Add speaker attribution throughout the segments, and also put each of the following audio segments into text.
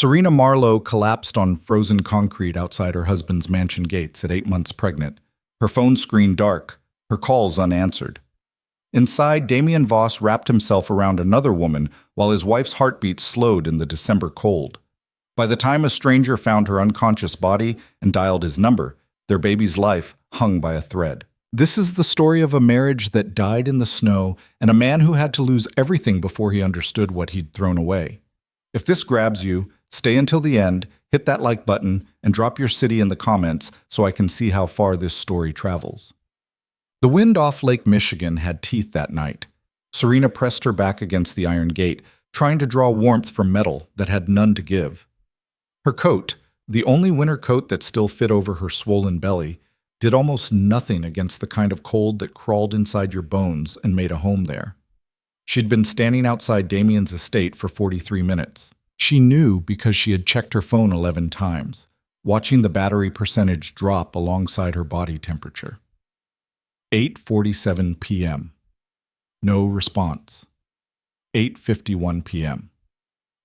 Speaker 1: Serena Marlowe collapsed on frozen concrete outside her husband's mansion gates at 8 months pregnant, her phone screen dark, her calls unanswered. Inside, Damien Voss wrapped himself around another woman while his wife's heartbeat slowed in the December cold. By the time a stranger found her unconscious body and dialed his number, their baby's life hung by a thread. This is the story of a marriage that died in the snow and a man who had to lose everything before he understood what he'd thrown away. If this grabs you, stay until the end, hit that like button, and drop your city in the comments so I can see how far this story travels. The wind off Lake Michigan had teeth that night. Serena pressed her back against the iron gate, trying to draw warmth from metal that had none to give. Her coat, the only winter coat that still fit over her swollen belly, did almost nothing against the kind of cold that crawled inside your bones and made a home there. She'd been standing outside Damien's estate for 43 minutes. She knew because she had checked her phone 11 times, watching the battery percentage drop alongside her body temperature. 8:47 p.m. No response. 8:51 p.m.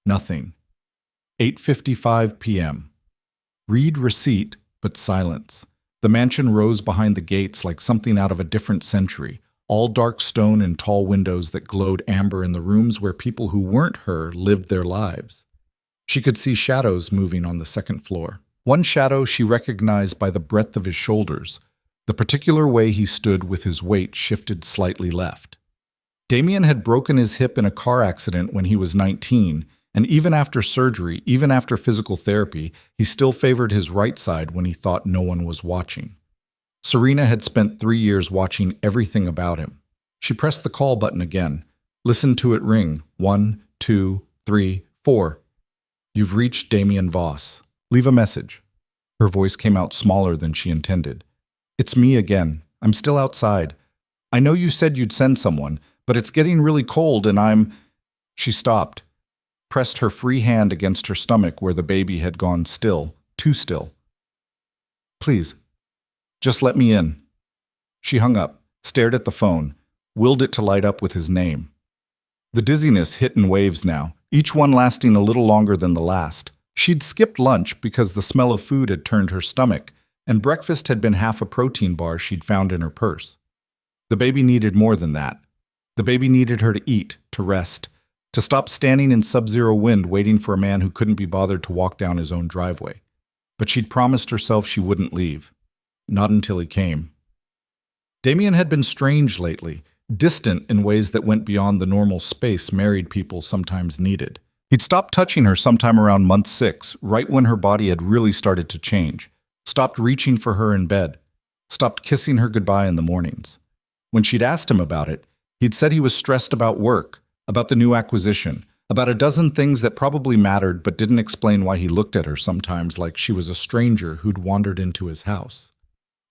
Speaker 1: Nothing. 8:55 p.m. Read receipt, but silence. The mansion rose behind the gates like something out of a different century, all dark stone and tall windows that glowed amber in the rooms where people who weren't her lived their lives. She could see shadows moving on the second floor. One shadow she recognized by the breadth of his shoulders, the particular way he stood with his weight shifted slightly left. Damien had broken his hip in a car accident when he was 19, and even after surgery, even after physical therapy, he still favored his right side when he thought no one was watching. Serena had spent 3 years watching everything about him. She pressed the call button again, listened to it ring. 1, 2, 3, 4. You've reached Damien Voss. Leave a message. Her voice came out smaller than she intended. It's me again. I'm still outside. I know you said you'd send someone, but it's getting really cold and I'm... She stopped, pressed her free hand against her stomach where the baby had gone still, too still. Please, just let me in. She hung up, stared at the phone, willed it to light up with his name. The dizziness hit in waves now, each one lasting a little longer than the last. She'd skipped lunch because the smell of food had turned her stomach, and breakfast had been half a protein bar she'd found in her purse. The baby needed more than that. The baby needed her to eat, to rest, to stop standing in sub-zero wind waiting for a man who couldn't be bothered to walk down his own driveway. But she'd promised herself she wouldn't leave. Not until he came. Damien had been strange lately, distant in ways that went beyond the normal space married people sometimes needed. He'd stopped touching her sometime around month 6, right when her body had really started to change. Stopped reaching for her in bed. Stopped kissing her goodbye in the mornings. When she'd asked him about it, he'd said he was stressed about work, about the new acquisition, about a dozen things that probably mattered but didn't explain why he looked at her sometimes like she was a stranger who'd wandered into his house.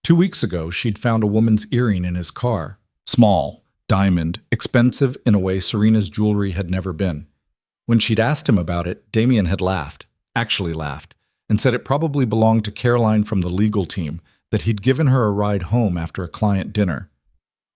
Speaker 1: 2 weeks ago, she'd found a woman's earring in his car. Small, diamond, expensive in a way Serena's jewelry had never been. When she'd asked him about it, Damien had laughed, actually laughed, and said it probably belonged to Caroline from the legal team, that he'd given her a ride home after a client dinner.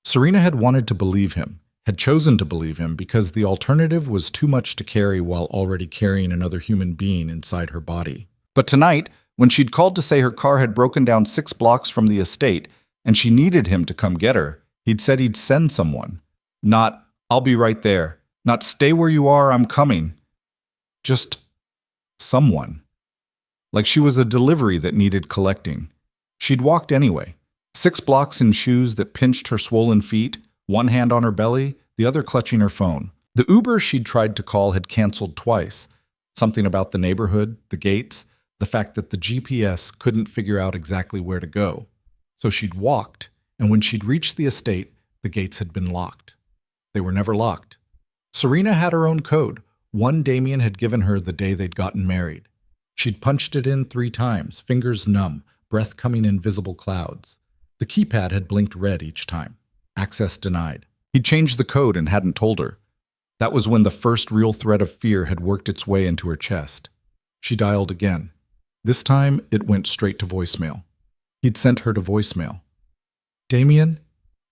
Speaker 1: Serena had wanted to believe him, had chosen to believe him because the alternative was too much to carry while already carrying another human being inside her body. But tonight, when she'd called to say her car had broken down 6 blocks from the estate and she needed him to come get her, he'd said he'd send someone. Not, I'll be right there. Not, stay where you are, I'm coming. Just someone. Like she was a delivery that needed collecting. She'd walked anyway. 6 blocks in shoes that pinched her swollen feet, one hand on her belly, the other clutching her phone. The Uber she'd tried to call had canceled twice. Something about the neighborhood, the gates, the fact that the GPS couldn't figure out exactly where to go. So she'd walked, and when she'd reached the estate, the gates had been locked. They were never locked. Serena had her own code, one Damien had given her the day they'd gotten married. She'd punched it in 3 times, fingers numb, breath coming in visible clouds. The keypad had blinked red each time. Access denied. He'd changed the code and hadn't told her. That was when the first real thread of fear had worked its way into her chest. She dialed again. This time, it went straight to voicemail. He'd sent her to voicemail. Damien?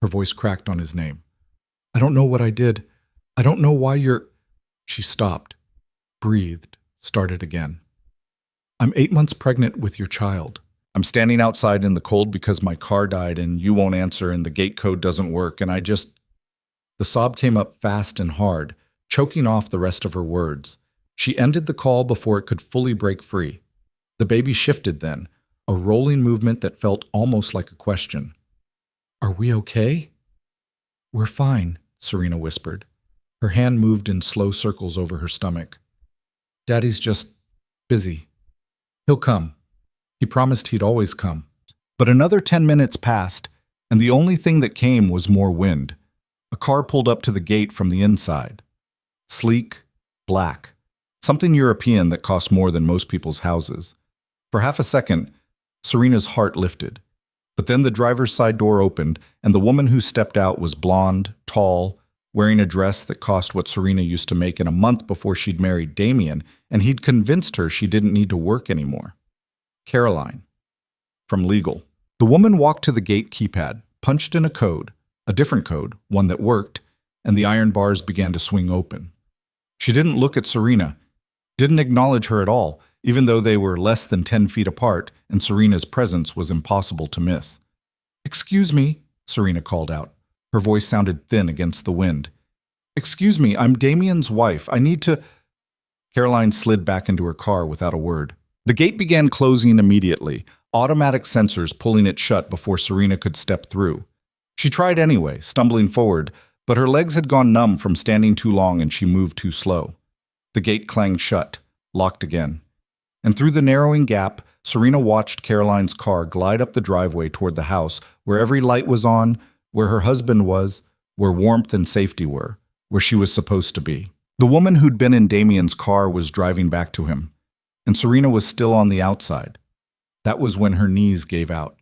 Speaker 1: Her voice cracked on his name. I don't know what I did. I don't know why you're... She stopped, breathed, started again. I'm 8 months pregnant with your child. I'm standing outside in the cold because my car died and you won't answer and the gate code doesn't work and I just... The sob came up fast and hard, choking off the rest of her words. She ended the call before it could fully break free. The baby shifted then, a rolling movement that felt almost like a question. Are we okay? We're fine, Serena whispered. Her hand moved in slow circles over her stomach. Daddy's just busy. He'll come. He promised he'd always come. But another 10 minutes passed, and the only thing that came was more wind. A car pulled up to the gate from the inside. Sleek, black, something European that cost more than most people's houses. For half a second, Serena's heart lifted. But then the driver's side door opened, and the woman who stepped out was blonde, tall, wearing a dress that cost what Serena used to make in a month before she'd married Damien, and he'd convinced her she didn't need to work anymore. Caroline. From legal. The woman walked to the gate keypad, punched in a code, a different code, one that worked, and the iron bars began to swing open. She didn't look at Serena, didn't acknowledge her at all, even though they were less than 10 feet apart and Serena's presence was impossible to miss. Excuse me, Serena called out. Her voice sounded thin against the wind. Excuse me, I'm Damien's wife. I need to... Caroline slid back into her car without a word. The gate began closing immediately, automatic sensors pulling it shut before Serena could step through. She tried anyway, stumbling forward, but her legs had gone numb from standing too long and she moved too slow. The gate clanged shut, locked again. And through the narrowing gap, Serena watched Caroline's car glide up the driveway toward the house, where every light was on, where her husband was, where warmth and safety were, where she was supposed to be. The woman who'd been in Damien's car was driving back to him, and Serena was still on the outside. That was when her knees gave out.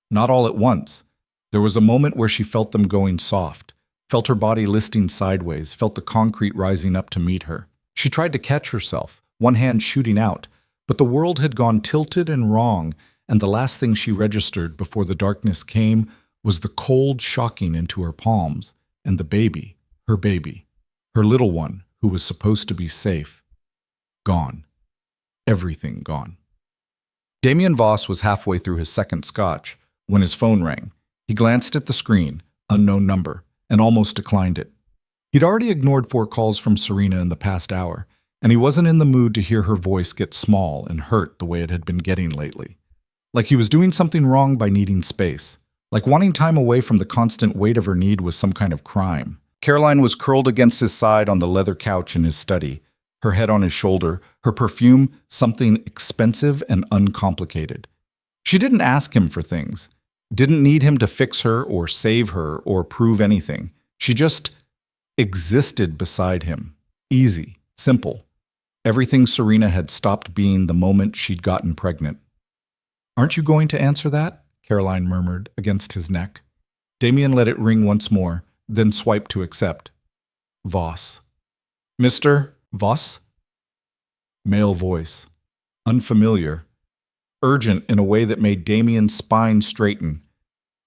Speaker 1: Not all at once. There was a moment where she felt them going soft, felt her body listing sideways, felt the concrete rising up to meet her. She tried to catch herself, one hand shooting out, but the world had gone tilted and wrong, and the last thing she registered before the darkness came was the cold shocking into her palms, and the baby, her little one, who was supposed to be safe. Gone. Everything gone. Damien Voss was halfway through his second scotch when his phone rang. He glanced at the screen, unknown number, and almost declined it. He'd already ignored 4 calls from Serena in the past hour, and he wasn't in the mood to hear her voice get small and hurt the way it had been getting lately. Like he was doing something wrong by needing space. Like wanting time away from the constant weight of her need was some kind of crime. Caroline was curled against his side on the leather couch in his study, her head on his shoulder, her perfume something expensive and uncomplicated. She didn't ask him for things, didn't need him to fix her or save her or prove anything. She just existed beside him. Easy, simple. Everything Serena had stopped being the moment she'd gotten pregnant. Aren't you going to answer that? Caroline murmured against his neck. Damien let it ring once more, then swiped to accept. Voss. Mr. Voss? Male voice. Unfamiliar. Urgent in a way that made Damien's spine straighten.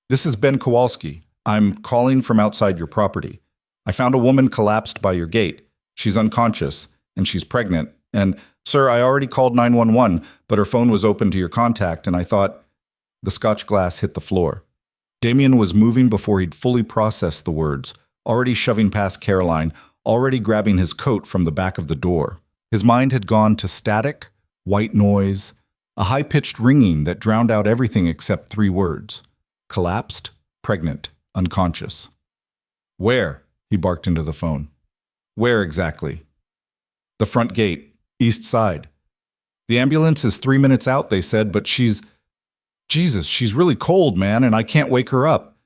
Speaker 1: This is Ben Kowalski. I'm calling from outside your property. I found a woman collapsed by your gate. She's unconscious, and she's pregnant. And, sir, I already called 911, but her phone was open to your contact, and I thought... The scotch glass hit the floor. Damien was moving before he'd fully processed the words, already shoving past Caroline, already grabbing his coat from the back of the door. His mind had gone to static, white noise, a high-pitched ringing that drowned out everything except 3 words. Collapsed, pregnant, unconscious. Where? He barked into the phone. Where exactly? The front gate, east side. The ambulance is 3 minutes out, they said, but she's... Jesus, she's really cold, man, and I can't wake her up.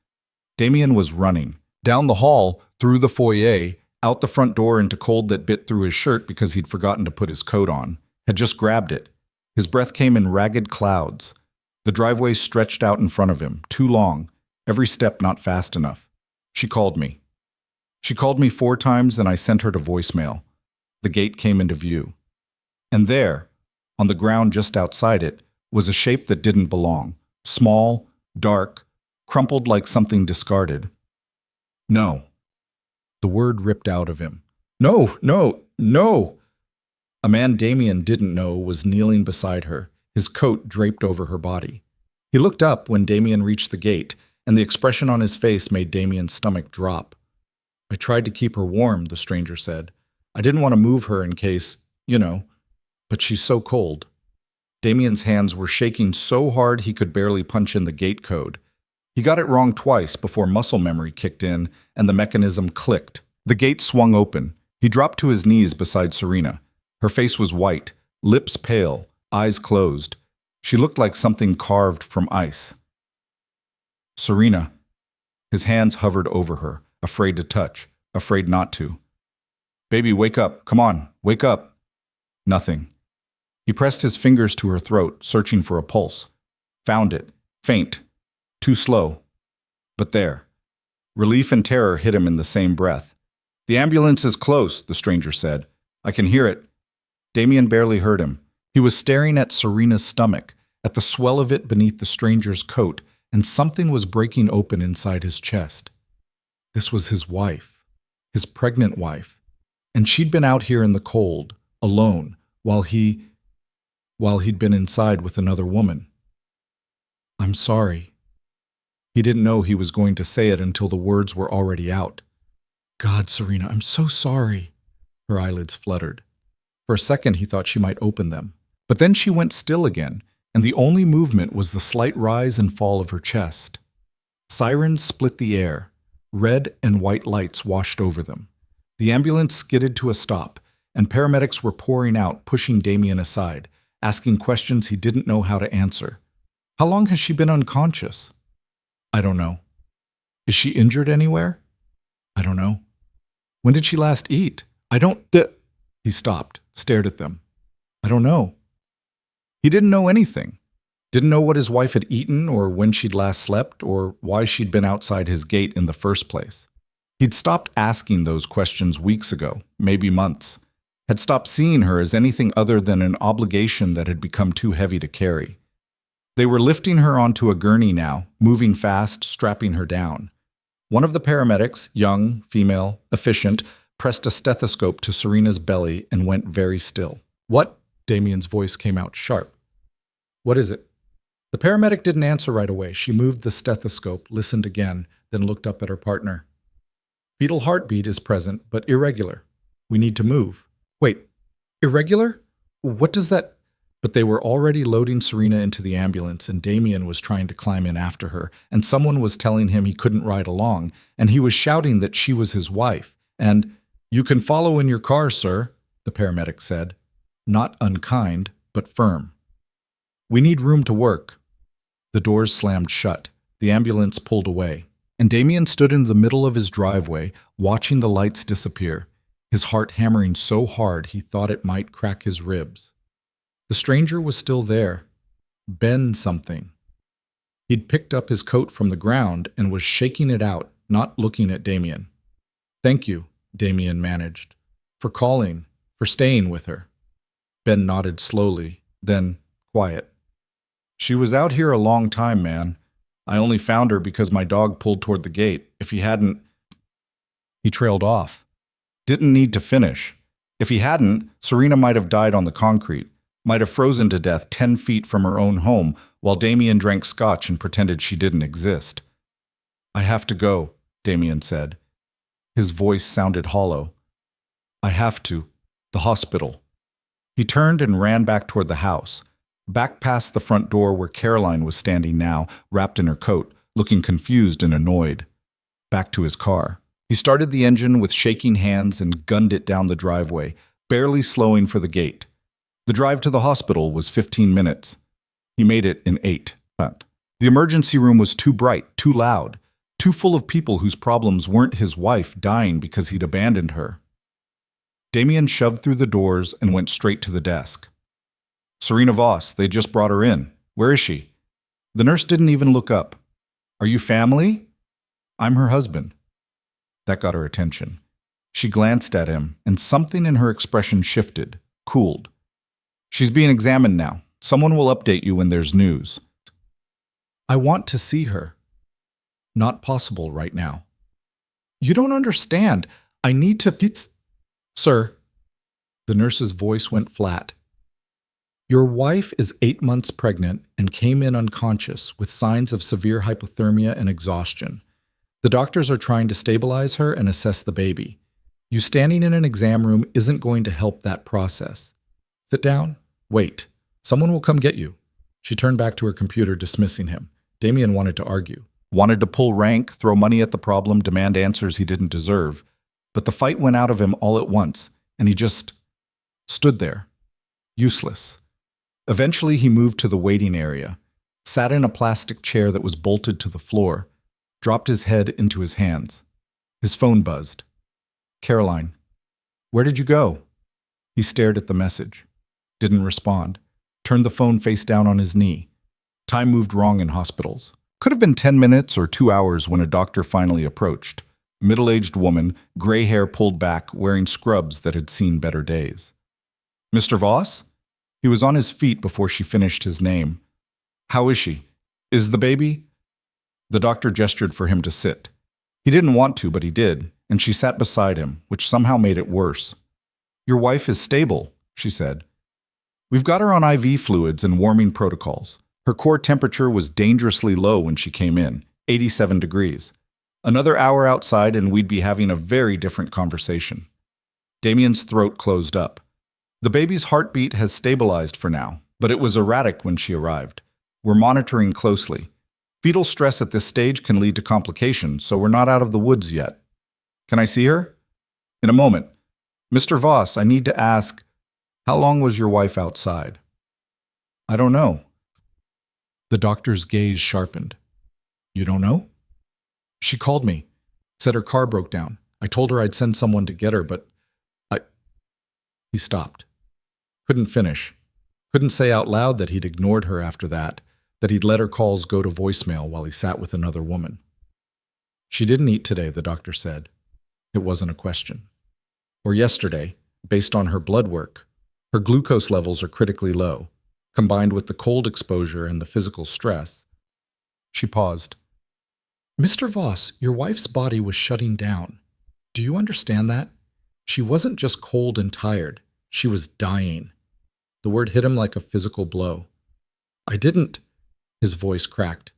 Speaker 1: Damien was running. Down the hall, through the foyer, out the front door into cold that bit through his shirt because he'd forgotten to put his coat on. Had just grabbed it. His breath came in ragged clouds. The driveway stretched out in front of him, too long, every step not fast enough. She called me. She called me 4 times and I sent her to voicemail. The gate came into view. And there, on the ground just outside it, was a shape that didn't belong. Small, dark, crumpled like something discarded. No. The word ripped out of him. No, no, no! A man Damien didn't know was kneeling beside her, his coat draped over her body. He looked up when Damien reached the gate, and the expression on his face made Damien's stomach drop. I tried to keep her warm, the stranger said. I didn't want to move her in case, but she's so cold. Damien's hands were shaking so hard he could barely punch in the gate code. He got it wrong twice before muscle memory kicked in and the mechanism clicked. The gate swung open. He dropped to his knees beside Serena. Her face was white, lips pale, eyes closed. She looked like something carved from ice. Serena. His hands hovered over her, afraid to touch, afraid not to. Baby, wake up. Come on, wake up. Nothing. He pressed his fingers to her throat, searching for a pulse. Found it. Faint. Too slow. But there. Relief and terror hit him in the same breath. The ambulance is close, the stranger said. I can hear it. Damien barely heard him. He was staring at Serena's stomach, at the swell of it beneath the stranger's coat, and something was breaking open inside his chest. This was his wife, his pregnant wife, and she'd been out here in the cold, alone, while he'd been inside with another woman. I'm sorry. He didn't know he was going to say it until the words were already out. God, Serena, I'm so sorry. Her eyelids fluttered. For a second, he thought she might open them. But then she went still again, and the only movement was the slight rise and fall of her chest. Sirens split the air. Red and white lights washed over them. The ambulance skidded to a stop, and paramedics were pouring out, pushing Damien aside, asking questions he didn't know how to answer. How long has she been unconscious? I don't know. Is she injured anywhere? I don't know. When did she last eat? He stopped, stared at them. I don't know. He didn't know anything. Didn't know what his wife had eaten or when she'd last slept or why she'd been outside his gate in the first place. He'd stopped asking those questions weeks ago, maybe months. Had stopped seeing her as anything other than an obligation that had become too heavy to carry. They were lifting her onto a gurney now, moving fast, strapping her down. One of the paramedics, young, female, efficient, pressed a stethoscope to Serena's belly and went very still. What? Damien's voice came out sharp. What is it? The paramedic didn't answer right away. She moved the stethoscope, listened again, then looked up at her partner. Fetal heartbeat is present, but irregular. We need to move. Wait, irregular? What does that... But they were already loading Serena into the ambulance, and Damien was trying to climb in after her, and someone was telling him he couldn't ride along, and he was shouting that she was his wife, and, "You can follow in your car, sir," the paramedic said. Not unkind, but firm. We need room to work. The doors slammed shut. The ambulance pulled away, and Damien stood in the middle of his driveway, watching the lights disappear, his heart hammering so hard he thought it might crack his ribs. The stranger was still there. Ben something. He'd picked up his coat from the ground and was shaking it out, not looking at Damien. Thank you, Damien managed, for calling, for staying with her. Ben nodded slowly, then quiet. She was out here a long time, man. I only found her because my dog pulled toward the gate. If he hadn't... He trailed off. Didn't need to finish. If he hadn't, Serena might have died on the concrete, might have frozen to death 10 feet from her own home while Damien drank scotch and pretended she didn't exist. I have to go, Damien said. His voice sounded hollow. I have to. The hospital. He turned and ran back toward the house, back past the front door where Caroline was standing now, wrapped in her coat, looking confused and annoyed. Back to his car. He started the engine with shaking hands and gunned it down the driveway, barely slowing for the gate. The drive to the hospital was 15 minutes. He made it in 8. The emergency room was too bright, too loud, too full of people whose problems weren't his wife dying because he'd abandoned her. Damien shoved through the doors and went straight to the desk. Serena Voss, they just brought her in. Where is she? The nurse didn't even look up. Are you family? I'm her husband. That got her attention. She glanced at him, and something in her expression shifted, cooled. She's being examined now. Someone will update you when there's news. I want to see her. Not possible right now. You don't understand. I need to... Sir. The nurse's voice went flat. Your wife is 8 months pregnant and came in unconscious with signs of severe hypothermia and exhaustion. The doctors are trying to stabilize her and assess the baby. You standing in an exam room isn't going to help that process. Sit down. Wait. Someone will come get you. She turned back to her computer, dismissing him. Damien wanted to argue. Wanted to pull rank, throw money at the problem, demand answers he didn't deserve. But the fight went out of him all at once, and he just stood there, useless. Eventually, he moved to the waiting area, sat in a plastic chair that was bolted to the floor, dropped his head into his hands. His phone buzzed. Caroline. Where did you go? He stared at the message. Didn't respond. Turned the phone face down on his knee. Time moved wrong in hospitals. Could have been 10 minutes or 2 hours when a doctor finally approached. Middle-aged woman, gray hair pulled back, wearing scrubs that had seen better days. Mr. Voss? He was on his feet before she finished his name. How is she? Is the baby? The doctor gestured for him to sit. He didn't want to, but he did, and she sat beside him, which somehow made it worse. Your wife is stable, she said. We've got her on IV fluids and warming protocols. Her core temperature was dangerously low when she came in, 87 degrees. Another hour outside and we'd be having a very different conversation. Damien's throat closed up. The baby's heartbeat has stabilized for now, but it was erratic when she arrived. We're monitoring closely. Fetal stress at this stage can lead to complications, so we're not out of the woods yet. Can I see her? In a moment. Mr. Voss, I need to ask, how long was your wife outside? I don't know. The doctor's gaze sharpened. You don't know? She called me, said her car broke down. I told her I'd send someone to get her, but He stopped. Couldn't finish. Couldn't say out loud that he'd ignored her after that he'd let her calls go to voicemail while he sat with another woman. She didn't eat today, the doctor said. It wasn't a question. Or yesterday, based on her blood work, her glucose levels are critically low, combined with the cold exposure and the physical stress. She paused. Mr. Voss, your wife's body was shutting down. Do you understand that? She wasn't just cold and tired. She was dying. The word hit him like a physical blow. I didn't. His voice cracked.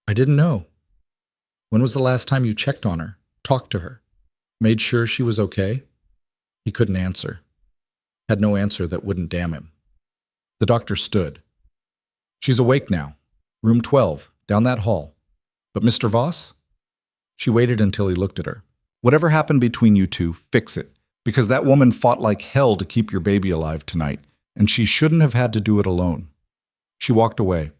Speaker 1: I didn't know. When was the last time you checked on her, talked to her, made sure she was okay? He couldn't answer. Had no answer that wouldn't damn him. The doctor stood. She's awake now. Room 12, down that hall. But Mr. Voss? She waited until he looked at her. Whatever happened between you two, fix it. Because that woman fought like hell to keep your baby alive tonight, and she shouldn't have had to do it alone. She walked away.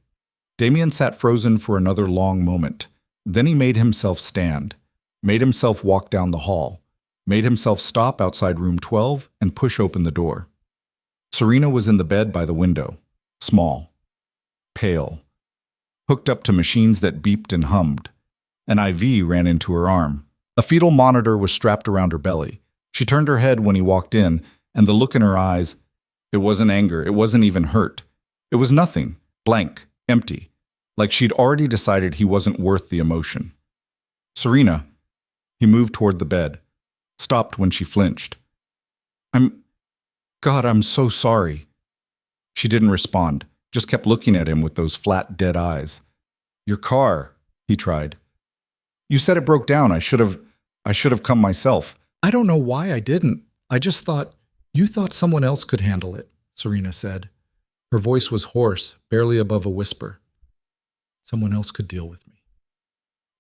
Speaker 1: Damien sat frozen for another long moment. Then he made himself stand, made himself walk down the hall, made himself stop outside room 12 and push open the door. Serena was in the bed by the window, small, pale, hooked up to machines that beeped and hummed. An IV ran into her arm. A fetal monitor was strapped around her belly. She turned her head when he walked in, and the look in her eyes, it wasn't anger, it wasn't even hurt. It was nothing, blank, empty, like she'd already decided he wasn't worth the emotion. Serena, he moved toward the bed, stopped when she flinched. God, I'm so sorry. She didn't respond, just kept looking at him with those flat, dead eyes. Your car, he tried. You said it broke down. I should have come myself. I don't know why I didn't. I just thought, you thought someone else could handle it, Serena said. Her voice was hoarse, barely above a whisper. Someone else could deal with me.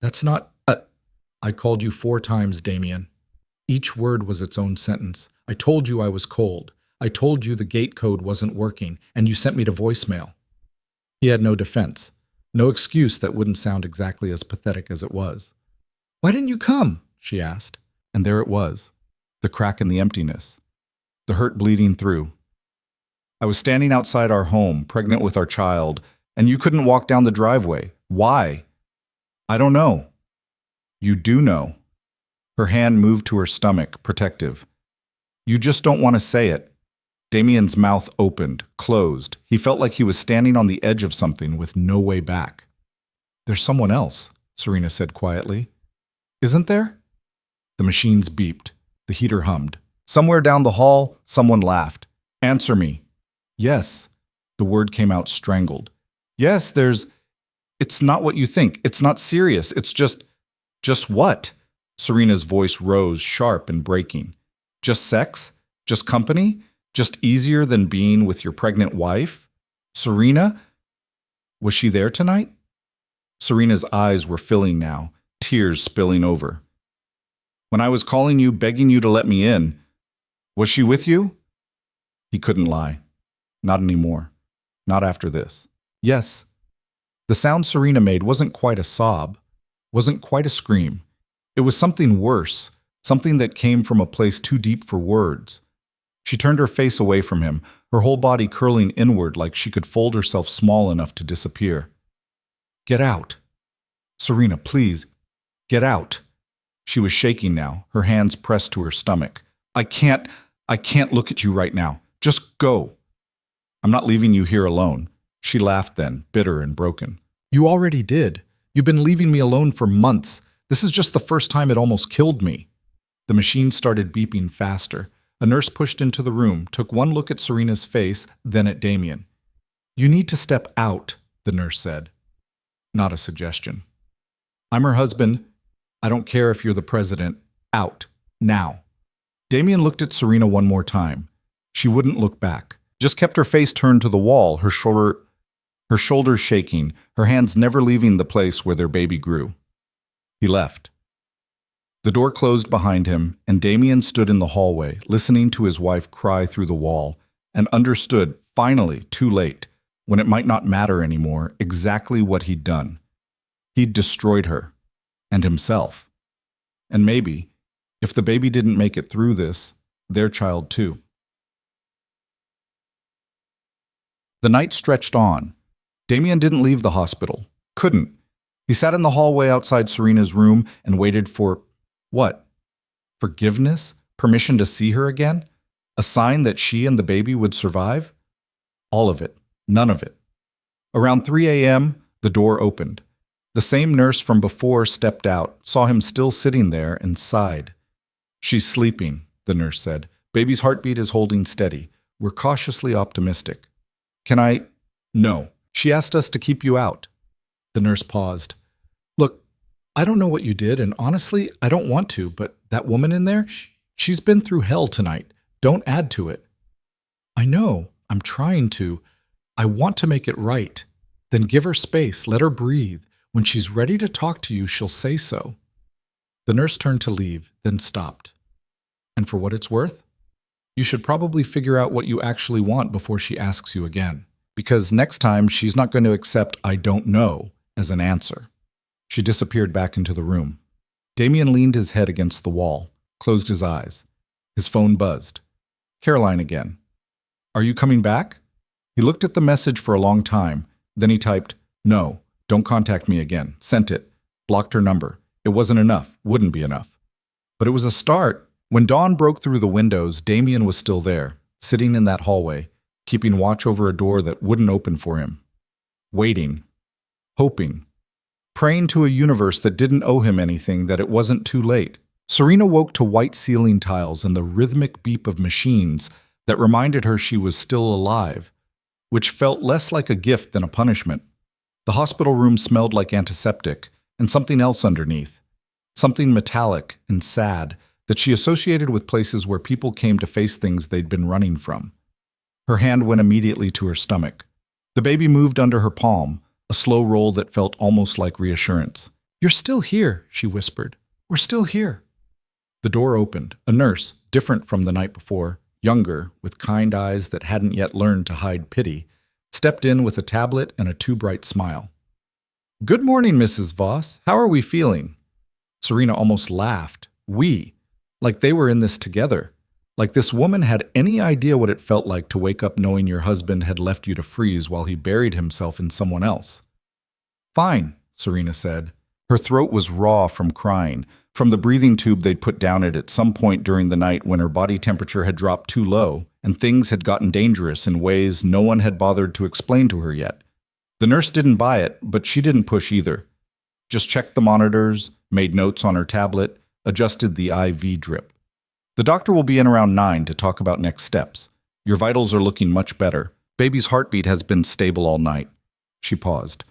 Speaker 1: That's not... I called you 4 times, Damien. Each word was its own sentence. I told you I was cold. I told you the gate code wasn't working, and you sent me to voicemail. He had no defense, no excuse that wouldn't sound exactly as pathetic as it was. Why didn't you come? She asked. And there it was, the crack in the emptiness, the hurt bleeding through. I was standing outside our home, pregnant with our child, and you couldn't walk down the driveway. Why? I don't know. You do know. Her hand moved to her stomach, protective. You just don't want to say it. Damien's mouth opened, closed. He felt like he was standing on the edge of something with no way back. There's someone else, Serena said quietly. Isn't there? The machines beeped. The heater hummed. Somewhere down the hall, someone laughed. Answer me. Yes. The word came out strangled. Yes, it's not what you think. It's not serious. It's just what? Serena's voice rose, sharp and breaking. Just sex? Just company? Just easier than being with your pregnant wife? Serena? Was she there tonight? Serena's eyes were filling now, tears spilling over. When I was calling you, begging you to let me in, was she with you? He couldn't lie. Not anymore. Not after this. Yes. The sound Serena made wasn't quite a sob, wasn't quite a scream. It was something worse, something that came from a place too deep for words. She turned her face away from him, her whole body curling inward like she could fold herself small enough to disappear. Get out. Serena, please, get out. She was shaking now, her hands pressed to her stomach. I can't look at you right now. Just go. I'm not leaving you here alone. She laughed then, bitter and broken. You already did. You've been leaving me alone for months. This is just the first time it almost killed me. The machine started beeping faster. A nurse pushed into the room, took one look at Serena's face, then at Damien. You need to step out, the nurse said. Not a suggestion. I'm her husband. I don't care if you're the president. Out. Now. Damien looked at Serena one more time. She wouldn't look back. Just kept her face turned to the wall, her shoulders shaking, her hands never leaving the place where their baby grew. He left. The door closed behind him, and Damien stood in the hallway, listening to his wife cry through the wall, and understood, finally, too late, when it might not matter anymore, exactly what he'd done. He'd destroyed her, and himself. And maybe, if the baby didn't make it through this, their child too. The night stretched on. Damien didn't leave the hospital. Couldn't. He sat in the hallway outside Serena's room and waited for, what? Forgiveness? Permission to see her again? A sign that she and the baby would survive? All of it. None of it. Around 3 a.m., the door opened. The same nurse from before stepped out, saw him still sitting there, and sighed. She's sleeping, the nurse said. Baby's heartbeat is holding steady. We're cautiously optimistic. Can I? No. She asked us to keep you out. The nurse paused. Look, I don't know what you did, and honestly, I don't want to, but that woman in there, she's been through hell tonight. Don't add to it. I know. I'm trying to. I want to make it right. Then give her space. Let her breathe. When she's ready to talk to you, she'll say so. The nurse turned to leave, then stopped. And for what it's worth, you should probably figure out what you actually want before she asks you again. Because next time, she's not going to accept "I don't know" as an answer. She disappeared back into the room. Damien leaned his head against the wall, closed his eyes. His phone buzzed. Caroline again. Are you coming back? He looked at the message for a long time. Then he typed, no, don't contact me again. Sent it. Blocked her number. It wasn't enough. Wouldn't be enough. But it was a start. When dawn broke through the windows, Damien was still there, sitting in that hallway, keeping watch over a door that wouldn't open for him. Waiting. Hoping. Praying to a universe that didn't owe him anything, that it wasn't too late. Serena woke to white ceiling tiles and the rhythmic beep of machines that reminded her she was still alive, which felt less like a gift than a punishment. The hospital room smelled like antiseptic and something else underneath, something metallic and sad that she associated with places where people came to face things they'd been running from. Her hand went immediately to her stomach. The baby moved under her palm, a slow roll that felt almost like reassurance. You're still here, she whispered. We're still here. The door opened. A nurse, different from the night before, younger, with kind eyes that hadn't yet learned to hide pity, stepped in with a tablet and a too-bright smile. Good morning, Mrs. Voss. How are we feeling? Serena almost laughed. We. Like they were in this together. Like this woman had any idea what it felt like to wake up knowing your husband had left you to freeze while he buried himself in someone else. Fine, Serena said. Her throat was raw from crying, from the breathing tube they'd put down it at some point during the night when her body temperature had dropped too low and things had gotten dangerous in ways no one had bothered to explain to her yet. The nurse didn't buy it, but she didn't push either. Just checked the monitors, made notes on her tablet, adjusted the IV drip. The doctor will be in around 9 to talk about next steps. Your vitals are looking much better. Baby's heartbeat has been stable all night. She paused.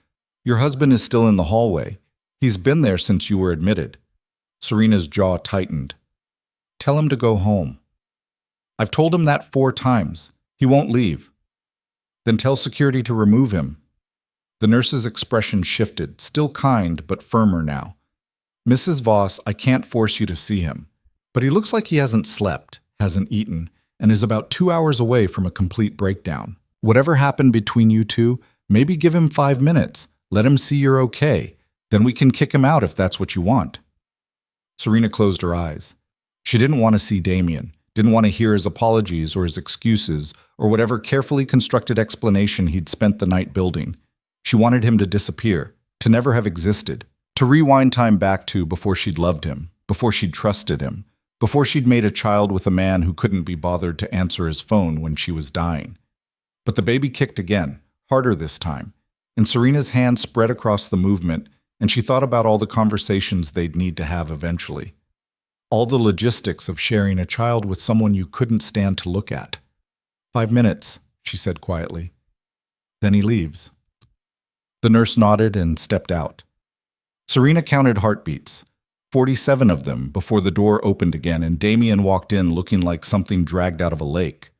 Speaker 1: Your husband is still in the hallway. He's been there since you were admitted. Serena's jaw tightened. Tell him to go home. I've told him that 4 times. He won't leave. Then tell security to remove him. The nurse's expression shifted, still kind, but firmer now. Mrs. Voss, I can't force you to see him, but he looks like he hasn't slept, hasn't eaten, and is about 2 hours away from a complete breakdown. Whatever happened between you two, maybe give him 5 minutes. Let him see you're okay. Then we can kick him out if that's what you want. Serena closed her eyes. She didn't want to see Damien, didn't want to hear his apologies or his excuses or whatever carefully constructed explanation he'd spent the night building. She wanted him to disappear, to never have existed, to rewind time back to before she'd loved him, before she'd trusted him, before she'd made a child with a man who couldn't be bothered to answer his phone when she was dying. But the baby kicked again, harder this time, and Serena's hand spread across the movement, and she thought about all the conversations they'd need to have eventually. All the logistics of sharing a child with someone you couldn't stand to look at. 5 minutes, she said quietly. Then he leaves. The nurse nodded and stepped out. Serena counted heartbeats, 47 of them, before the door opened again and Damien walked in looking like something dragged out of a lake.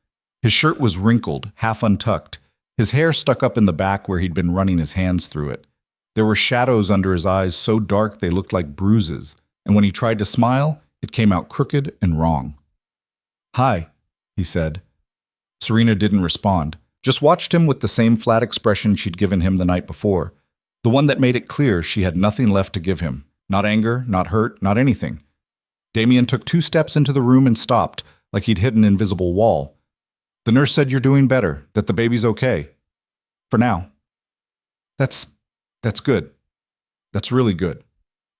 Speaker 1: His shirt was wrinkled, half untucked, his hair stuck up in the back where he'd been running his hands through it. There were shadows under his eyes so dark they looked like bruises, and when he tried to smile, it came out crooked and wrong. Hi, he said. Serena didn't respond, just watched him with the same flat expression she'd given him the night before, the one that made it clear she had nothing left to give him, not anger, not hurt, not anything. Damien took 2 steps into the room and stopped, like he'd hit an invisible wall. The nurse said you're doing better, that the baby's okay. For now. That's good. That's really good.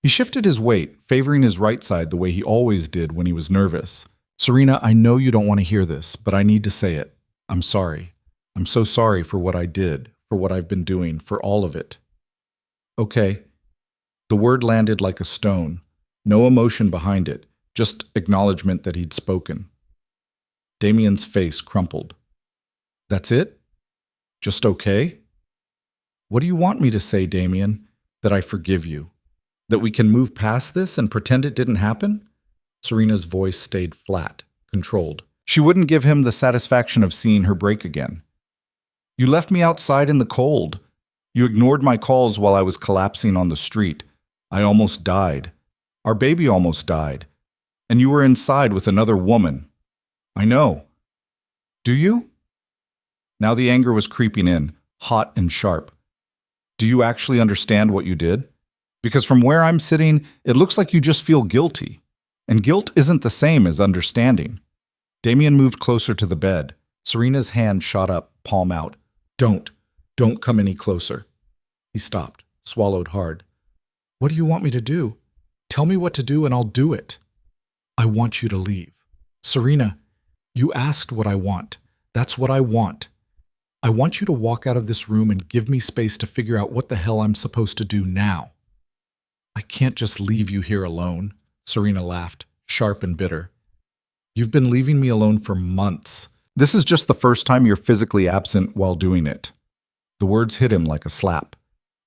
Speaker 1: He shifted his weight, favoring his right side the way he always did when he was nervous. Serena, I know you don't want to hear this, but I need to say it. I'm sorry. I'm so sorry for what I did, for what I've been doing, for all of it. Okay. The word landed like a stone. No emotion behind it, just acknowledgement that he'd spoken. Damien's face crumpled. That's it? Just okay? What do you want me to say, Damien? That I forgive you? That we can move past this and pretend it didn't happen? Serena's voice stayed flat, controlled. She wouldn't give him the satisfaction of seeing her break again. You left me outside in the cold. You ignored my calls while I was collapsing on the street. I almost died. Our baby almost died. And you were inside with another woman. I know. Do you? Now the anger was creeping in, hot and sharp. Do you actually understand what you did? Because from where I'm sitting, it looks like you just feel guilty. And guilt isn't the same as understanding. Damien moved closer to the bed. Serena's hand shot up, palm out. Don't come any closer. He stopped, swallowed hard. What do you want me to do? Tell me what to do and I'll do it. I want you to leave. Serena, you asked what I want. That's what I want. I want you to walk out of this room and give me space to figure out what the hell I'm supposed to do now. I can't just leave you here alone. Serena laughed, sharp and bitter. You've been leaving me alone for months. This is just the first time you're physically absent while doing it. The words hit him like a slap.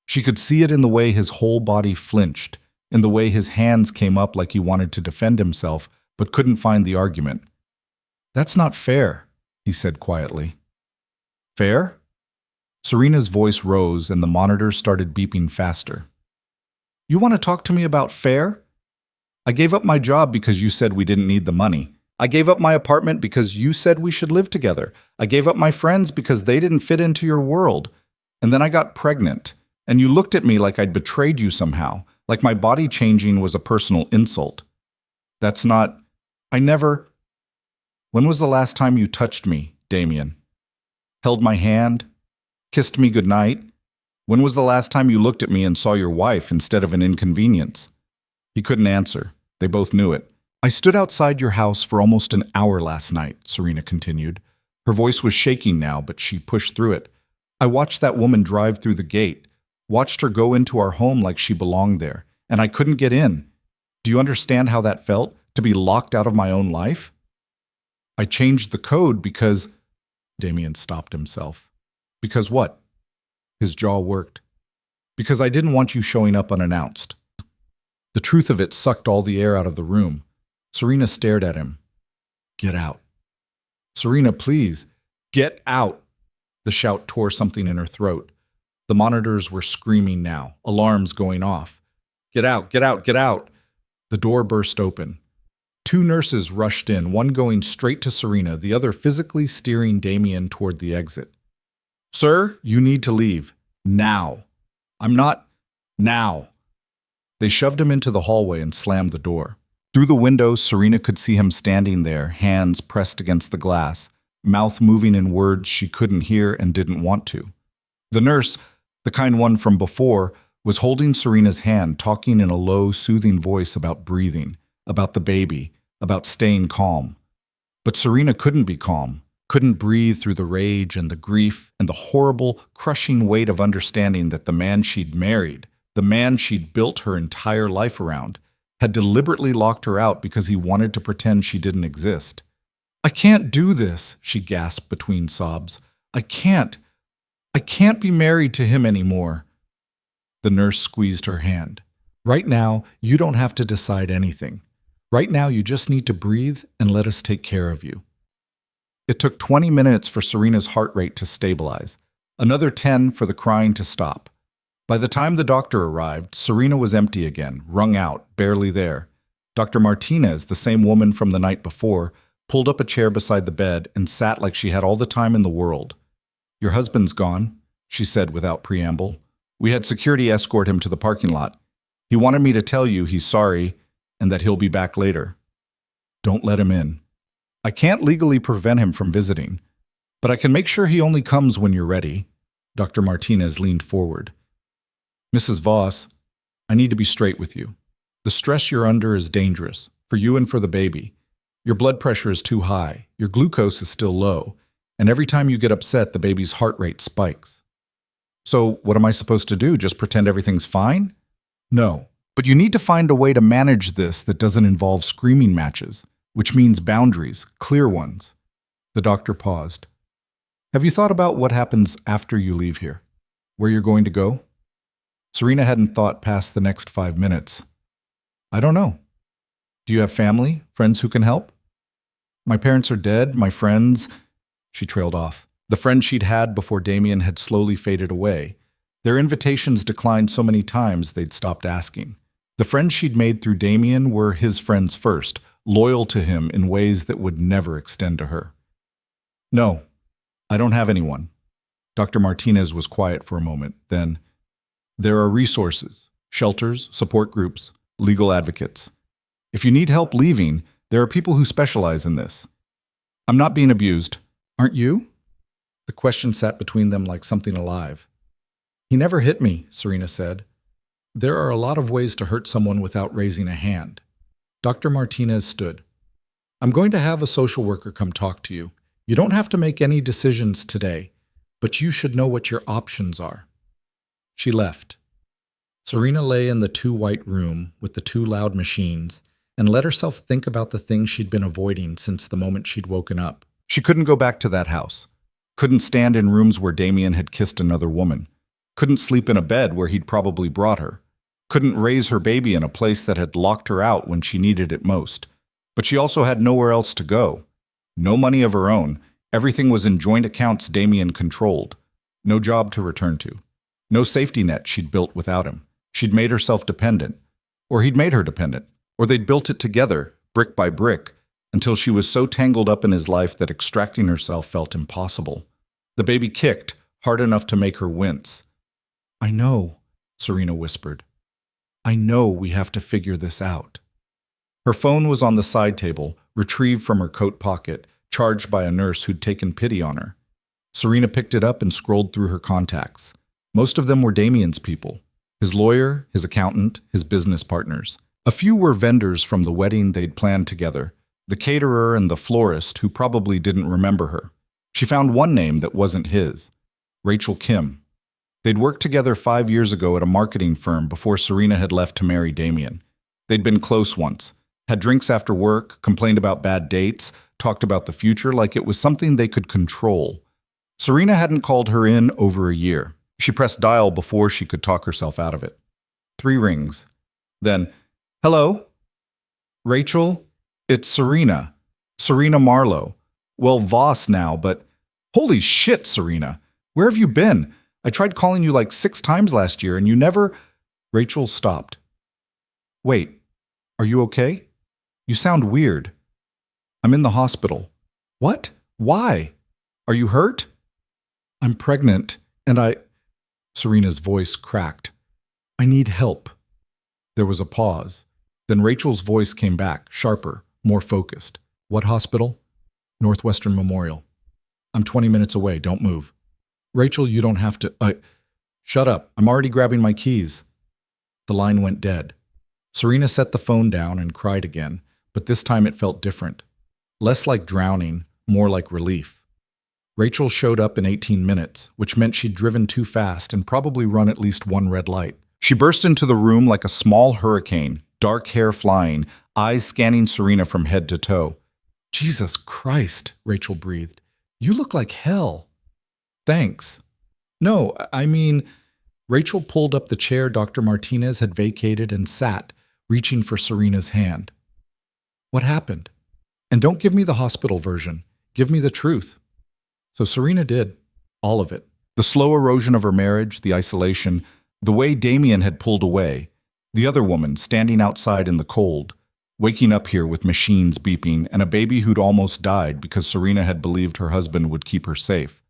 Speaker 1: She could see it in the way his whole body flinched, in the way his hands came up like he wanted to defend himself, but couldn't find the argument. That's not fair, he said quietly. Fair? Serena's voice rose and the monitors started beeping faster. You want to talk to me about fair? I gave up my job because you said we didn't need the money. I gave up my apartment because you said we should live together. I gave up my friends because they didn't fit into your world. And then I got pregnant, and you looked at me like I'd betrayed you somehow, like my body changing was a personal insult. That's not... I never... When was the last time you touched me, Damien? Held my hand? Kissed me goodnight? When was the last time you looked at me and saw your wife instead of an inconvenience? He couldn't answer. They both knew it. I stood outside your house for almost an hour last night, Serena continued. Her voice was shaking now, but she pushed through it. I watched that woman drive through the gate, watched her go into our home like she belonged there, and I couldn't get in. Do you understand how that felt? To be locked out of my own life? I changed the code because... Damien stopped himself. Because what? His jaw worked. Because I didn't want you showing up unannounced. The truth of it sucked all the air out of the room. Serena stared at him. Get out. Serena, please. Get out. The shout tore something in her throat. The monitors were screaming now, alarms going off. Get out, get out, get out. The door burst open. Two nurses rushed in, one going straight to Serena, the other physically steering Damien toward the exit. Sir, you need to leave. Now. I'm not... Now. They shoved him into the hallway and slammed the door. Through the window, Serena could see him standing there, hands pressed against the glass, mouth moving in words she couldn't hear and didn't want to. The nurse, the kind one from before, was holding Serena's hand, talking in a low, soothing voice about breathing, about the baby, about staying calm. But Serena couldn't be calm, couldn't breathe through the rage and the grief and the horrible, crushing weight of understanding that the man she'd married, the man she'd built her entire life around, had deliberately locked her out because he wanted to pretend she didn't exist. I can't do this, she gasped between sobs. I can't be married to him anymore. The nurse squeezed her hand. Right now, you don't have to decide anything. Right now, you just need to breathe and let us take care of you. It took 20 minutes for Serena's heart rate to stabilize, another 10 for the crying to stop. By the time the doctor arrived, Serena was empty again, wrung out, barely there. Dr. Martinez, the same woman from the night before, pulled up a chair beside the bed and sat like she had all the time in the world. Your husband's gone, she said without preamble. We had security escort him to the parking lot. He wanted me to tell you he's sorry and that he'll be back later. Don't let him in. I can't legally prevent him from visiting, but I can make sure he only comes when you're ready. Dr. Martinez leaned forward. Mrs. Voss, I need to be straight with you. The stress you're under is dangerous, for you and for the baby. Your blood pressure is too high, your glucose is still low, and every time you get upset, the baby's heart rate spikes. So what am I supposed to do? Just pretend everything's fine? No, but you need to find a way to manage this that doesn't involve screaming matches, which means boundaries, clear ones. The doctor paused. Have you thought about what happens after you leave here? Where you're going to go? Serena hadn't thought past the next 5 minutes. I don't know. Do you have family, friends who can help? My parents are dead, my friends... She trailed off. The friends she'd had before Damien had slowly faded away. Their invitations declined so many times they'd stopped asking. The friends she'd made through Damien were his friends first, loyal to him in ways that would never extend to her. No, I don't have anyone. Dr. Martinez was quiet for a moment, then... There are resources, shelters, support groups, legal advocates. If you need help leaving, there are people who specialize in this. I'm not being abused. Aren't you? The question sat between them like something alive. He never hit me, Serena said. There are a lot of ways to hurt someone without raising a hand. Dr. Martinez stood. I'm going to have a social worker come talk to you. You don't have to make any decisions today, but you should know what your options are. She left. Serena lay in the too-white room with the two loud machines and let herself think about the things she'd been avoiding since the moment she'd woken up. She couldn't go back to that house. Couldn't stand in rooms where Damien had kissed another woman. Couldn't sleep in a bed where he'd probably brought her. Couldn't raise her baby in a place that had locked her out when she needed it most. But she also had nowhere else to go. No money of her own. Everything was in joint accounts Damien controlled. No job to return to. No safety net she'd built without him. She'd made herself dependent. Or he'd made her dependent. Or they'd built it together, brick by brick, until she was so tangled up in his life that extracting herself felt impossible. The baby kicked, hard enough to make her wince. I know, Serena whispered. I know we have to figure this out. Her phone was on the side table, retrieved from her coat pocket, charged by a nurse who'd taken pity on her. Serena picked it up and scrolled through her contacts. Most of them were Damien's people. His lawyer, his accountant, his business partners. A few were vendors from the wedding they'd planned together, the caterer and the florist who probably didn't remember her. She found one name that wasn't his, Rachel Kim. They'd worked together 5 years ago at a marketing firm before Serena had left to marry Damien. They'd been close once, Had drinks after work, complained about bad dates, talked about the future like it was something they could control. Serena hadn't called her in over a year. She pressed dial before she could talk herself out of it. 3 rings. Then, hello? Rachel? It's Serena. Serena Marlowe. Well, Voss now, but holy shit, Serena. Where have you been? I tried calling you like 6 times last year and you never... Rachel stopped. Wait, are you okay? You sound weird. I'm in the hospital. What? Why? Are you hurt? I'm pregnant, and Serena's voice cracked. I need help. There was a pause. Then Rachel's voice came back, sharper, more focused. What hospital? Northwestern Memorial. I'm 20 minutes away. Don't move. Rachel, you don't have to... Shut up. I'm already grabbing my keys. The line went dead. Serena set the phone down and cried again, but this time it felt different. Less like drowning, more like relief. Rachel showed up in 18 minutes, which meant she'd driven too fast and probably run at least 1 red light. She burst into the room like a small hurricane, dark hair flying, eyes scanning Serena from head to toe. Jesus Christ, Rachel breathed. You look like hell. Thanks. No, I mean... Rachel pulled up the chair Dr. Martinez had vacated and sat, reaching for Serena's hand. What happened? And don't give me the hospital version. Give me the truth. So Serena did. All of it. The slow erosion of her marriage, the isolation, the way Damien had pulled away, the other woman standing outside in the cold, waking up here with machines beeping, and a baby who'd almost died because Serena had believed her husband would keep her safe.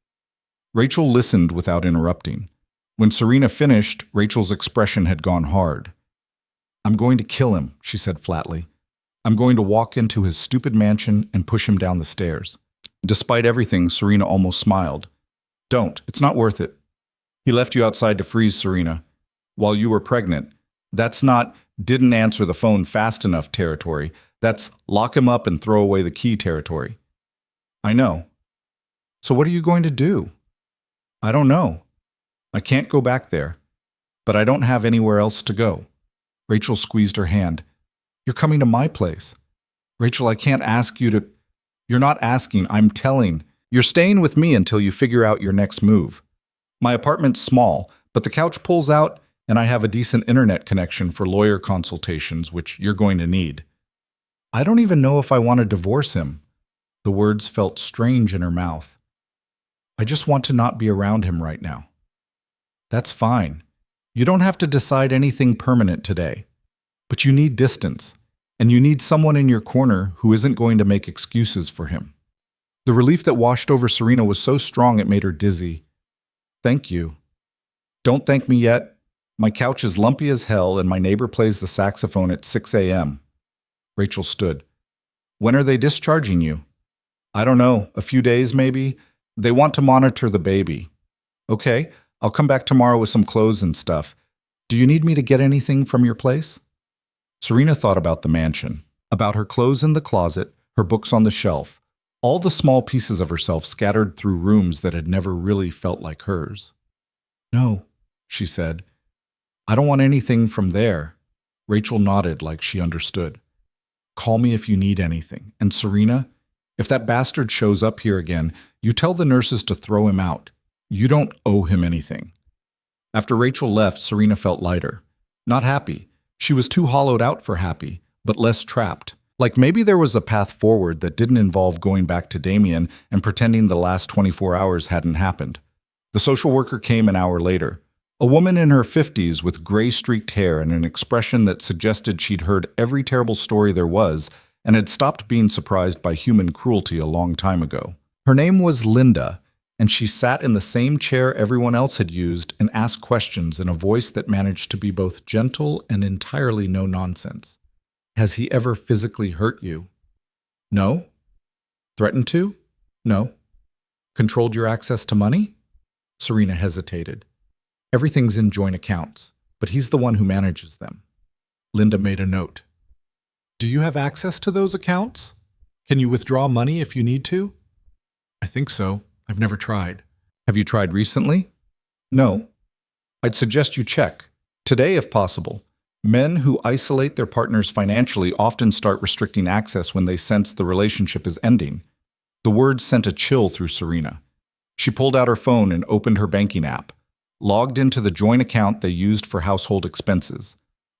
Speaker 1: Rachel listened without interrupting. When Serena finished, Rachel's expression had gone hard. I'm going to kill him, she said flatly. I'm going to walk into his stupid mansion and push him down the stairs. Despite everything, Serena almost smiled. Don't. It's not worth it. He left you outside to freeze, Serena, while you were pregnant. That's not didn't answer the phone fast enough territory. That's lock him up and throw away the key territory. I know. So what are you going to do? I don't know. I can't go back there, but I don't have anywhere else to go. Rachel squeezed her hand. You're coming to my place. Rachel, I can't ask you to... You're not asking, I'm telling. You're staying with me until you figure out your next move. My apartment's small, but the couch pulls out and I have a decent internet connection for lawyer consultations, which you're going to need. I don't even know if I want to divorce him. The words felt strange in her mouth. I just want to not be around him right now. That's fine. You don't have to decide anything permanent today. But you need distance, and you need someone in your corner who isn't going to make excuses for him. The relief that washed over Serena was so strong it made her dizzy. Thank you. Don't thank me yet. My couch is lumpy as hell, and my neighbor plays the saxophone at 6 a.m. Rachel stood. When are they discharging you? I don't know. A few days, maybe. They want to monitor the baby. Okay. I'll come back tomorrow with some clothes and stuff. Do you need me to get anything from your place? Serena thought about the mansion, about her clothes in the closet, her books on the shelf, all the small pieces of herself scattered through rooms that had never really felt like hers. No, she said. I don't want anything from there. Rachel nodded like she understood. Call me if you need anything. And Serena, if that bastard shows up here again, you tell the nurses to throw him out. You don't owe him anything. After Rachel left, Serena felt lighter. Not happy. She was too hollowed out for happy, but less trapped. Like maybe there was a path forward that didn't involve going back to Damien and pretending the last 24 hours hadn't happened. The social worker came an hour later. A woman in her 50s with gray-streaked hair and an expression that suggested she'd heard every terrible story there was and had stopped being surprised by human cruelty a long time ago. Her name was Linda, and she sat in the same chair everyone else had used and asked questions in a voice that managed to be both gentle and entirely no-nonsense. Has he ever physically hurt you? No. Threatened to? No. Controlled your access to money? Serena hesitated. Everything's in joint accounts, but he's the one who manages them. Linda made a note. Do you have access to those accounts? Can you withdraw money if you need to? I think so. I've never tried. Have you tried recently? No. I'd suggest you check. Today, if possible. Men who isolate their partners financially often start restricting access when they sense the relationship is ending. The words sent a chill through Serena. She pulled out her phone and opened her banking app, logged into the joint account they used for household expenses.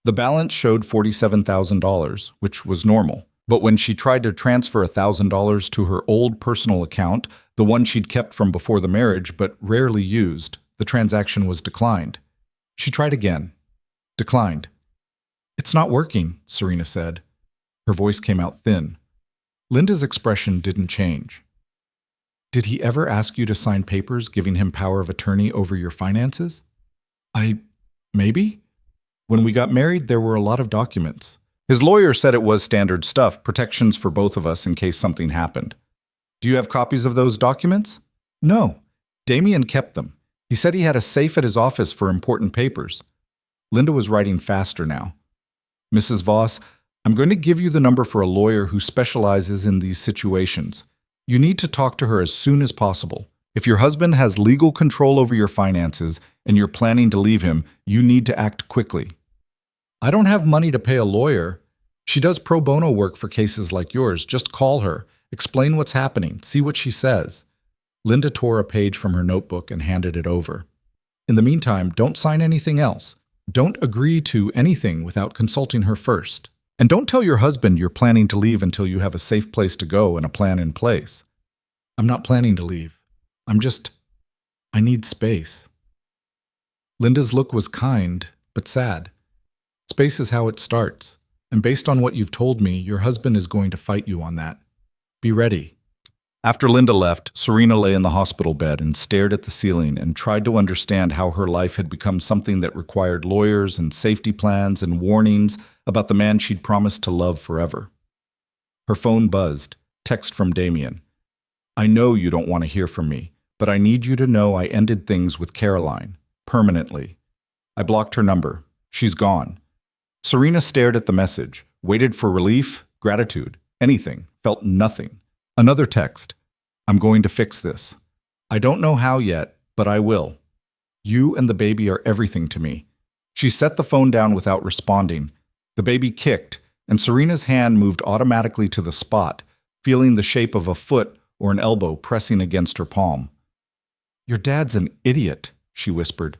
Speaker 1: The balance showed $47,000, which was normal. But when she tried to transfer $1,000 to her old personal account, the one she'd kept from before the marriage but rarely used, the transaction was declined. She tried again. Declined. "It's not working," Serena said. Her voice came out thin. Linda's expression didn't change. "Did he ever ask you to sign papers giving him power of attorney over your finances?" Maybe. When we got married, there were a lot of documents. His lawyer said it was standard stuff, protections for both of us in case something happened. Do you have copies of those documents?" "No. Damien kept them. He said he had a safe at his office for important papers." Linda was writing faster now. "Mrs. Voss, I'm going to give you the number for a lawyer who specializes in these situations. You need to talk to her as soon as possible. If your husband has legal control over your finances and you're planning to leave him, you need to act quickly." "I don't have money to pay a lawyer. She does pro bono work for cases like yours. Just call her, explain what's happening, see what she says." Linda tore a page from her notebook and handed it over. "In the meantime, don't sign anything else. Don't agree to anything without consulting her first. And don't tell your husband you're planning to leave until you have a safe place to go and a plan in place." "I'm not planning to leave. I need space." Linda's look was kind, but sad. "Space is how it starts. And based on what you've told me, your husband is going to fight you on that. Be ready." After Linda left, Serena lay in the hospital bed and stared at the ceiling and tried to understand how her life had become something that required lawyers and safety plans and warnings about the man she'd promised to love forever. Her phone buzzed. Text from Damien. "I know you don't want to hear from me, but I need you to know I ended things with Caroline. Permanently. I blocked her number. She's gone." Serena stared at the message, waited for relief, gratitude, anything, felt nothing. Another text. "I'm going to fix this. I don't know how yet, but I will. You and the baby are everything to me." She set the phone down without responding. The baby kicked, and Serena's hand moved automatically to the spot, feeling the shape of a foot or an elbow pressing against her palm. "Your dad's an idiot," she whispered.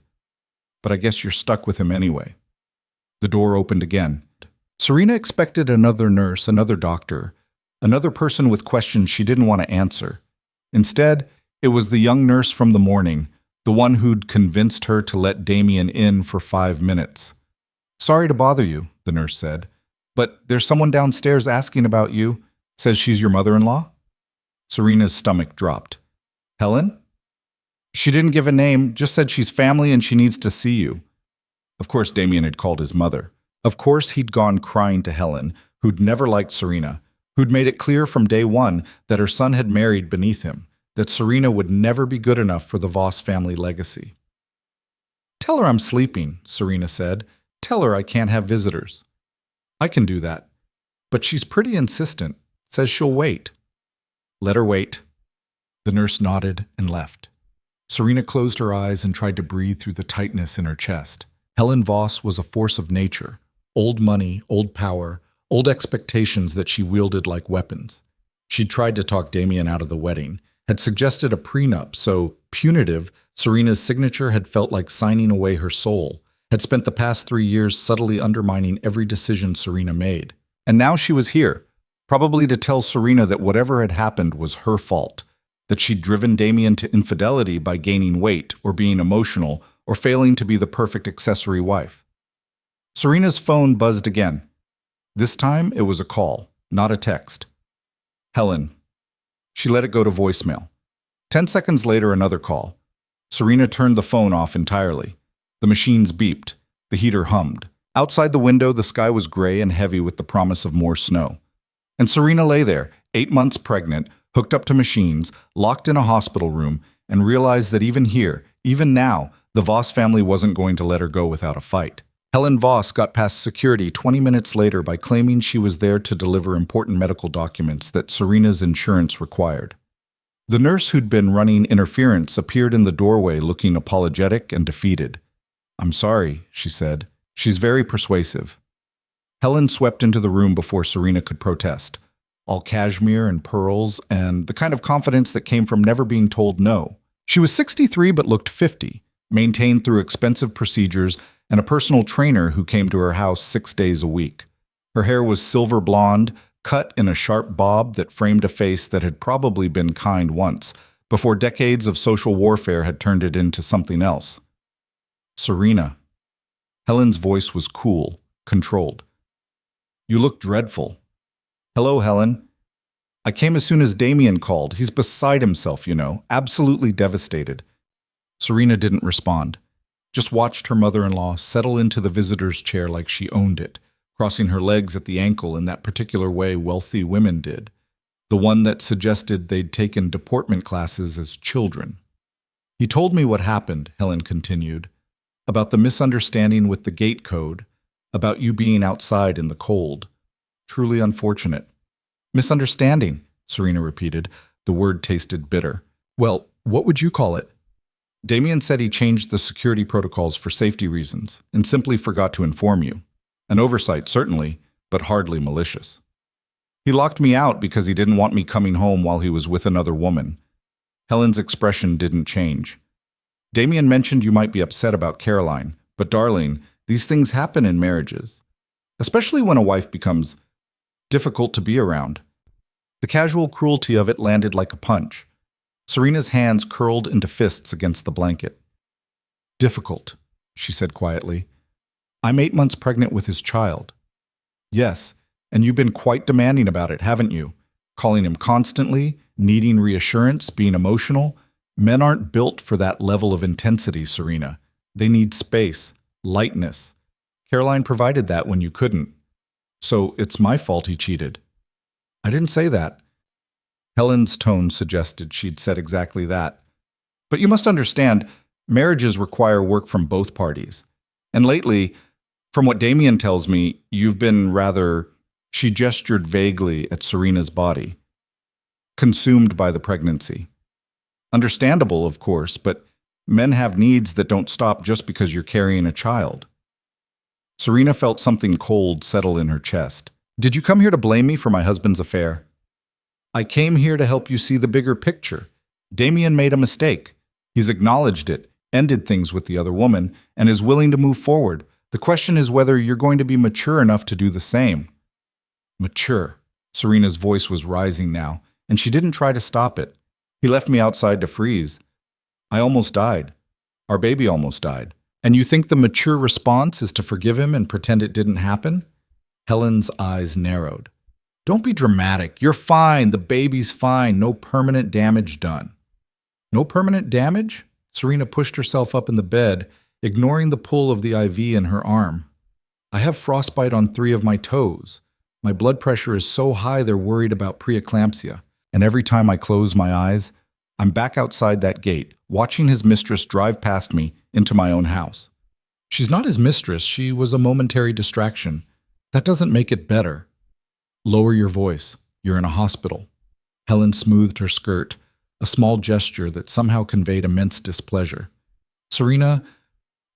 Speaker 1: "But I guess you're stuck with him anyway." The door opened again. Serena expected another nurse, another doctor, another person with questions she didn't want to answer. Instead, it was the young nurse from the morning, the one who'd convinced her to let Damien in for 5 minutes. "Sorry to bother you," the nurse said, "but there's someone downstairs asking about you. Says she's your mother-in-law." Serena's stomach dropped. "Helen?" "She didn't give a name, just said she's family and she needs to see you." Of course, Damien had called his mother. Of course, he'd gone crying to Helen, who'd never liked Serena, who'd made it clear from day one that her son had married beneath him, that Serena would never be good enough for the Voss family legacy. "Tell her I'm sleeping," Serena said. "Tell her I can't have visitors." "I can do that. But she's pretty insistent. Says she'll wait." "Let her wait." The nurse nodded and left. Serena closed her eyes and tried to breathe through the tightness in her chest. Helen Voss was a force of nature. Old money, old power, old expectations that she wielded like weapons. She'd tried to talk Damien out of the wedding, had suggested a prenup so punitive Serena's signature had felt like signing away her soul, had spent the past 3 years subtly undermining every decision Serena made. And now she was here, probably to tell Serena that whatever had happened was her fault, that she'd driven Damien to infidelity by gaining weight or being emotional or failing to be the perfect accessory wife. Serena's phone buzzed again. This time it was a call, not a text. "Helen." She let it go to voicemail. 10 seconds later, another call. Serena turned the phone off entirely. The machines beeped. The heater hummed. Outside the window, the sky was gray and heavy with the promise of more snow. And Serena lay there, 8 months pregnant, hooked up to machines, locked in a hospital room, and realized that even here, even now, the Voss family wasn't going to let her go without a fight. Helen Voss got past security 20 minutes later by claiming she was there to deliver important medical documents that Serena's insurance required. The nurse who'd been running interference appeared in the doorway looking apologetic and defeated. "I'm sorry," she said. She's very persuasive. Helen swept into the room before Serena could protest. All cashmere and pearls, and the kind of confidence that came from never being told no. She was 63 but looked 50, maintained through expensive procedures and a personal trainer who came to her house 6 days a week. Her hair was silver blonde, cut in a sharp bob that framed a face that had probably been kind once, before decades of social warfare had turned it into something else. Serena. Helen's voice was cool, controlled. You look dreadful. Hello, Helen. I came as soon as Damien called. He's beside himself, you know, absolutely devastated. Serena didn't respond, just watched her mother-in-law settle into the visitor's chair like she owned it, crossing her legs at the ankle in that particular way wealthy women did, the one that suggested they'd taken deportment classes as children. He told me what happened, Helen continued, about the misunderstanding with the gate code, about you being outside in the cold. Truly unfortunate. Misunderstanding, Serena repeated. The word tasted bitter. Well, what would you call it? Damien said he changed the security protocols for safety reasons and simply forgot to inform you. An oversight, certainly, but hardly malicious. He locked me out because he didn't want me coming home while he was with another woman. Helen's expression didn't change. Damien mentioned you might be upset about Caroline, but darling, these things happen in marriages, especially when a wife becomes difficult to be around. The casual cruelty of it landed like a punch. Serena's hands curled into fists against the blanket. Difficult, she said quietly. I'm 8 months pregnant with his child. Yes, and you've been quite demanding about it, haven't you? Calling him constantly, needing reassurance, being emotional. Men aren't built for that level of intensity, Serena. They need space, lightness. Caroline provided that when you couldn't. So it's my fault he cheated. I didn't say that. Helen's tone suggested she'd said exactly that. But you must understand, marriages require work from both parties. And lately, from what Damien tells me, you've been rather, she gestured vaguely at Serena's body, consumed by the pregnancy. Understandable, of course, but men have needs that don't stop just because you're carrying a child. Serena felt something cold settle in her chest. Did you come here to blame me for my husband's affair? I came here to help you see the bigger picture. Damien made a mistake. He's acknowledged it, ended things with the other woman, and is willing to move forward. The question is whether you're going to be mature enough to do the same. Mature. Serena's voice was rising now, and she didn't try to stop it. He left me outside to freeze. I almost died. Our baby almost died. And you think the mature response is to forgive him and pretend it didn't happen? Helen's eyes narrowed. Don't be dramatic. You're fine. The baby's fine. No permanent damage done. No permanent damage? Serena pushed herself up in the bed, ignoring the pull of the IV in her arm. I have frostbite on 3 of my toes. My blood pressure is so high they're worried about preeclampsia. And every time I close my eyes, I'm back outside that gate, watching his mistress drive past me into my own house. She's not his mistress. She was a momentary distraction. That doesn't make it better. Lower your voice. You're in a hospital. Helen smoothed her skirt, a small gesture that somehow conveyed immense displeasure. Serena,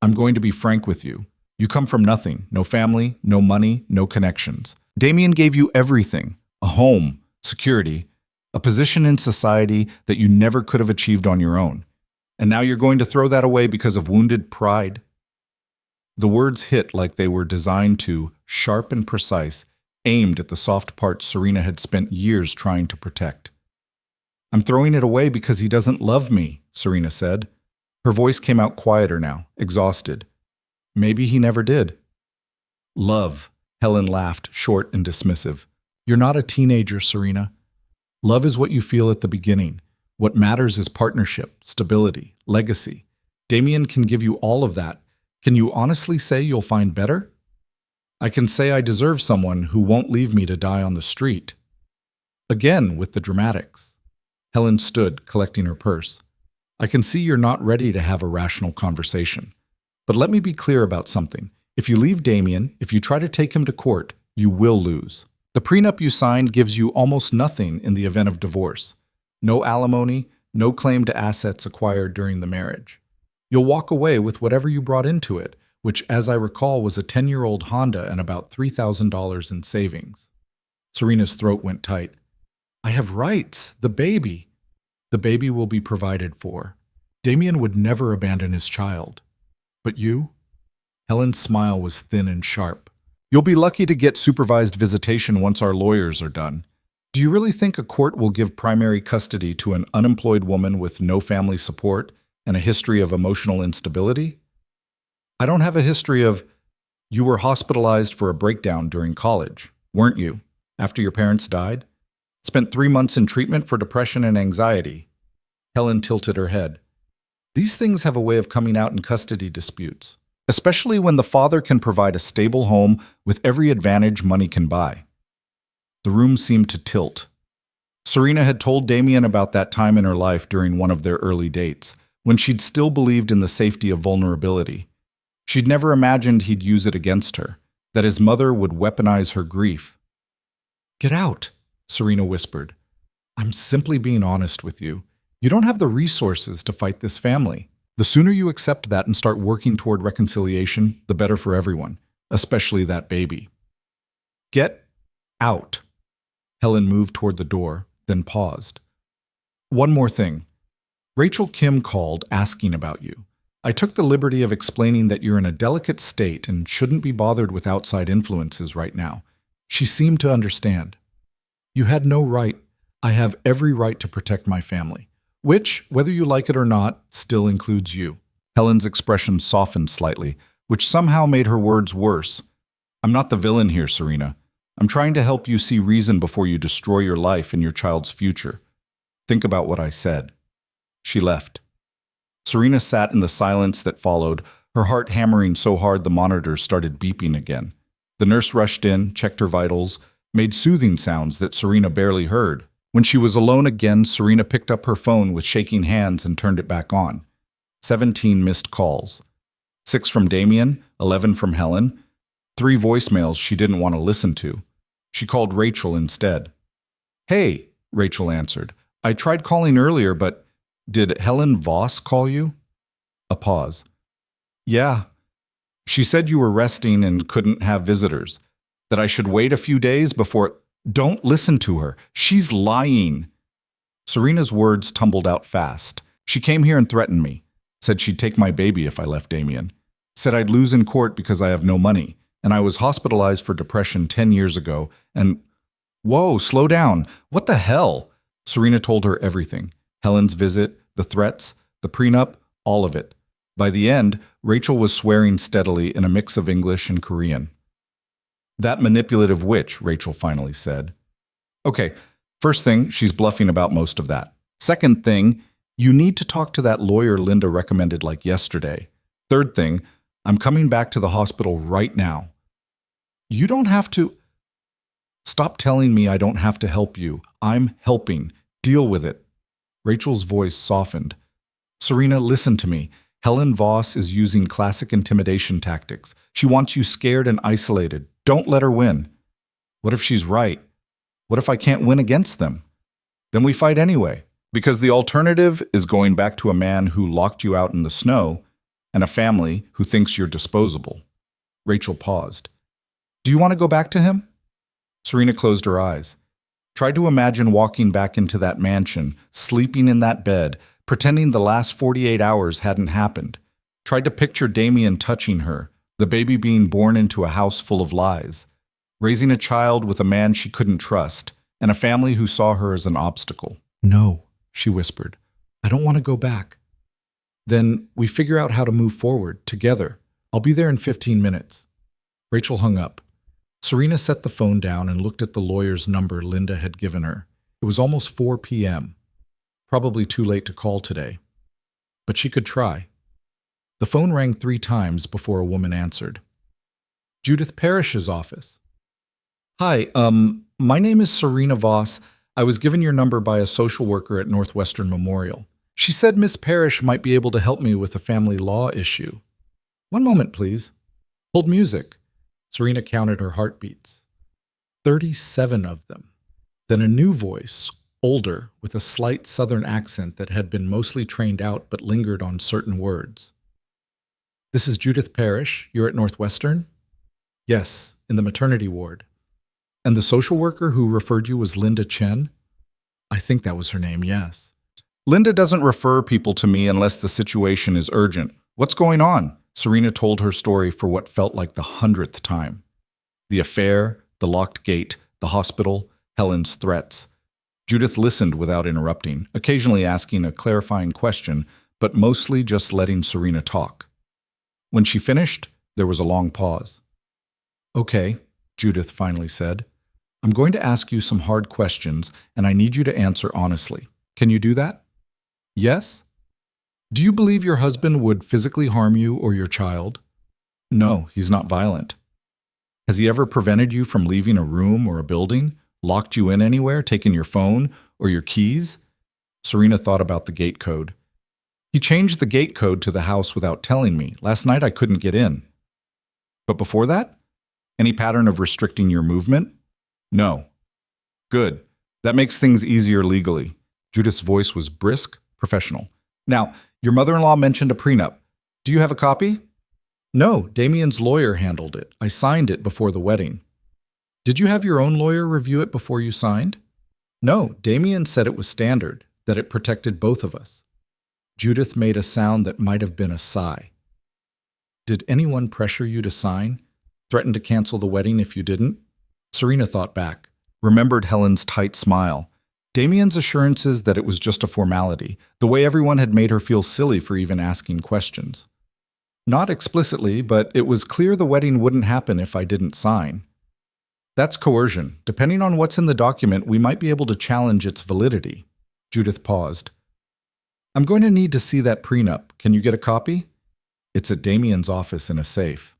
Speaker 1: I'm going to be frank with you. You come from nothing. No family, no money, no connections. Damien gave you everything. A home, security, a position in society that you never could have achieved on your own. And now you're going to throw that away because of wounded pride? The words hit like they were designed to, sharp and precise, aimed at the soft parts Serena had spent years trying to protect. I'm throwing it away because he doesn't love me, Serena said. Her voice came out quieter now, exhausted. Maybe he never did. Love, Helen laughed, short and dismissive. You're not a teenager, Serena. Love is what you feel at the beginning. What matters is partnership, stability, legacy. Damien can give you all of that. Can you honestly say you'll find better? I can say I deserve someone who won't leave me to die on the street. Again, with the dramatics. Helen stood, collecting her purse. I can see you're not ready to have a rational conversation. But let me be clear about something. If you leave Damien, if you try to take him to court, you will lose. The prenup you signed gives you almost nothing in the event of divorce. No alimony, no claim to assets acquired during the marriage. You'll walk away with whatever you brought into it, which, as I recall, was a 10-year-old Honda and about $3,000 in savings. Serena's throat went tight. I have rights. The baby. The baby will be provided for. Damien would never abandon his child. But you? Helen's smile was thin and sharp. You'll be lucky to get supervised visitation once our lawyers are done. Do you really think a court will give primary custody to an unemployed woman with no family support and a history of emotional instability? I don't have a history of... You were hospitalized for a breakdown during college, weren't you, after your parents died? Spent 3 months in treatment for depression and anxiety. Helen tilted her head. These things have a way of coming out in custody disputes, especially when the father can provide a stable home with every advantage money can buy. The room seemed to tilt. Serena had told Damien about that time in her life during one of their early dates, when she'd still believed in the safety of vulnerability. She'd never imagined he'd use it against her, that his mother would weaponize her grief. Get out, Serena whispered. I'm simply being honest with you. You don't have the resources to fight this family. The sooner you accept that and start working toward reconciliation, the better for everyone, especially that baby. Get out. Helen moved toward the door, then paused. One more thing. Rachel Kim called asking about you. I took the liberty of explaining that you're in a delicate state and shouldn't be bothered with outside influences right now. She seemed to understand. You had no right. I have every right to protect my family, which, whether you like it or not, still includes you. Helen's expression softened slightly, which somehow made her words worse. I'm not the villain here, Serena. I'm trying to help you see reason before you destroy your life and your child's future. Think about what I said. She left. Serena sat in the silence that followed, her heart hammering so hard the monitors started beeping again. The nurse rushed in, checked her vitals, made soothing sounds that Serena barely heard. When she was alone again, Serena picked up her phone with shaking hands and turned it back on. 17 missed calls. 6 from Damien, 11 from Helen, 3 voicemails she didn't want to listen to. She called Rachel instead. Hey, Rachel answered. I tried calling earlier, but did Helen Voss call you? A pause. Yeah. She said you were resting and couldn't have visitors. That I should wait a few days before... Don't listen to her. She's lying. Serena's words tumbled out fast. She came here and threatened me. Said she'd take my baby if I left Damien. Said I'd lose in court because I have no money. And I was hospitalized for depression 10 years ago. And... Whoa, slow down. What the hell? Serena told her everything. Helen's visit, the threats, the prenup, all of it. By the end, Rachel was swearing steadily in a mix of English and Korean. That manipulative witch, Rachel finally said. Okay, first thing, she's bluffing about most of that. Second thing, you need to talk to that lawyer Linda recommended like yesterday. Third thing, I'm coming back to the hospital right now. You don't have to... Stop telling me I don't have to help you. I'm helping. Deal with it. Rachel's voice softened. Serena, listen to me. Helen Voss is using classic intimidation tactics. She wants you scared and isolated. Don't let her win. What if she's right? What if I can't win against them? Then we fight anyway, because the alternative is going back to a man who locked you out in the snow and a family who thinks you're disposable. Rachel paused. Do you want to go back to him? Serena closed her eyes. Tried to imagine walking back into that mansion, sleeping in that bed, pretending the last 48 hours hadn't happened. Tried to picture Damien touching her, the baby being born into a house full of lies, raising a child with a man she couldn't trust, and a family who saw her as an obstacle. No, she whispered. I don't want to go back. Then we figure out how to move forward, together. I'll be there in 15 minutes. Rachel hung up. Serena set the phone down and looked at the lawyer's number Linda had given her. It was almost 4 p.m. Probably too late to call today. But she could try. The phone rang 3 times before a woman answered. Judith Parrish's office. Hi, my name is Serena Voss. I was given your number by a social worker at Northwestern Memorial. She said Miss Parrish might be able to help me with a family law issue. One moment, please. Hold music. Serena counted her heartbeats. 37 of them. Then a new voice, older, with a slight southern accent that had been mostly trained out but lingered on certain words. This is Judith Parrish. You're at Northwestern? Yes, in the maternity ward. And the social worker who referred you was Linda Chen? I think that was her name, yes.
Speaker 2: Linda doesn't refer people to me unless the situation is urgent. What's going on? Serena told her story for what felt like the 100th time. The affair, the locked gate, the hospital, Helen's threats. Judith listened without interrupting, occasionally asking a clarifying question, but mostly just letting Serena talk. When she finished, there was a long pause. Okay, Judith finally said. I'm going to ask you some hard questions, and I need you to answer honestly. Can you do that? Yes? Do you believe your husband would physically harm you or your child? No, he's not violent. Has he ever prevented you from leaving a room or a building, locked you in anywhere, taken your phone or your keys? Serena thought about the gate code. He changed the gate code to the house without telling me. Last night I couldn't get in. But before that? Any pattern of restricting your movement? No. Good. That makes things easier legally. Judith's voice was brisk, professional. Now, your mother-in-law mentioned a prenup. Do you have a copy? No, Damien's lawyer handled it. I signed it before the wedding. Did you have your own lawyer review it before you signed? No, Damien said it was standard, that it protected both of us. Judith made a sound that might have been a sigh. Did anyone pressure you to sign? Threaten to cancel the wedding if you didn't? Serena thought back, remembered Helen's tight smile. Damien's assurances that it was just a formality, the way everyone had made her feel silly for even asking questions. Not explicitly, but it was clear the wedding wouldn't happen if I didn't sign. That's coercion. Depending on what's in the document, we might be able to challenge its validity. Judith paused. I'm going to need to see that prenup. Can you get a copy? It's at Damien's office in a safe.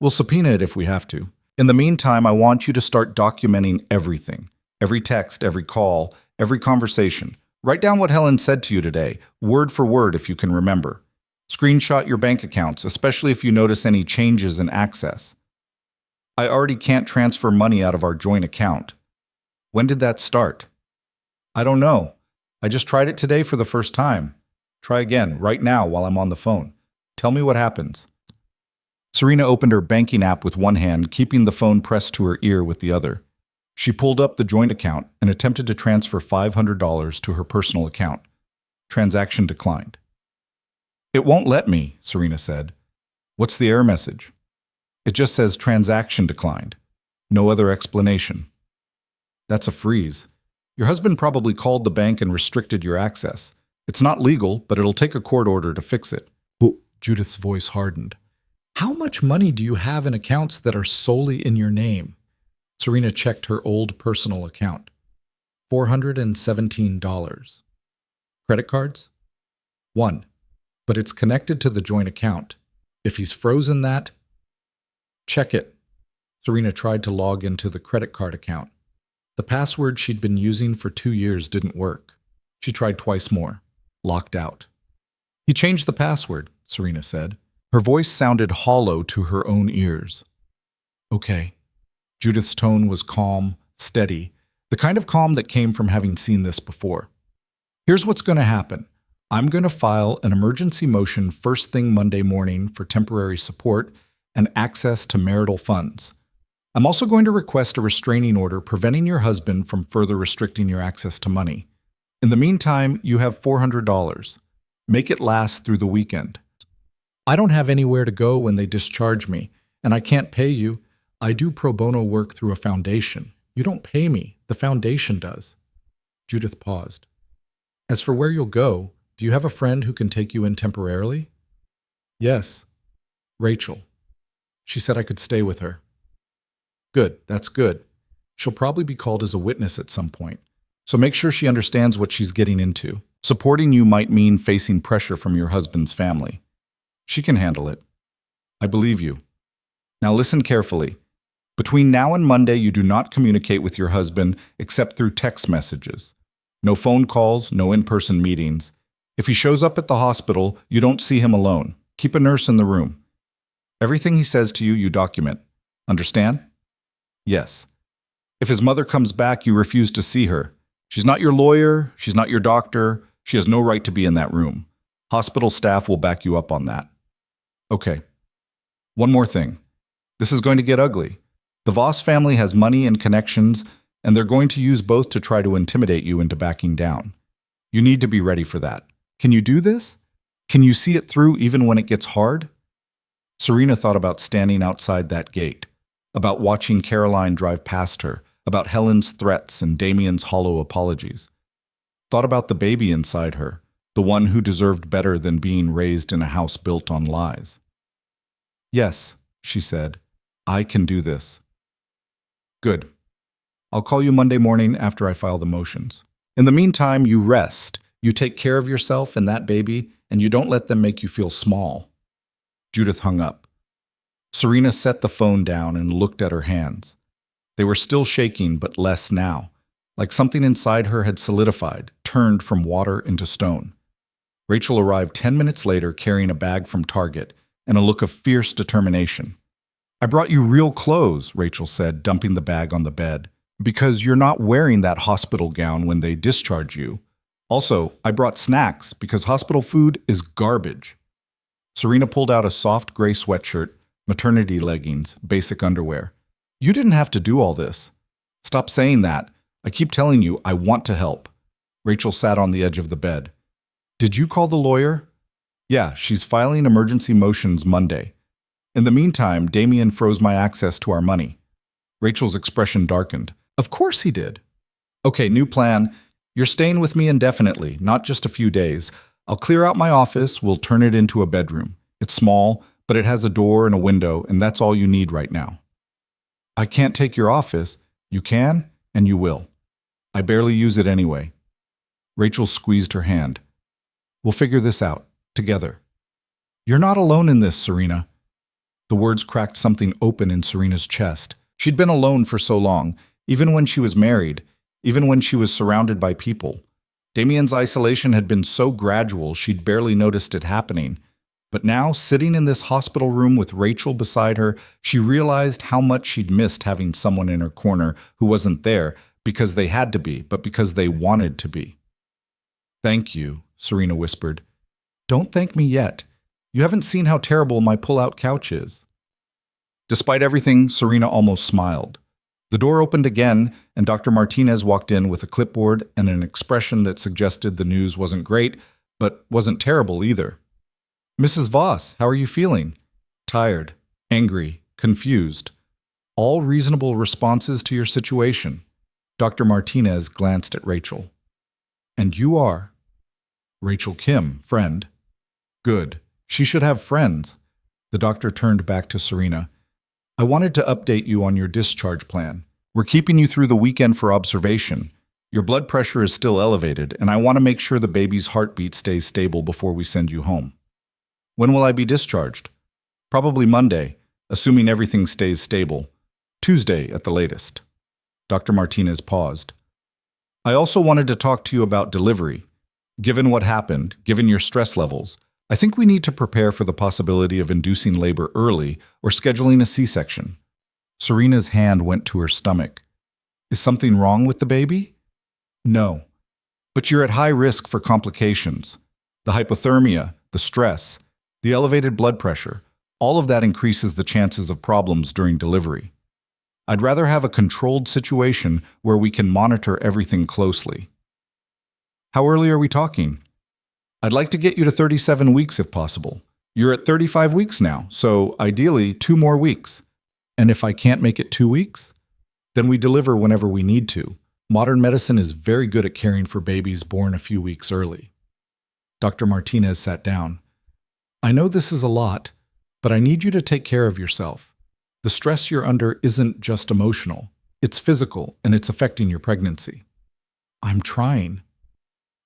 Speaker 2: We'll subpoena it if we have to. In the meantime, I want you to start documenting everything. Every text, every call, every conversation. Write down what Helen said to you today, word for word if you can remember. Screenshot your bank accounts, especially if you notice any changes in access. I already can't transfer money out of our joint account. When did that start? I don't know. I just tried it today for the first time. Try again, right now while I'm on the phone. Tell me what happens. Serena opened her banking app with one hand, keeping the phone pressed to her ear with the other. She pulled up the joint account and attempted to transfer $500 to her personal account. Transaction declined. It won't let me, Serena said. What's the error message? It just says transaction declined. No other explanation. That's a freeze. Your husband probably called the bank and restricted your access. It's not legal, but it'll take a court order to fix it. Oh, Judith's voice hardened. How much money do you have in accounts that are solely in your name? Serena checked her old personal account. $417. Credit cards? 1. But it's connected to the joint account. If he's frozen that, check it. Serena tried to log into the credit card account. The password she'd been using for 2 years didn't work. She tried twice more. Locked out. He changed the password, Serena said. Her voice sounded hollow to her own ears. Okay. Judith's tone was calm, steady, the kind of calm that came from having seen this before. Here's what's going to happen. I'm going to file an emergency motion first thing Monday morning for temporary support and access to marital funds. I'm also going to request a restraining order preventing your husband from further restricting your access to money. In the meantime, you have $400. Make it last through the weekend. I don't have anywhere to go when they discharge me, and I can't pay you. I do pro bono work through a foundation. You don't pay me. The foundation does. Judith paused. As for where you'll go, do you have a friend who can take you in temporarily? Yes. Rachel. She said I could stay with her. Good, that's good. She'll probably be called as a witness at some point, so make sure she understands what she's getting into. Supporting you might mean facing pressure from your husband's family. She can handle it. I believe you. Now listen carefully. Between now and Monday, you do not communicate with your husband except through text messages. No phone calls, no in-person meetings. If he shows up at the hospital, you don't see him alone. Keep a nurse in the room. Everything he says to you, you document. Understand? Yes. If his mother comes back, you refuse to see her. She's not your lawyer. She's not your doctor. She has no right to be in that room. Hospital staff will back you up on that. Okay. One more thing. This is going to get ugly. The Voss family has money and connections, and they're going to use both to try to intimidate you into backing down. You need to be ready for that. Can you do this? Can you see it through even when it gets hard? Serena thought about standing outside that gate, about watching Caroline drive past her, about Helen's threats and Damien's hollow apologies. Thought about the baby inside her, the one who deserved better than being raised in a house built on lies. Yes, she said, I can do this. Good. I'll call you Monday morning after I file the motions. In the meantime, you rest, you take care of yourself and that baby, and you don't let them make you feel small. Judith hung up. Serena set the phone down and looked at her hands. They were still shaking, but less now, like something inside her had solidified, turned from water into stone. Rachel arrived 10 minutes later carrying a bag from Target and a look of fierce determination. I brought you real clothes, Rachel said, dumping the bag on the bed, because you're not wearing that hospital gown when they discharge you. Also, I brought snacks because hospital food is garbage. Serena pulled out a soft gray sweatshirt, maternity leggings, basic underwear. You didn't have to do all this. Stop saying that. I keep telling you I want to help. Rachel sat on the edge of the bed. Did you call the lawyer? Yeah, she's filing emergency motions Monday. In the meantime, Damien froze my access to our money. Rachel's expression darkened. Of course he did. Okay, new plan. You're staying with me indefinitely, not just a few days. I'll clear out my office, we'll turn it into a bedroom. It's small, but it has a door and a window, and that's all you need right now. I can't take your office. You can, and you will. I barely use it anyway. Rachel squeezed her hand. We'll figure this out, together. You're not alone in this, Serena. The words cracked something open in Serena's chest. She'd been alone for so long, even when she was married, even when she was surrounded by people. Damien's isolation had been so gradual she'd barely noticed it happening. But now, sitting in this hospital room with Rachel beside her, she realized how much she'd missed having someone in her corner who wasn't there because they had to be, but because they wanted to be. Thank you, Serena whispered. Don't thank me yet. You haven't seen how terrible my pull-out couch is. Despite everything, Serena almost smiled. The door opened again, and Dr. Martinez walked in with a clipboard and an expression that suggested the news wasn't great, but wasn't terrible either. Mrs. Voss, how are you feeling? Tired, angry, confused. All reasonable responses to your situation. Dr. Martinez glanced at Rachel. And you are? Rachel Kim, friend. Good. She should have friends. The doctor turned back to Serena. I wanted to update you on your discharge plan. We're keeping you through the weekend for observation. Your blood pressure is still elevated, and I want to make sure the baby's heartbeat stays stable before we send you home. When will I be discharged? Probably Monday, assuming everything stays stable. Tuesday at the latest. Dr. Martinez paused. I also wanted to talk to you about delivery. Given what happened, given your stress levels, I think we need to prepare for the possibility of inducing labor early or scheduling a C-section. Serena's hand went to her stomach. Is something wrong with the baby? No. But you're at high risk for complications. The hypothermia, the stress, the elevated blood pressure, all of that increases the chances of problems during delivery. I'd rather have a controlled situation where we can monitor everything closely. How early are we talking? I'd like to get you to 37 weeks if possible. You're at 35 weeks now, so ideally 2 more weeks. And if I can't make it 2 weeks? Then we deliver whenever we need to. Modern medicine is very good at caring for babies born a few weeks early. Dr. Martinez sat down. I know this is a lot, but I need you to take care of yourself. The stress you're under isn't just emotional. It's physical, and it's affecting your pregnancy. I'm trying.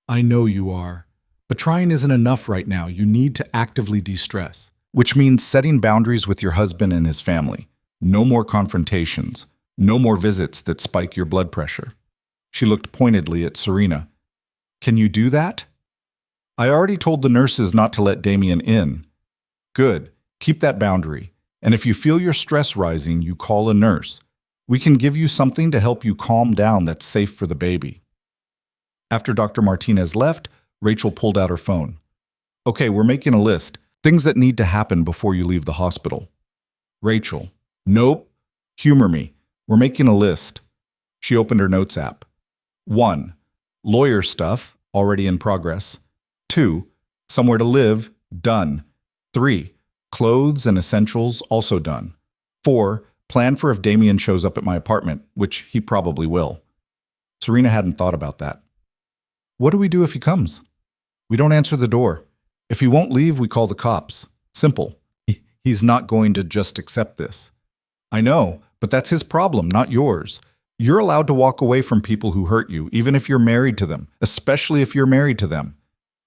Speaker 2: I know you are. But trying isn't enough right now. You need to actively de-stress, which means setting boundaries with your husband and his family. No more confrontations. No more visits that spike your blood pressure. She looked pointedly at Serena. Can you do that? I already told the nurses not to let Damien in. Good. Keep that boundary. And if you feel your stress rising, you call a nurse. We can give you something to help you calm down that's safe for the baby. After Dr. Martinez left, Rachel pulled out her phone. Okay, we're making a list. Things that need to happen before you leave the hospital. Rachel. Nope. Humor me. We're making a list. She opened her notes app. 1. Lawyer stuff, already in progress. 2. Somewhere to live, done. 3. Clothes and essentials, also done. 4. Plan for if Damien shows up at my apartment, which he probably will. Serena hadn't thought about that. What do we do if he comes? We don't answer the door. If he won't leave, we call the cops. Simple. He's not going to just accept this. I know, but that's his problem, not yours. You're allowed to walk away from people who hurt you, even if you're married to them, especially if you're married to them.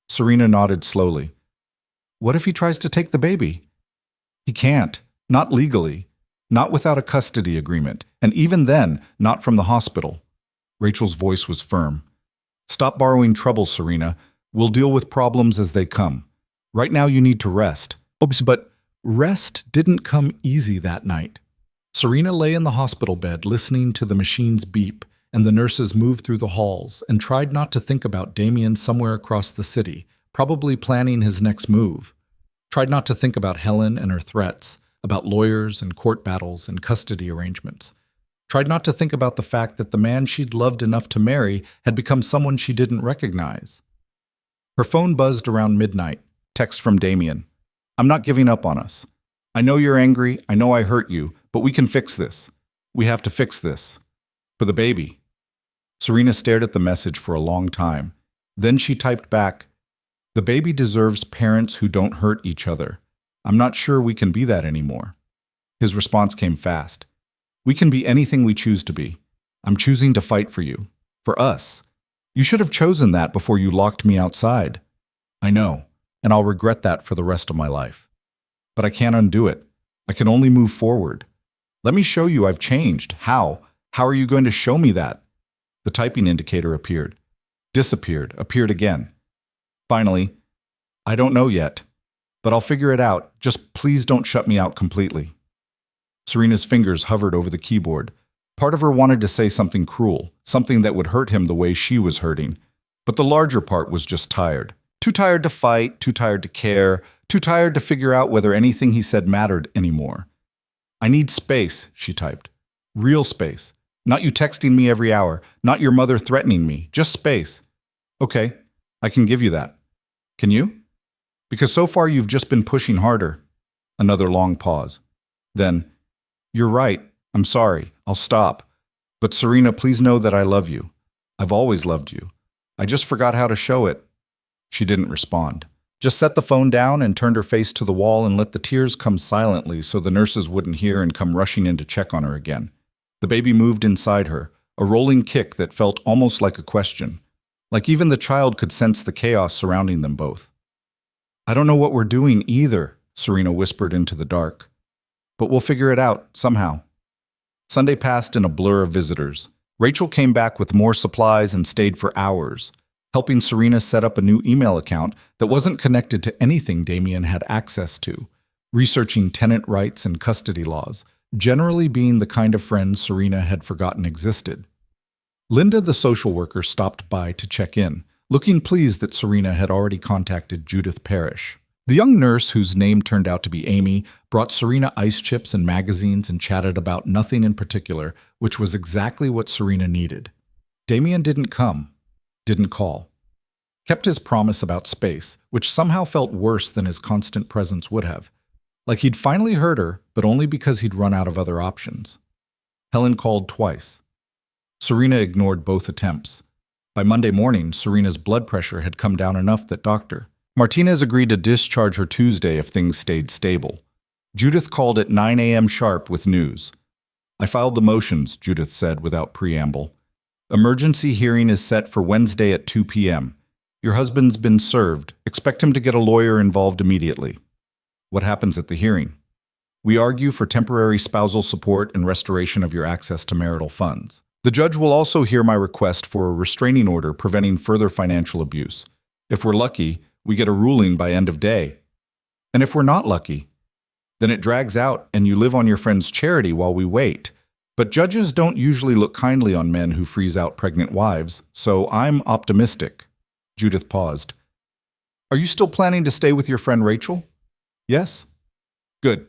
Speaker 2: Serena nodded slowly. What if he tries to take the baby? He can't. Not legally. Not without a custody agreement. And even then, not from the hospital. Rachel's voice was firm. Stop borrowing trouble, Serena. We'll deal with problems as they come. Right now you need to rest. Oops, but rest didn't come easy that night. Serena lay in the hospital bed listening to the machines beep and the nurses move through the halls and tried not to think about Damien somewhere across the city, probably planning his next move. Tried not to think about Helen and her threats, about lawyers and court battles and custody arrangements. Tried not to think about the fact that the man she'd loved enough to marry had become someone she didn't recognize. Her phone buzzed around midnight. Text from Damien. I'm not giving up on us. I know you're angry, I know I hurt you, but we can fix this. We have to fix this. For the baby. Serena stared at the message for a long time. Then she typed back, the baby deserves parents who don't hurt each other. I'm not sure we can be that anymore. His response came fast. We can be anything we choose to be. I'm choosing to fight for you. For us. You should have chosen that before you locked me outside. I know, and I'll regret that for the rest of my life. But I can't undo it. I can only move forward. Let me show you I've changed. How? How are you going to show me that? The typing indicator appeared. Disappeared. Appeared again. Finally, I don't know yet, but I'll figure it out. Just please don't shut me out completely. Serena's fingers hovered over the keyboard. Part of her wanted to say something cruel, something that would hurt him the way she was hurting, but the larger part was just tired. Too tired to fight, too tired to care, too tired to figure out whether anything he said mattered anymore. I need space, she typed. Real space. Not you texting me every hour, not your mother threatening me, just space. Okay, I can give you that. Can you? Because so far you've just been pushing harder. Another long pause. Then, you're right, I'm sorry, I'll stop. But Serena, please know that I love you. I've always loved you. I just forgot how to show it. She didn't respond. Just set the phone down and turned her face to the wall and let the tears come silently so the nurses wouldn't hear and come rushing in to check on her again. The baby moved inside her, a rolling kick that felt almost like a question. Like even the child could sense the chaos surrounding them both. I don't know what we're doing either, Serena whispered into the dark. But we'll figure it out, somehow. Sunday passed in a blur of visitors. Rachel came back with more supplies and stayed for hours, helping Serena set up a new email account that wasn't connected to anything Damien had access to, researching tenant rights and custody laws, generally being the kind of friend Serena had forgotten existed. Linda, the social worker, stopped by to check in, looking pleased that Serena had already contacted Judith Parrish. The young nurse, whose name turned out to be Amy, brought Serena ice chips and magazines and chatted about nothing in particular, which was exactly what Serena needed. Damien didn't come, didn't call. Kept his promise about space, which somehow felt worse than his constant presence would have. Like he'd finally heard her, but only because he'd run out of other options. Helen called twice. Serena ignored both attempts. By Monday morning, Serena's blood pressure had come down enough that Dr. Martinez agreed to discharge her Tuesday if things stayed stable. Judith called at 9 a.m. sharp with news. I filed the motions, Judith said without preamble. Emergency hearing is set for Wednesday at 2 p.m. Your husband's been served. Expect him to get a lawyer involved immediately. What happens at the hearing? We argue for temporary spousal support and restoration of your access to marital funds. The judge will also hear my request for a restraining order preventing further financial abuse. If we're lucky, we get a ruling by end of day. And if we're not lucky, then it drags out and you live on your friend's charity while we wait. But judges don't usually look kindly on men who freeze out pregnant wives, so I'm optimistic. Judith paused. Are you still planning to stay with your friend Rachel? Yes? Good.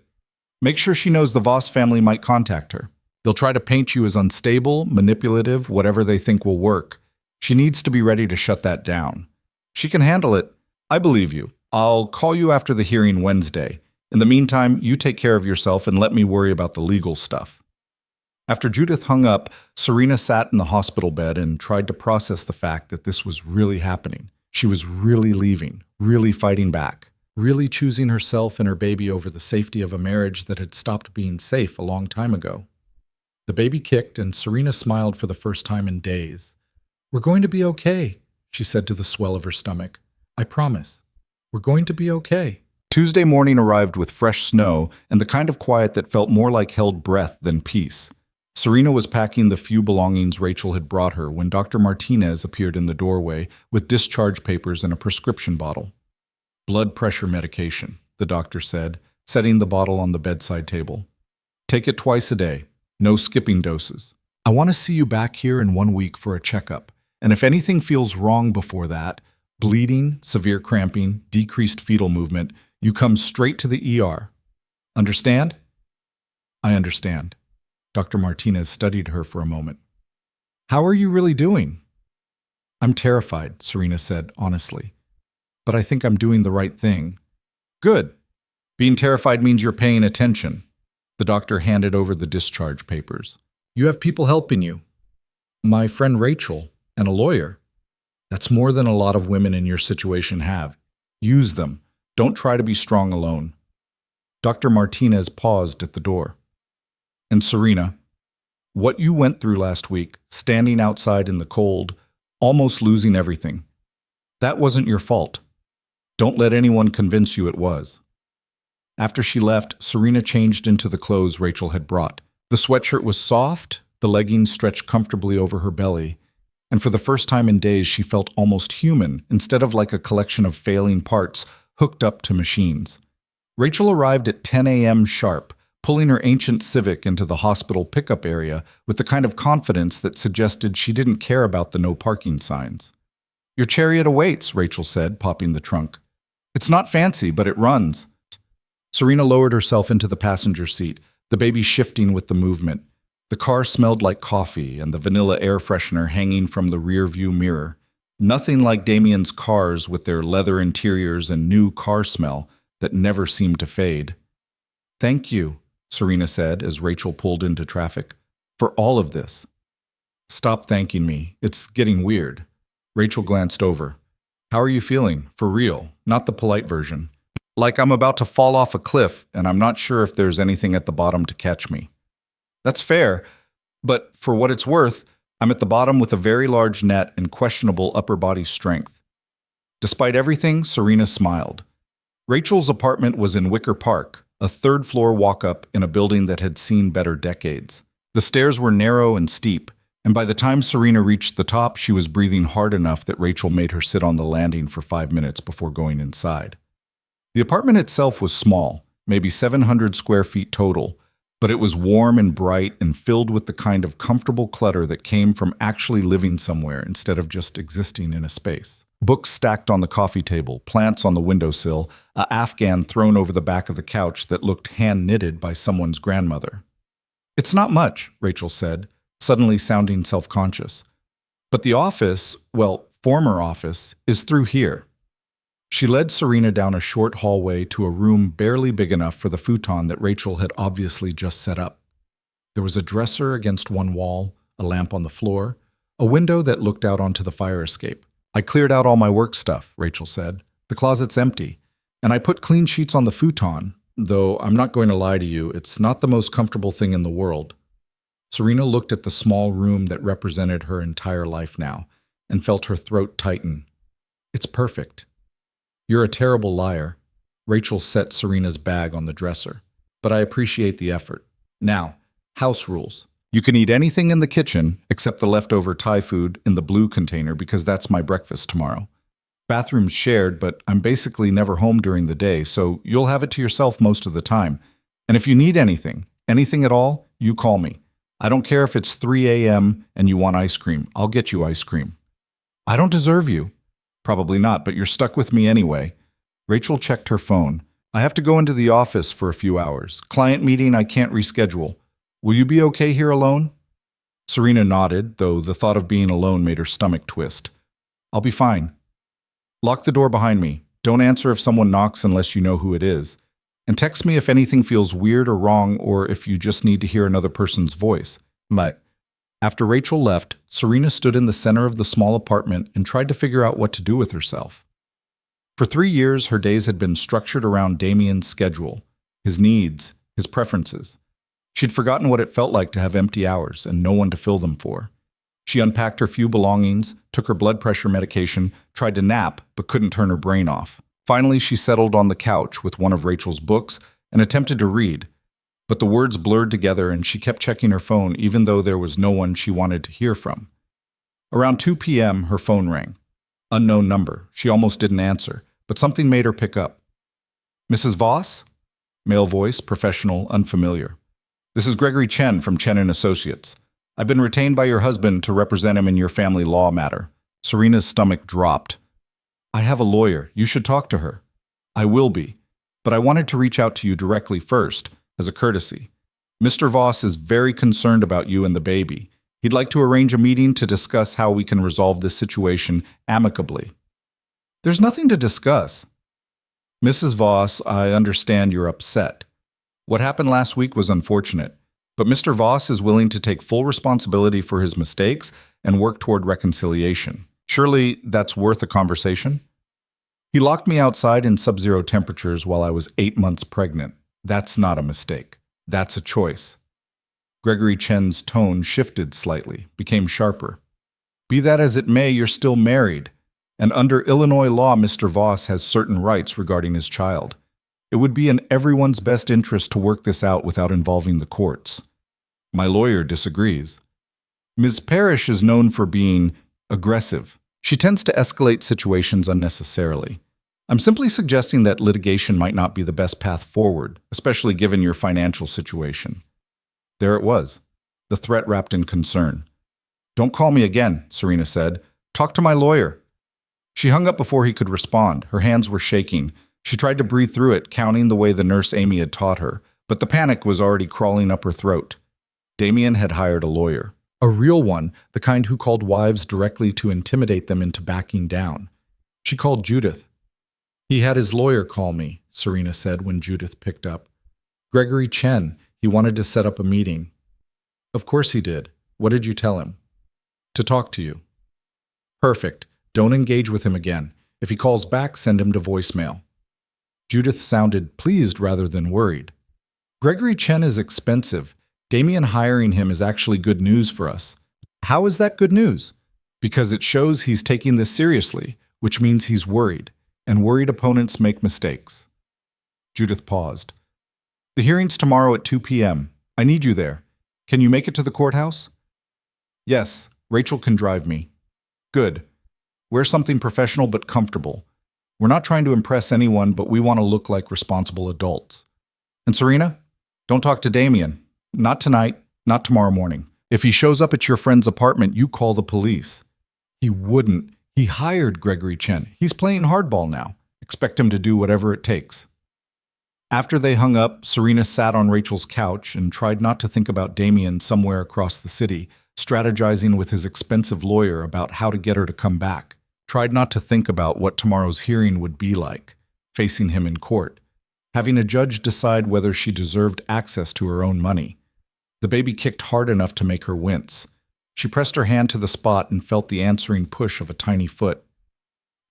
Speaker 2: Make sure she knows the Voss family might contact her. They'll try to paint you as unstable, manipulative, whatever they think will work. She needs to be ready to shut that down. She can handle it. I believe you. I'll call you after the hearing Wednesday. In the meantime, you take care of yourself and let me worry about the legal stuff. After Judith hung up, Serena sat in the hospital bed and tried to process the fact that this was really happening. She was really leaving, really fighting back, really choosing herself and her baby over the safety of a marriage that had stopped being safe a long time ago. The baby kicked, and Serena smiled for the first time in days. "We're going to be okay," she said to the swell of her stomach. "I promise. We're going to be okay." Tuesday morning arrived with fresh snow and the kind of quiet that felt more like held breath than peace. Serena was packing the few belongings Rachel had brought her when Dr. Martinez appeared in the doorway with discharge papers and a prescription bottle. "Blood pressure medication," the doctor said, setting the bottle on the bedside table. "Take it twice a day. No skipping doses. I want to see you back here in 1 week for a checkup, and if anything feels wrong before that, bleeding, severe cramping, decreased fetal movement, you come straight to the ER. Understand?" "I understand." Dr. Martinez studied her for a moment. "How are you really doing?" "I'm terrified," Serena said honestly. "But I think I'm doing the right thing." "Good. Being terrified means you're paying attention." The doctor handed over the discharge papers. "You have people helping you. My friend Rachel, and a lawyer. That's more than a lot of women in your situation have. Use them. Don't try to be strong alone." Dr. Martinez paused at the door. "And Serena, what you went through last week, standing outside in the cold, almost losing everything, that wasn't your fault. Don't let anyone convince you it was." After she left, Serena changed into the clothes Rachel had brought. The sweatshirt was soft, the leggings stretched comfortably over her belly, and for the first time in days she felt almost human instead of like a collection of failing parts hooked up to machines. Rachel arrived at 10 a.m. sharp, pulling her ancient Civic into the hospital pickup area with the kind of confidence that suggested she didn't care about the no parking signs. "Your chariot awaits," Rachel said, popping the trunk. "It's not fancy, but it runs." Serena lowered herself into the passenger seat, the baby shifting with the movement. The car smelled like coffee and the vanilla air freshener hanging from the rear-view mirror. Nothing like Damien's cars with their leather interiors and new car smell that never seemed to fade. "Thank you," Serena said as Rachel pulled into traffic, "for all of this." "Stop thanking me. It's getting weird." Rachel glanced over. "How are you feeling? For real, not the polite version. Like I'm about to fall off a cliff, and I'm not sure if there's anything at the bottom to catch me." "That's fair, but for what it's worth, I'm at the bottom with a very large net and questionable upper body strength." Despite everything, Serena smiled. Rachel's apartment was in Wicker Park, a third-floor walk-up in a building that had seen better decades. The stairs were narrow and steep, and by the time Serena reached the top, she was breathing hard enough that Rachel made her sit on the landing for 5 minutes before going inside. The apartment itself was small, maybe 700 square feet total, but it was warm and bright and filled with the kind of comfortable clutter that came from actually living somewhere instead of just existing in a space. Books stacked on the coffee table, plants on the windowsill, a Afghan thrown over the back of the couch that looked hand-knitted by someone's grandmother. "It's not much," Rachel said, suddenly sounding self-conscious. "But the office, well, former office, is through here." She led Serena down a short hallway to a room barely big enough for the futon that Rachel had obviously just set up. There was a dresser against one wall, a lamp on the floor, a window that looked out onto the fire escape. "I cleared out all my work stuff," Rachel said. "The closet's empty. And I put clean sheets on the futon, though I'm not going to lie to you, it's not the most comfortable thing in the world." Serena looked at the small room that represented her entire life now and felt her throat tighten. "It's perfect." "You're a terrible liar." Rachel set Serena's bag on the dresser. "But I appreciate the effort. Now, house rules. You can eat anything in the kitchen except the leftover Thai food in the blue container because that's my breakfast tomorrow. Bathroom's shared, but I'm basically never home during the day, so you'll have it to yourself most of the time. And if you need anything at all, you call me. I don't care if it's 3 a.m. and you want ice cream. I'll get you ice cream." "I don't deserve you." "Probably not, but you're stuck with me anyway." Rachel checked her phone. I have to go into the office for a few hours. Client meeting I can't reschedule. Will you be okay here alone? Serena nodded, though the thought of being alone made her stomach twist. I'll be fine. Lock the door behind me. Don't answer if someone knocks unless you know who it is. And text me if anything feels weird or wrong or if you just need to hear another person's voice. But after Rachel left, Serena stood in the center of the small apartment and tried to figure out what to do with herself. For 3 years, her days had been structured around Damien's schedule, his needs, his preferences. She'd forgotten what it felt like to have empty hours and no one to fill them for. She unpacked her few belongings, took her blood pressure medication, tried to nap, but couldn't turn her brain off. Finally, she settled on the couch with one of Rachel's books and attempted to read, but the words blurred together and she kept checking her phone even though there was no one she wanted to hear from. Around 2 p.m., her phone rang. Unknown number. She almost didn't answer, but something made her pick up. Mrs. Voss? Male voice, professional, unfamiliar. This is Gregory Chen from Chen & Associates. I've been retained by your husband to represent him in your family law matter. Serena's stomach dropped. I have a lawyer. You should talk to her. I will be. But I wanted to reach out to you directly first, as a courtesy. Mr. Voss is very concerned about you and the baby. He'd like to arrange a meeting to discuss how we can resolve this situation amicably. There's nothing to discuss. Mrs. Voss, I understand you're upset. What happened last week was unfortunate, but Mr. Voss is willing to take full responsibility for his mistakes and work toward reconciliation. Surely that's worth a conversation? He locked me outside in sub-zero temperatures while I was 8 months pregnant. That's not a mistake. That's a choice. Gregory Chen's tone shifted slightly, became sharper. Be that as it may, you're still married, and under Illinois law, Mr. Voss has certain rights regarding his child. It would be in everyone's best interest to work this out without involving the courts. My lawyer disagrees. Ms. Parrish is known for being aggressive. She tends to escalate situations unnecessarily. I'm simply suggesting that litigation might not be the best path forward, especially given your financial situation. There it was, the threat wrapped in concern. Don't call me again, Serena said. Talk to my lawyer. She hung up before he could respond. Her hands were shaking. She tried to breathe through it, counting the way the nurse Amy had taught her, but the panic was already crawling up her throat. Damien had hired a lawyer. A real one, the kind who called wives directly to intimidate them into backing down. She called Judith. He had his lawyer call me, Serena said when Judith picked up. Gregory Chen, he wanted to set up a meeting. Of course he did. What did you tell him? To talk to you. Perfect. Don't engage with him again. If he calls back, send him to voicemail. Judith sounded pleased rather than worried. Gregory Chen is expensive. Damien hiring him is actually good news for us. How is that good news? Because it shows he's taking this seriously, which means he's worried, and worried opponents make mistakes. Judith paused. The hearing's tomorrow at 2 p.m. I need you there. Can you make it to the courthouse? Yes, Rachel can drive me. Good. Wear something professional but comfortable. We're not trying to impress anyone, but we want to look like responsible adults. And Serena, don't talk to Damien. Not tonight, not tomorrow morning. If he shows up at your friend's apartment, you call the police. He wouldn't. He hired Gregory Chen. He's playing hardball now. Expect him to do whatever it takes. After they hung up, Serena sat on Rachel's couch and tried not to think about Damien somewhere across the city, strategizing with his expensive lawyer about how to get her to come back. Tried not to think about what tomorrow's hearing would be like, facing him in court, having a judge decide whether she deserved access to her own money. The baby kicked hard enough to make her wince. She pressed her hand to the spot and felt the answering push of a tiny foot.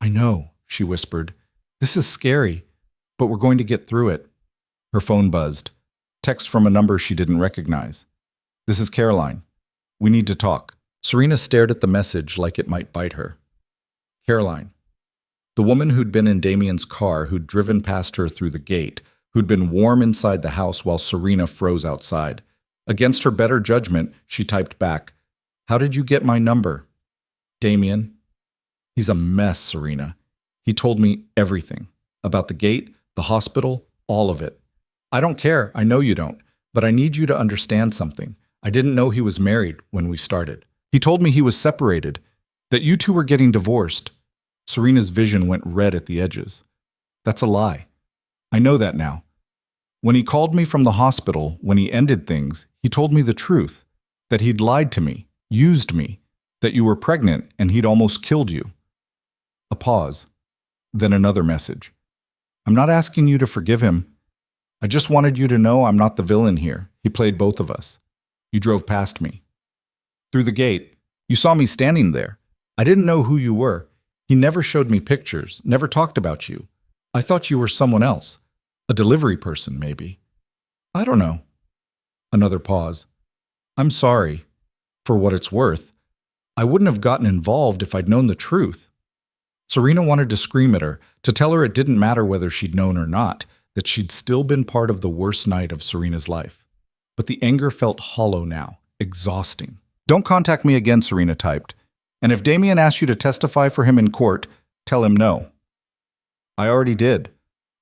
Speaker 2: I know, she whispered. This is scary, but we're going to get through it. Her phone buzzed. Text from a number she didn't recognize. This is Caroline. We need to talk. Serena stared at the message like it might bite her. Caroline. The woman who'd been in Damien's car, who'd driven past her through the gate, who'd been warm inside the house while Serena froze outside. Against her better judgment, she typed back, How did you get my number? Damien. He's a mess, Serena. He told me everything. About the gate, the hospital, all of it. I don't care, I know you don't, but I need you to understand something. I didn't know he was married when we started. He told me he was separated, that you two were getting divorced. Serena's vision went red at the edges. That's a lie. I know that now. When he called me from the hospital, when he ended things, he told me the truth, that he'd lied to me, used me, that you were pregnant and he'd almost killed you. A pause, then another message. I'm not asking you to forgive him. I just wanted you to know I'm not the villain here. He played both of us. You drove past me. Through the gate, you saw me standing there. I didn't know who you were. He never showed me pictures, never talked about you. I thought you were someone else. A delivery person, maybe. I don't know. Another pause. I'm sorry. For what it's worth, I wouldn't have gotten involved if I'd known the truth. Serena wanted to scream at her, to tell her it didn't matter whether she'd known or not, that she'd still been part of the worst night of Serena's life. But the anger felt hollow now, exhausting. Don't contact me again, Serena typed. And if Damien asks you to testify for him in court, tell him no. I already did.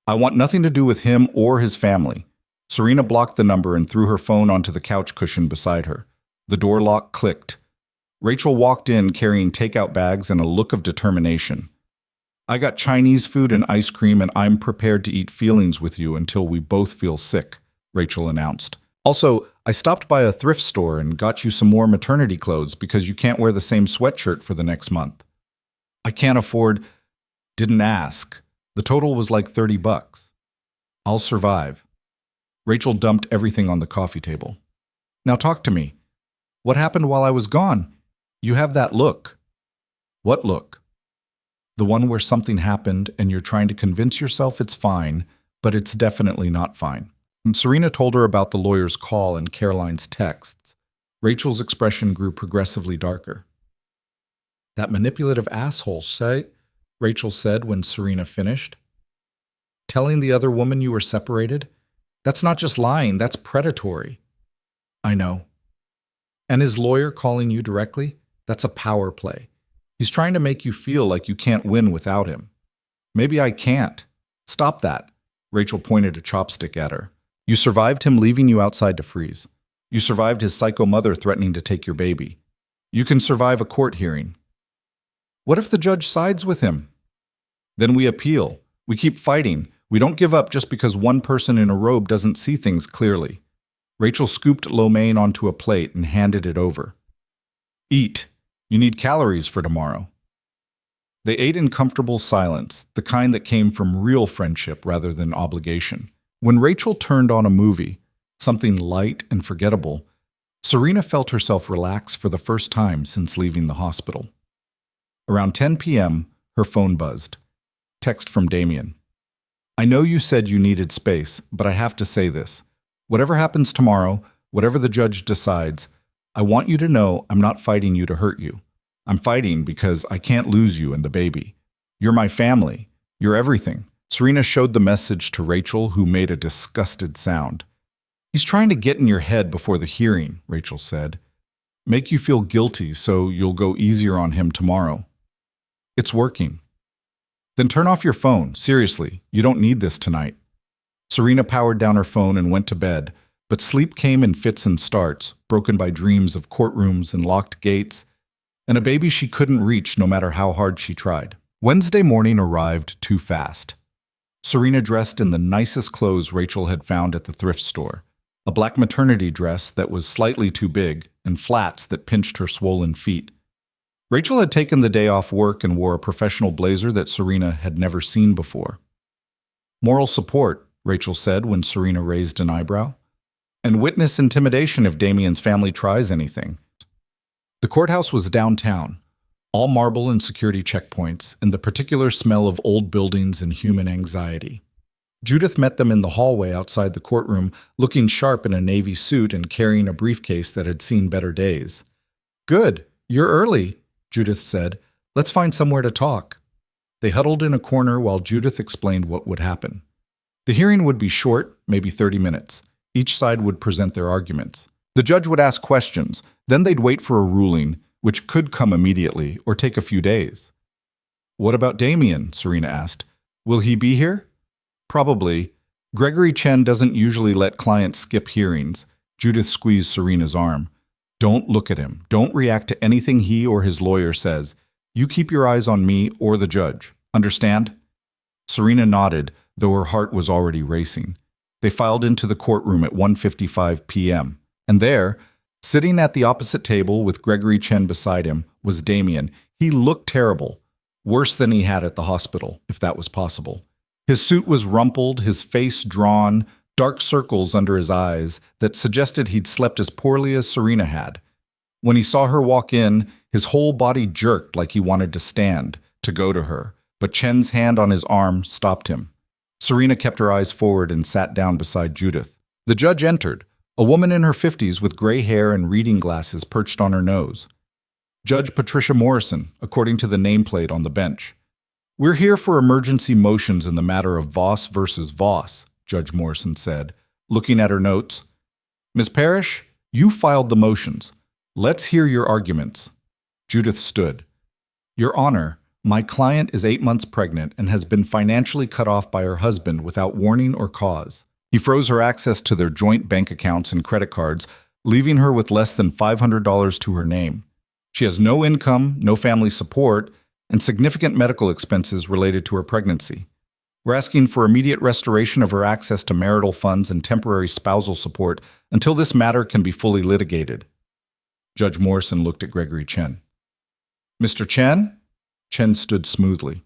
Speaker 2: I want nothing to do with him or his family. Serena blocked the number and threw her phone onto the couch cushion beside her. The door lock clicked. Rachel walked in carrying takeout bags and a look of determination. I got Chinese food and ice cream and I'm prepared to eat feelings with you until we both feel sick, Rachel announced. Also, I stopped by a thrift store and got you some more maternity clothes because you can't wear the same sweatshirt for the next month. I can't afford... Didn't ask. The total was like $30. I'll survive. Rachel dumped everything on the coffee table. Now talk to me. What happened while I was gone? You have that look. What look? The one where something happened and you're trying to convince yourself it's fine, but it's definitely not fine. When Serena told her about the lawyer's call and Caroline's texts, Rachel's expression grew progressively darker. That manipulative asshole, Rachel said when Serena finished. Telling the other woman you were separated? That's not just lying, that's predatory. I know. And his lawyer calling you directly? That's a power play. He's trying to make you feel like you can't win without him. Maybe I can't. Stop that. Rachel pointed a chopstick at her. You survived him leaving you outside to freeze. You survived his psycho mother threatening to take your baby. You can survive a court hearing. What if the judge sides with him? Then we appeal. We keep fighting. We don't give up just because one person in a robe doesn't see things clearly. Rachel scooped lo mein onto a plate and handed it over. Eat. You need calories for tomorrow. They ate in comfortable silence, the kind that came from real friendship rather than obligation. When Rachel turned on a movie, something light and forgettable, Serena felt herself relax for the first time since leaving the hospital. Around 10 p.m., her phone buzzed. Text from Damien. I know you said you needed space, but I have to say this. Whatever happens tomorrow, whatever the judge decides, I want you to know I'm not fighting you to hurt you. I'm fighting because I can't lose you and the baby. You're my family. You're everything. Serena showed the message to Rachel, who made a disgusted sound. He's trying to get in your head before the hearing, Rachel said. Make you feel guilty so you'll go easier on him tomorrow. It's working. Then turn off your phone. Seriously, you don't need this tonight. Serena powered down her phone and went to bed, but sleep came in fits and starts, broken by dreams of courtrooms and locked gates, and a baby she couldn't reach no matter how hard she tried. Wednesday morning arrived too fast. Serena dressed in the nicest clothes Rachel had found at the thrift store, a black maternity dress that was slightly too big and flats that pinched her swollen feet. Rachel had taken the day off work and wore a professional blazer that Serena had never seen before. Moral support, Rachel said when Serena raised an eyebrow. And witness intimidation if Damien's family tries anything. The courthouse was downtown, all marble and security checkpoints, and the particular smell of old buildings and human anxiety. Judith met them in the hallway outside the courtroom, looking sharp in a navy suit and carrying a briefcase that had seen better days. Good, you're early, Judith said. Let's find somewhere to talk. They huddled in a corner while Judith explained what would happen. The hearing would be short, maybe 30 minutes. Each side would present their arguments. The judge would ask questions, then they'd wait for a ruling, which could come immediately or take a few days. What about Damien? Serena asked. Will he be here? Probably. Gregory Chen doesn't usually let clients skip hearings. Judith squeezed Serena's arm. Don't look at him. Don't react to anything he or his lawyer says. You keep your eyes on me or the judge. Understand? Serena nodded, though her heart was already racing. They filed into the courtroom at 1:55 p.m., and there, sitting at the opposite table with Gregory Chen beside him, was Damien. He looked terrible, worse than he had at the hospital, if that was possible. His suit was rumpled, his face drawn, dark circles under his eyes that suggested he'd slept as poorly as Serena had. When he saw her walk in, his whole body jerked like he wanted to stand, to go to her, but Chen's hand on his arm stopped him. Serena kept her eyes forward and sat down beside Judith. The judge entered, a woman in her 50s with gray hair and reading glasses perched on her nose. Judge Patricia Morrison, according to the nameplate on the bench. "We're here for emergency motions in the matter of Voss versus Voss," Judge Morrison said, looking at her notes. "Ms. Parrish, you filed the motions. Let's hear your arguments." Judith stood. "Your Honor, my client is 8 months pregnant and has been financially cut off by her husband without warning or cause. He froze her access to their joint bank accounts and credit cards, leaving her with less than $500 to her name. She has no income, no family support, and significant medical expenses related to her pregnancy. We're asking for immediate restoration of her access to marital funds and temporary spousal support until this matter can be fully litigated." Judge Morrison looked at Gregory Chen. "Mr. Chen?" Chen stood smoothly.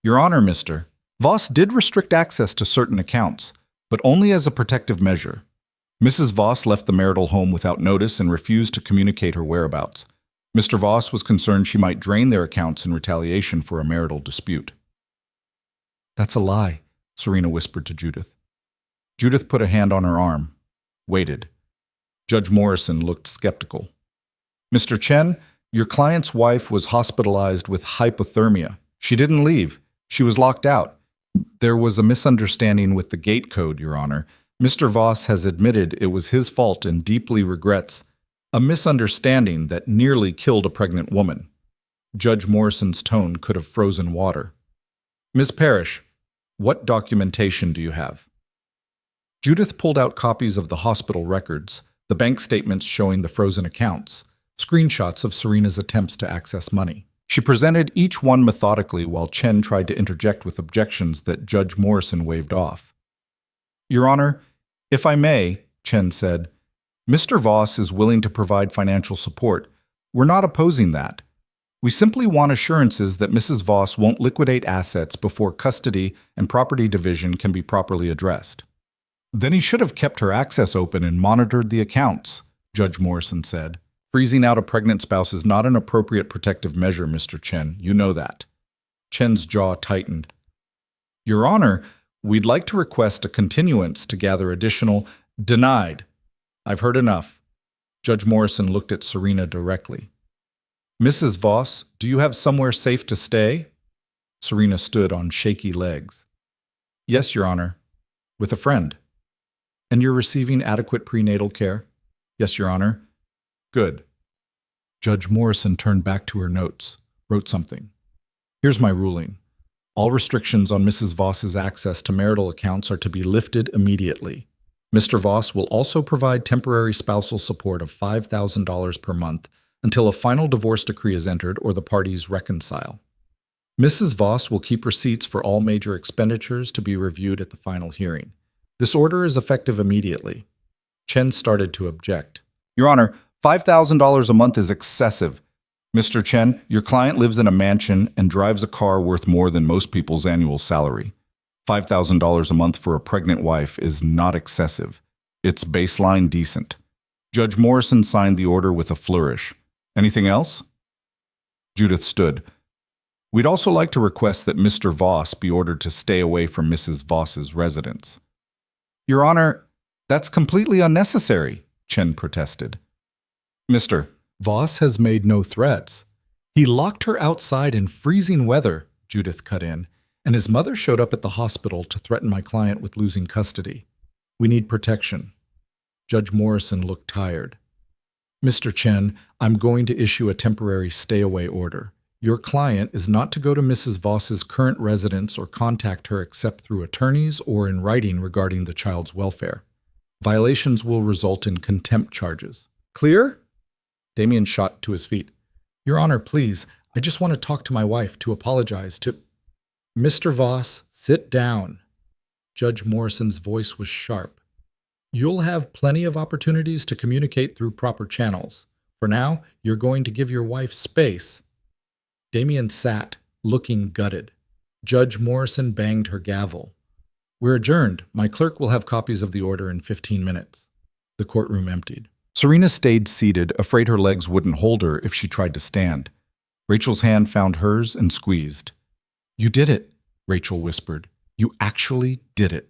Speaker 2: "Your Honor, Mr. Voss did restrict access to certain accounts, but only as a protective measure. Mrs. Voss left the marital home without notice and refused to communicate her whereabouts. Mr. Voss was concerned she might drain their accounts in retaliation for a marital dispute." "That's a lie," Serena whispered to Judith. Judith put a hand on her arm, waited. Judge Morrison looked skeptical. "Mr. Chen, your client's wife was hospitalized with hypothermia. She didn't leave. She was locked out. There was a misunderstanding with the gate code, Your Honor. Mr. Voss has admitted it was his fault and deeply regrets. A misunderstanding that nearly killed a pregnant woman." Judge Morrison's tone could have frozen water. "Ms. Parrish, what documentation do you have?" Judith pulled out copies of the hospital records, the bank statements showing the frozen accounts, screenshots of Serena's attempts to access money. She presented each one methodically while Chen tried to interject with objections that Judge Morrison waved off. "Your Honor, if I may," Chen said, "Mr. Voss is willing to provide financial support. We're not opposing that. We simply want assurances that Mrs. Voss won't liquidate assets before custody and property division can be properly addressed." "Then he should have kept her access open and monitored the accounts," Judge Morrison said. "Freezing out a pregnant spouse is not an appropriate protective measure, Mr. Chen. You know that." Chen's jaw tightened. "Your Honor, we'd like to request a continuance to gather additional—" "Denied. I've heard enough." Judge Morrison looked at Serena directly. "Mrs. Voss, do you have somewhere safe to stay?" Serena stood on shaky legs. "Yes, Your Honor. With a friend." "And you're receiving adequate prenatal care?" "Yes, Your Honor." "Good." Judge Morrison turned back to her notes, wrote something. "Here's my ruling. All restrictions on Mrs. Voss's access to marital accounts are to be lifted immediately. Mr. Voss will also provide temporary spousal support of $5,000 per month until a final divorce decree is entered or the parties reconcile. Mrs. Voss will keep receipts for all major expenditures to be reviewed at the final hearing. This order is effective immediately." Chen started to object. "Your Honor, $5,000 a month is excessive. Mr. Chen, your client lives in a mansion and drives a car worth more than most people's annual salary. $5,000 a month for a pregnant wife is not excessive. It's baseline decent." Judge Morrison signed the order with a flourish. "Anything else?" Judith stood. "We'd also like to request that Mr. Voss be ordered to stay away from Mrs. Voss's residence." "Your Honor, that's completely unnecessary," Chen protested. "Mr. Voss has made no threats. He locked her outside in freezing weather," Judith cut in, "and his mother showed up at the hospital to threaten my client with losing custody. We need protection." Judge Morrison looked tired. "Mr. Chen, I'm going to issue a temporary stay-away order. Your client is not to go to Mrs. Voss's current residence or contact her except through attorneys or in writing regarding the child's welfare. Violations will result in contempt charges. Clear?" Damien shot to his feet. "Your Honor, please, I just want to talk to my wife, to apologize, to—" "Mr. Voss, sit down."
Speaker 1: Judge Morrison's voice was sharp. You'll have plenty of opportunities to communicate through proper channels. For now, you're going to give your wife space. Damien sat, looking gutted. Judge Morrison banged her gavel. We're adjourned. My clerk will have copies of the order in 15 minutes. The courtroom emptied.
Speaker 2: Serena stayed seated, afraid her legs wouldn't hold her if she tried to stand. Rachel's hand found hers and squeezed. You did it, Rachel whispered. You actually did it.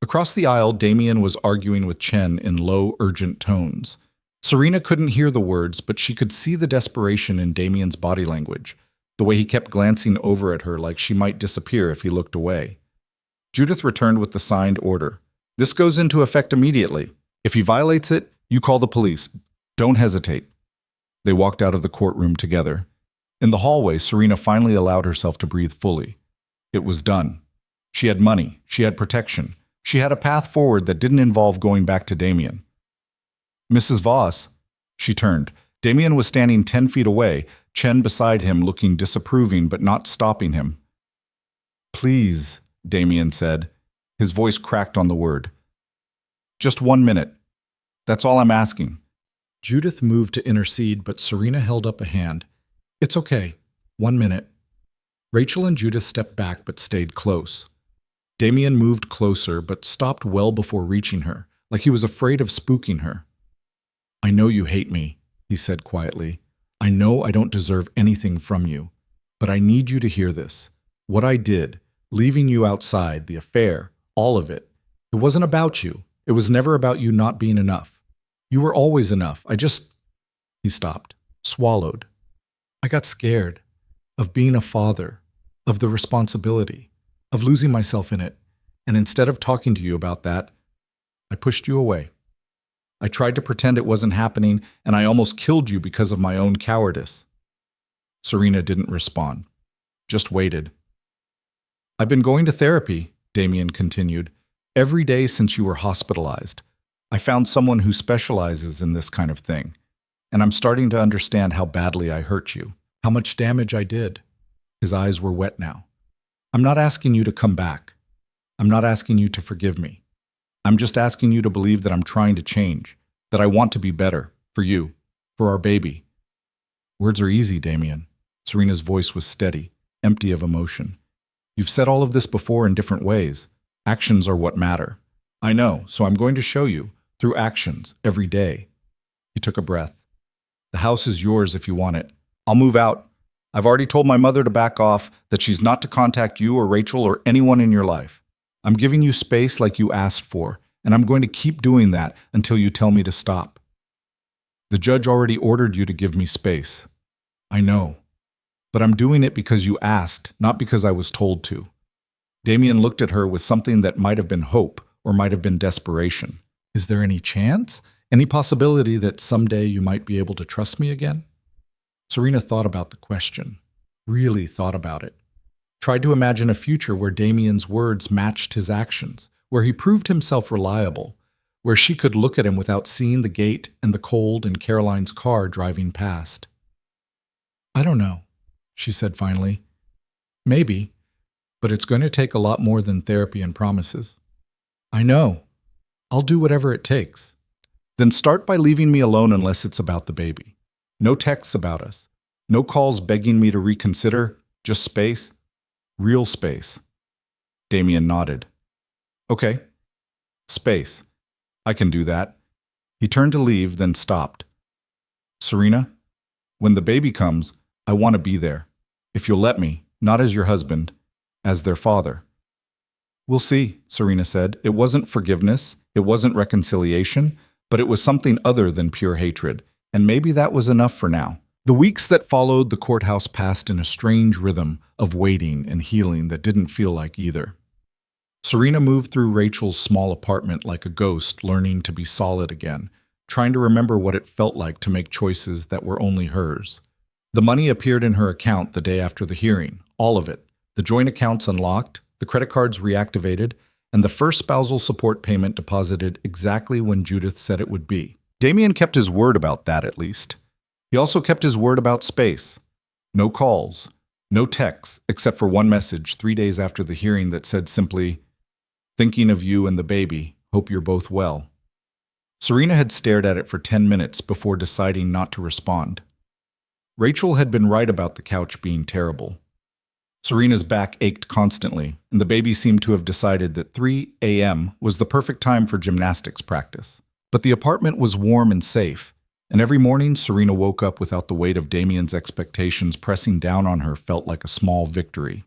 Speaker 2: Across the aisle, Damien was arguing with Chen in low, urgent tones. Serena couldn't hear the words, but she could see the desperation in Damien's body language, the way he kept glancing over at her like she might disappear if he looked away. Judith returned with the signed order. This goes into effect immediately. If he violates it, you call the police. Don't hesitate. They walked out of the courtroom together. In the hallway, Serena finally allowed herself to breathe fully. It was done. She had money. She had protection. She had a path forward that didn't involve going back to Damien. Mrs. Voss, she turned. Damien was standing 10 feet away, Chen beside him looking disapproving but not stopping him. Please, Damien said. His voice cracked on the word. Just 1 minute. That's all I'm asking.
Speaker 1: Judith moved to intercede, but Serena held up a hand. It's okay. 1 minute. Rachel and Judith stepped back but stayed close. Damien moved closer but stopped well before reaching her, like he was afraid of spooking her. I know you hate me, he said quietly. I know I don't deserve anything from you, but I need you to hear this. What I did, leaving you outside, the affair, all of it, it wasn't about you. It was never about you not being enough. You were always enough. He stopped, swallowed. I got scared of being a father, of the responsibility, of losing myself in it, and instead of talking to you about that, I pushed you away. I tried to pretend it wasn't happening, and I almost killed you because of my own cowardice. Serena didn't respond, just waited. I've been going to therapy, Damien continued, every day since you were hospitalized. I found someone who specializes in this kind of thing, and I'm starting to understand how badly I hurt you, how much damage I did. His eyes were wet now. I'm not asking you to come back. I'm not asking you to forgive me. I'm just asking you to believe that I'm trying to change, that I want to be better, for you, for our baby. Words are easy, Damien. Serena's voice was steady, empty of emotion. You've said all of this before in different ways. Actions are what matter. I know, so I'm going to show you, through actions, every day. He took a breath. The house is yours if you want it. I'll move out. I've already told my mother to back off, that she's not to contact you or Rachel or anyone in your life. I'm giving you space like you asked for, and I'm going to keep doing that until you tell me to stop. The judge already ordered you to give me space. I know, but I'm doing it because you asked, not because I was told to. Damien looked at her with something that might have been hope or might have been desperation. Is there any chance? Any possibility that someday you might be able to trust me again? Serena thought about the question, really thought about it. Tried to imagine a future where Damien's words matched his actions, where he proved himself reliable, where she could look at him without seeing the gate and the cold in Caroline's car driving past. I don't know, she said finally. Maybe, but it's going to take a lot more than therapy and promises. I know. I'll do whatever it takes. Then start by leaving me alone unless it's about the baby. No texts about us. No calls begging me to reconsider. Just space. Real space. Damien nodded. Okay. Space. I can do that. He turned to leave, then stopped. Serena, when the baby comes, I want to be there. If you'll let me, not as your husband, as their father. We'll see, Serena said. It wasn't forgiveness, it wasn't reconciliation, but it was something other than pure hatred, and maybe that was enough for now. The weeks that followed the courthouse passed in a strange rhythm of waiting and healing that didn't feel like either. Serena moved through Rachel's small apartment like a ghost, learning to be solid again, trying to remember what it felt like to make choices that were only hers. The money appeared in her account the day after the hearing, all of it. The joint accounts unlocked, the credit cards reactivated, and the first spousal support payment deposited exactly when Judith said it would be. Damien kept his word about that, at least. He also kept his word about space. No calls, no texts, except for one message 3 days after the hearing that said simply,
Speaker 2: Thinking of you and the baby. Hope you're both well. Serena had stared at it for 10 minutes before deciding not to respond. Rachel had been right about the couch being terrible. Serena's back ached constantly, and the baby seemed to have decided that 3 a.m. was the perfect time for gymnastics practice. But the apartment was warm and safe, and every morning Serena woke up without the weight of Damien's expectations pressing down on her felt like a small victory.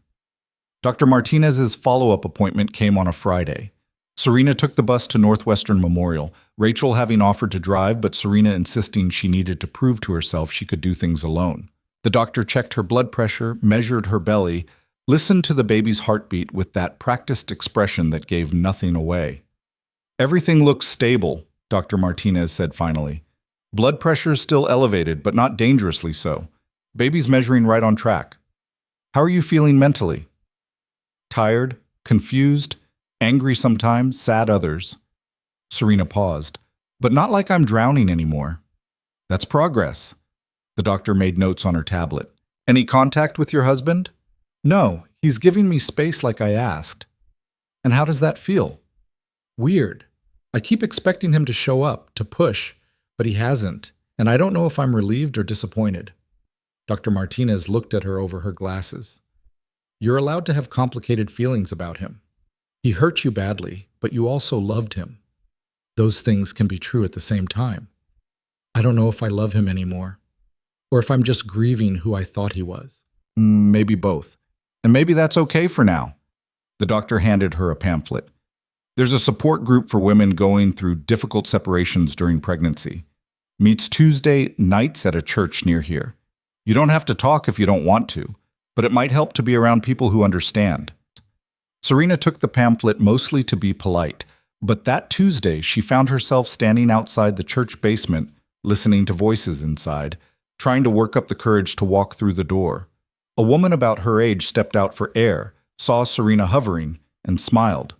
Speaker 2: Dr. Martinez's follow-up appointment came on a Friday. Serena took the bus to Northwestern Memorial, Rachel having offered to drive, but Serena insisting she needed to prove to herself she could do things alone. The doctor checked her blood pressure, measured her belly, listened to the baby's heartbeat with that practiced expression that gave nothing away. "Everything looks stable," Dr. Martinez said finally. "Blood pressure is still elevated, but not dangerously so. Baby's measuring right on track. How are you feeling mentally?" "Tired, confused, angry sometimes, sad others." Serena paused. "But not like I'm drowning anymore." "That's progress." The doctor made notes on her tablet. "Any contact with your husband?" "No, he's giving me space like I asked." "And how does that feel?" "Weird. I keep expecting him to show up, to push, but he hasn't, and I don't know if I'm relieved or disappointed." Dr. Martinez looked at her over her glasses. "You're allowed to have complicated feelings about him. He hurt you badly, but you also loved him. Those things can be true at the same time. I don't know if I love him anymore, or if I'm just grieving who I thought he was." "Maybe both. And maybe that's okay for now." The doctor handed her a pamphlet. "There's a support group for women going through difficult separations during pregnancy. Meets Tuesday nights at a church near here. You don't have to talk if you don't want to, but it might help to be around people who understand." Serena took the pamphlet mostly to be polite, but that Tuesday she found herself standing outside the church basement, listening to voices inside, trying to work up the courage to walk through the door. A woman about her age stepped out for air, saw Serena hovering, and smiled.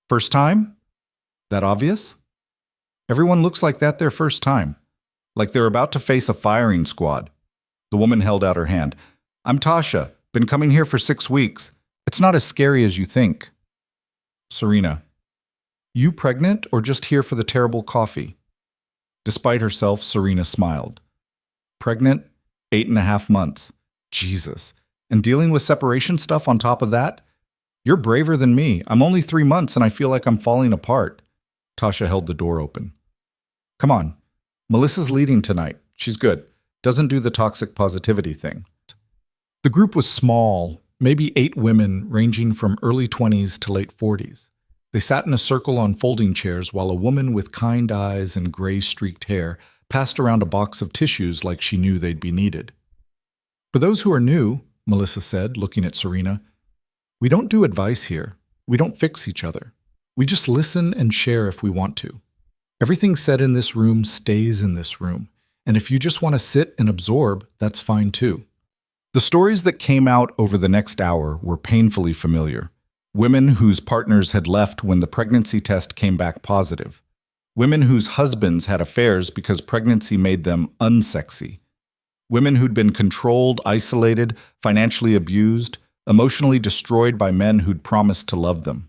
Speaker 2: "First time? That obvious?" "Everyone looks like that their first time, like they're about to face a firing squad." The woman held out her hand. "I'm Tasha, been coming here for 6 weeks. It's not as scary as you think." Serena: "You pregnant or just here for the terrible coffee?" Despite herself, Serena smiled. "Pregnant, 8.5 months. Jesus. And dealing with separation stuff on top of that? You're braver than me. I'm only 3 months and I feel like I'm falling apart." Tasha held the door open. "Come on. Melissa's leading tonight. She's good. Doesn't do the toxic positivity thing." The group was small, maybe 8 women ranging from early 20s to late 40s. They sat in a circle on folding chairs while a woman with kind eyes and gray-streaked hair passed around a box of tissues like she knew they'd be needed. "For those who are new," Melissa said, looking at Serena, "we don't do advice here. We don't fix each other. We just listen and share if we want to. Everything said in this room stays in this room, and if you just want to sit and absorb, that's fine too." The stories that came out over the next hour were painfully familiar. Women whose partners had left when the pregnancy test came back positive. Women whose husbands had affairs because pregnancy made them unsexy. Women who'd been controlled, isolated, financially abused, emotionally destroyed by men who'd promised to love them.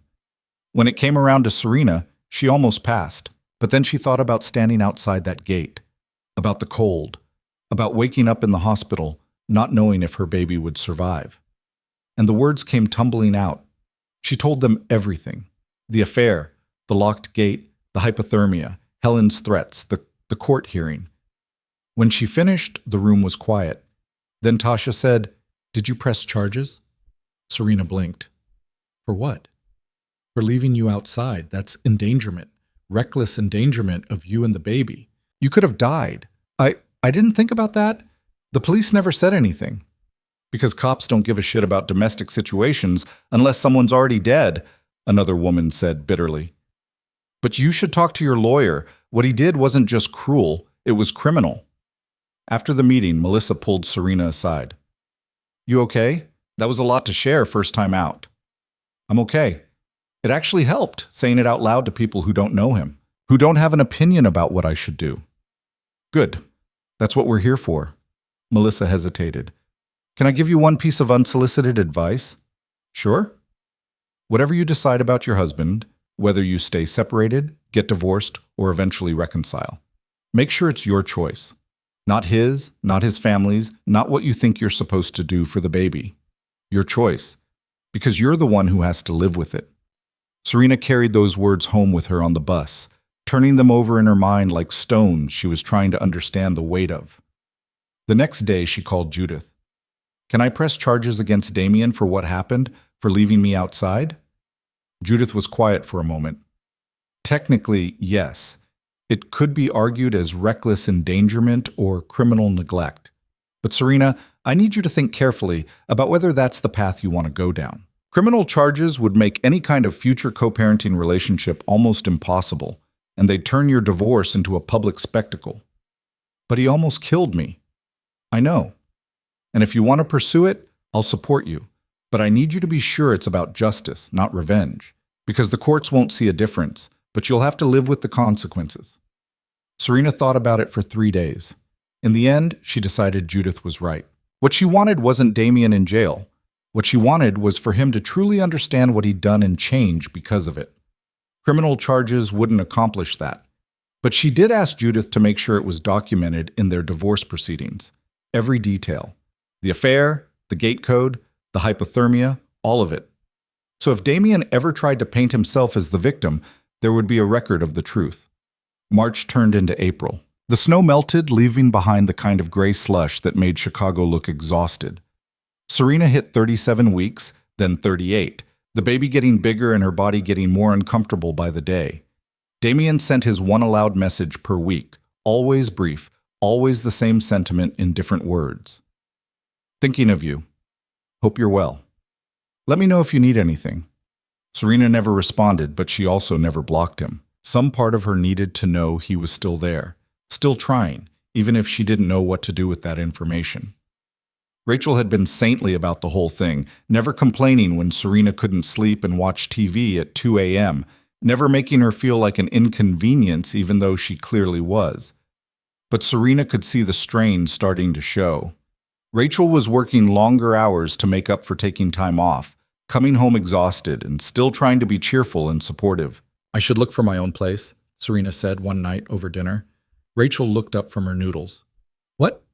Speaker 2: When it came around to Serena, she almost passed, but then she thought about standing outside that gate, about the cold, about waking up in the hospital, not knowing if her baby would survive. And the words came tumbling out. She told them everything: the affair, the locked gate, the hypothermia, Helen's threats, the court hearing. When she finished, the room was quiet. Then Tasha said, "Did you press charges?" Serena blinked. "For what?" "For leaving you outside. That's endangerment. Reckless endangerment of you and the baby. You could have died." I didn't think about that. The police never said anything." "Because cops don't give a shit about domestic situations unless someone's already dead," another woman said bitterly. "But you should talk to your lawyer. What he did wasn't just cruel, it was criminal." After the meeting, Melissa pulled Serena aside. "You okay? That was a lot to share first time out." "I'm okay. It actually helped, saying it out loud to people who don't know him, who don't have an opinion about what I should do." "Good. That's what we're here for." Melissa hesitated. "Can I give you one piece of unsolicited advice?" "Sure." Whatever you decide about your husband, whether you stay separated, get divorced, or eventually reconcile, make sure it's your choice. Not his, not his family's, not what you think you're supposed to do for the baby. Your choice. Because you're the one who has to live with it. Serena carried those words home with her on the bus, turning them over in her mind like stones she was trying to understand the weight of. The next day, she called Judith. "Can I press charges against Damien for what happened, for leaving me outside?" Judith was quiet for a moment. Technically, yes. It could be argued as reckless endangerment or criminal neglect. But Serena, I need you to think carefully about whether that's the path you want to go down. Criminal charges would make any kind of future co-parenting relationship almost impossible, and they'd turn your divorce into a public spectacle. But he almost killed me. I know. And if you want to pursue it, I'll support you. But I need you to be sure it's about justice, not revenge. Because the courts won't see a difference, but you'll have to live with the consequences. Serena thought about it for 3 days. In the end, she decided Judith was right. What she wanted wasn't Damien in jail. What she wanted was for him to truly understand what he'd done and change because of it. Criminal charges wouldn't accomplish that. But she did ask Judith to make sure it was documented in their divorce proceedings. Every detail. The affair, the gate code, the hypothermia, all of it. So if Damien ever tried to paint himself as the victim, there would be a record of the truth. March turned into April. The snow melted, leaving behind the kind of gray slush that made Chicago look exhausted. Serena hit 37 weeks, then 38, the baby getting bigger and her body getting more uncomfortable by the day. Damien sent his one aloud message per week, always brief, always the same sentiment in different words. "Thinking of you. Hope you're well. Let me know if you need anything." Serena never responded, but she also never blocked him. Some part of her needed to know he was still there, still trying, even if she didn't know what to do with that information. Rachel had been saintly about the whole thing, never complaining when Serena couldn't sleep and watch TV at 2 a.m., never making her feel like an inconvenience even though she clearly was. But Serena could see the strain starting to show. Rachel was working longer hours to make up for taking time off, coming home exhausted and still trying to be cheerful and supportive. "I should look for my own place," Serena said one night over dinner. Rachel looked up from her noodles. "What?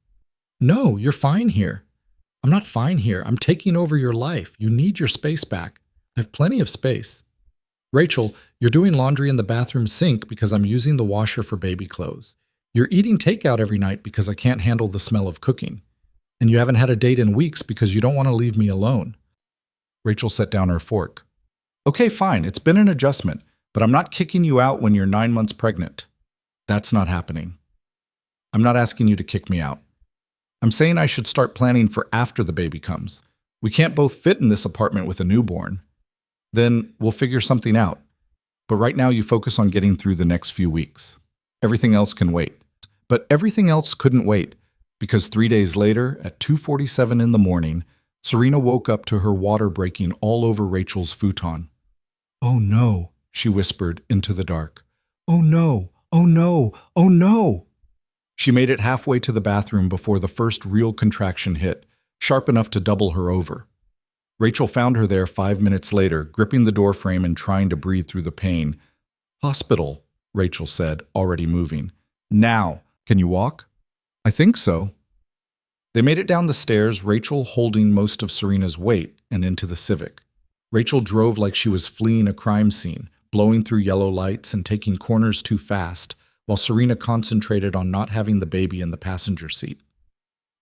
Speaker 2: No, you're fine here." "I'm not fine here. I'm taking over your life. You need your space back. I have plenty of space." "Rachel, you're doing laundry in the bathroom sink because I'm using the washer for baby clothes. You're eating takeout every night because I can't handle the smell of cooking. And you haven't had a date in weeks because you don't want to leave me alone." Rachel set down her fork. "Okay, fine. It's been an adjustment, but I'm not kicking you out when you're 9 months pregnant. That's not happening. I'm not asking you to kick me out. I'm saying I should start planning for after the baby comes. We can't both fit in this apartment with a newborn. Then we'll figure something out. But right now you focus on getting through the next few weeks. Everything else can wait." But everything else couldn't wait, because 3 days later, at 2:47 in the morning, Serena woke up to her water breaking all over Rachel's futon. "Oh no," she whispered into the dark. "Oh no, oh no, oh no." She made it halfway to the bathroom before the first real contraction hit, sharp enough to double her over. Rachel found her there 5 minutes later, gripping the doorframe and trying to breathe through the pain. "Hospital," Rachel said, already moving. "Now, can you walk?" "I think so." They made it down the stairs, Rachel holding most of Serena's weight, and into the Civic. Rachel drove like she was fleeing a crime scene, blowing through yellow lights and taking corners too fast, while Serena concentrated on not having the baby in the passenger seat.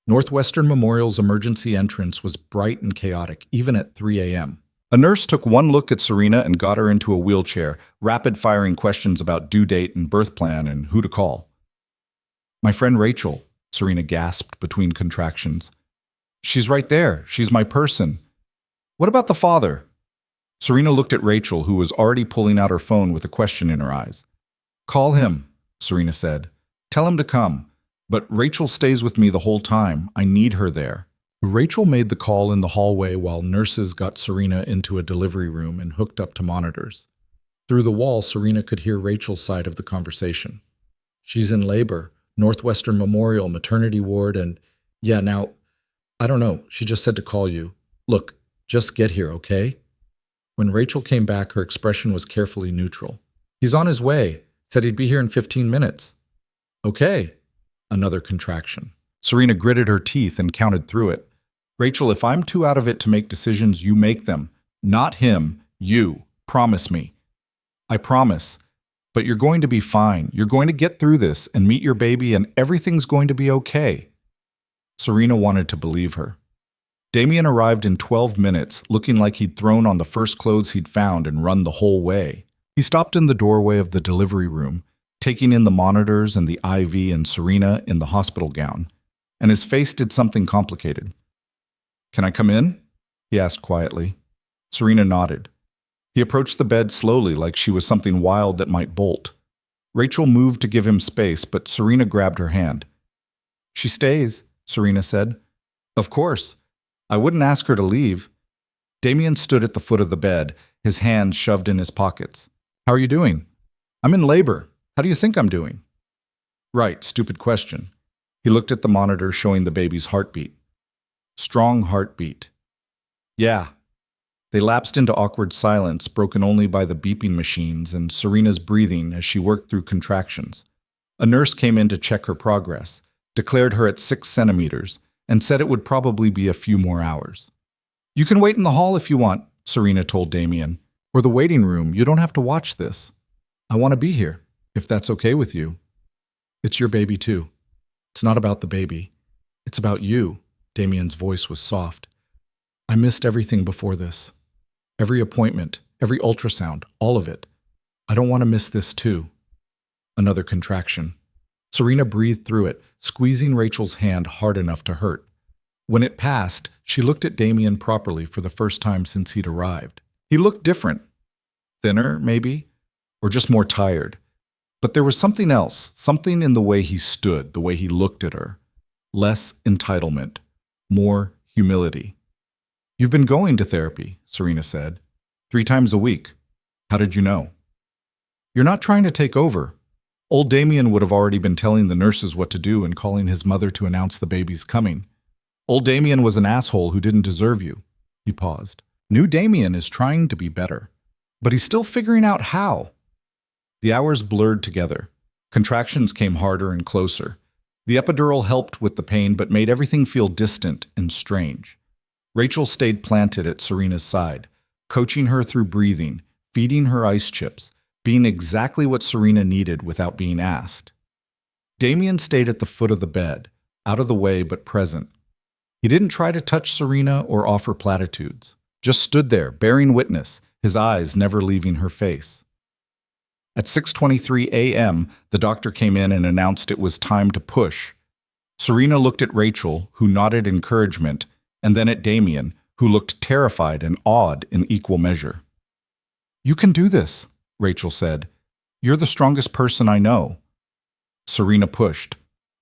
Speaker 2: Northwestern Memorial's emergency entrance was bright and chaotic, even at 3 a.m. A nurse took one look at Serena and got her into a wheelchair, rapid-firing questions about due date and birth plan and who to call. "My friend Rachel," Serena gasped between contractions. "She's right there. She's my person." "What about the father?" Serena looked at Rachel, who was already pulling out her phone with a question in her eyes. "Call him," Serena said. "Tell him to come. But Rachel stays with me the whole time. I need her there." Rachel made the call in the hallway while nurses got Serena into a delivery room and hooked up to monitors. Through the wall, Serena could hear Rachel's side of the conversation. "She's in labor, Northwestern Memorial maternity ward, and yeah, now, I don't know. She just said to call you. Look, just get here, okay?"
Speaker 1: When Rachel came back, her expression was carefully neutral. "He's on his way. Said he'd be here in 15 minutes. Okay." Another contraction.
Speaker 2: Serena gritted her teeth and counted through it. "Rachel, if I'm too out of it to make decisions, you make them. Not him, you. Promise me." "I promise. But you're going to be fine. You're going to get through this and meet your baby, and everything's going to be okay." Serena wanted to believe her. Damien arrived in 12 minutes, looking like he'd thrown on the first clothes he'd found and run the whole way. He stopped in the doorway of the delivery room, taking in the monitors and the IV and Serena in the hospital gown, and his face did something complicated. "Can I come in?" he asked quietly. Serena nodded. He approached the bed slowly, like she was something wild that might bolt. Rachel moved to give him space, but Serena grabbed her hand. "She stays," Serena said. "Of course. I wouldn't ask her to leave." Damien stood at the foot of the bed, his hands shoved in his pockets. "How are you doing?" "I'm in labor. How do you think I'm doing?" "Right, stupid question." He looked at the monitor showing the baby's heartbeat. "Strong heartbeat." "Yeah." They lapsed into awkward silence, broken only by the beeping machines and Serena's breathing as she worked through contractions. A nurse came in to check her progress, declared her at 6 centimeters, and said it would probably be a few more hours. "You can wait in the hall if you want," Serena told Damien. "Or the waiting room. You don't have to watch this. I want to be here, if that's okay with you. It's your baby too. It's not about the baby. It's about you." Damien's voice was soft. "I missed everything before this. Every appointment, every ultrasound, all of it. I don't want to miss this too." Another contraction. Serena breathed through it, squeezing Rachel's hand hard enough to hurt. When it passed, she looked at Damien properly for the first time since he'd arrived. He looked different. Thinner, maybe, or just more tired. But there was something else, something in the way he stood, the way he looked at her. Less entitlement, more humility. "You've been going to therapy," Serena said. 3 times a week. How did you know?" "You're not trying to take over. Old Damien would have already been telling the nurses what to do and calling his mother to announce the baby's coming. Old Damien was an asshole who didn't deserve you." He paused. "New Damien is trying to be better, but he's still figuring out how." The hours blurred together. Contractions came harder and closer. The epidural helped with the pain but made everything feel distant and strange. Rachel stayed planted at Serena's side, coaching her through breathing, feeding her ice chips, being exactly what Serena needed without being asked. Damien stayed at the foot of the bed, out of the way but present. He didn't try to touch Serena or offer platitudes, just stood there, bearing witness, his eyes never leaving her face. At 6:23 a.m., the doctor came in and announced it was time to push. Serena looked at Rachel, who nodded encouragement, and then at Damien, who looked terrified and awed in equal measure. "You can do this," Rachel said. "You're the strongest person I know." Serena pushed.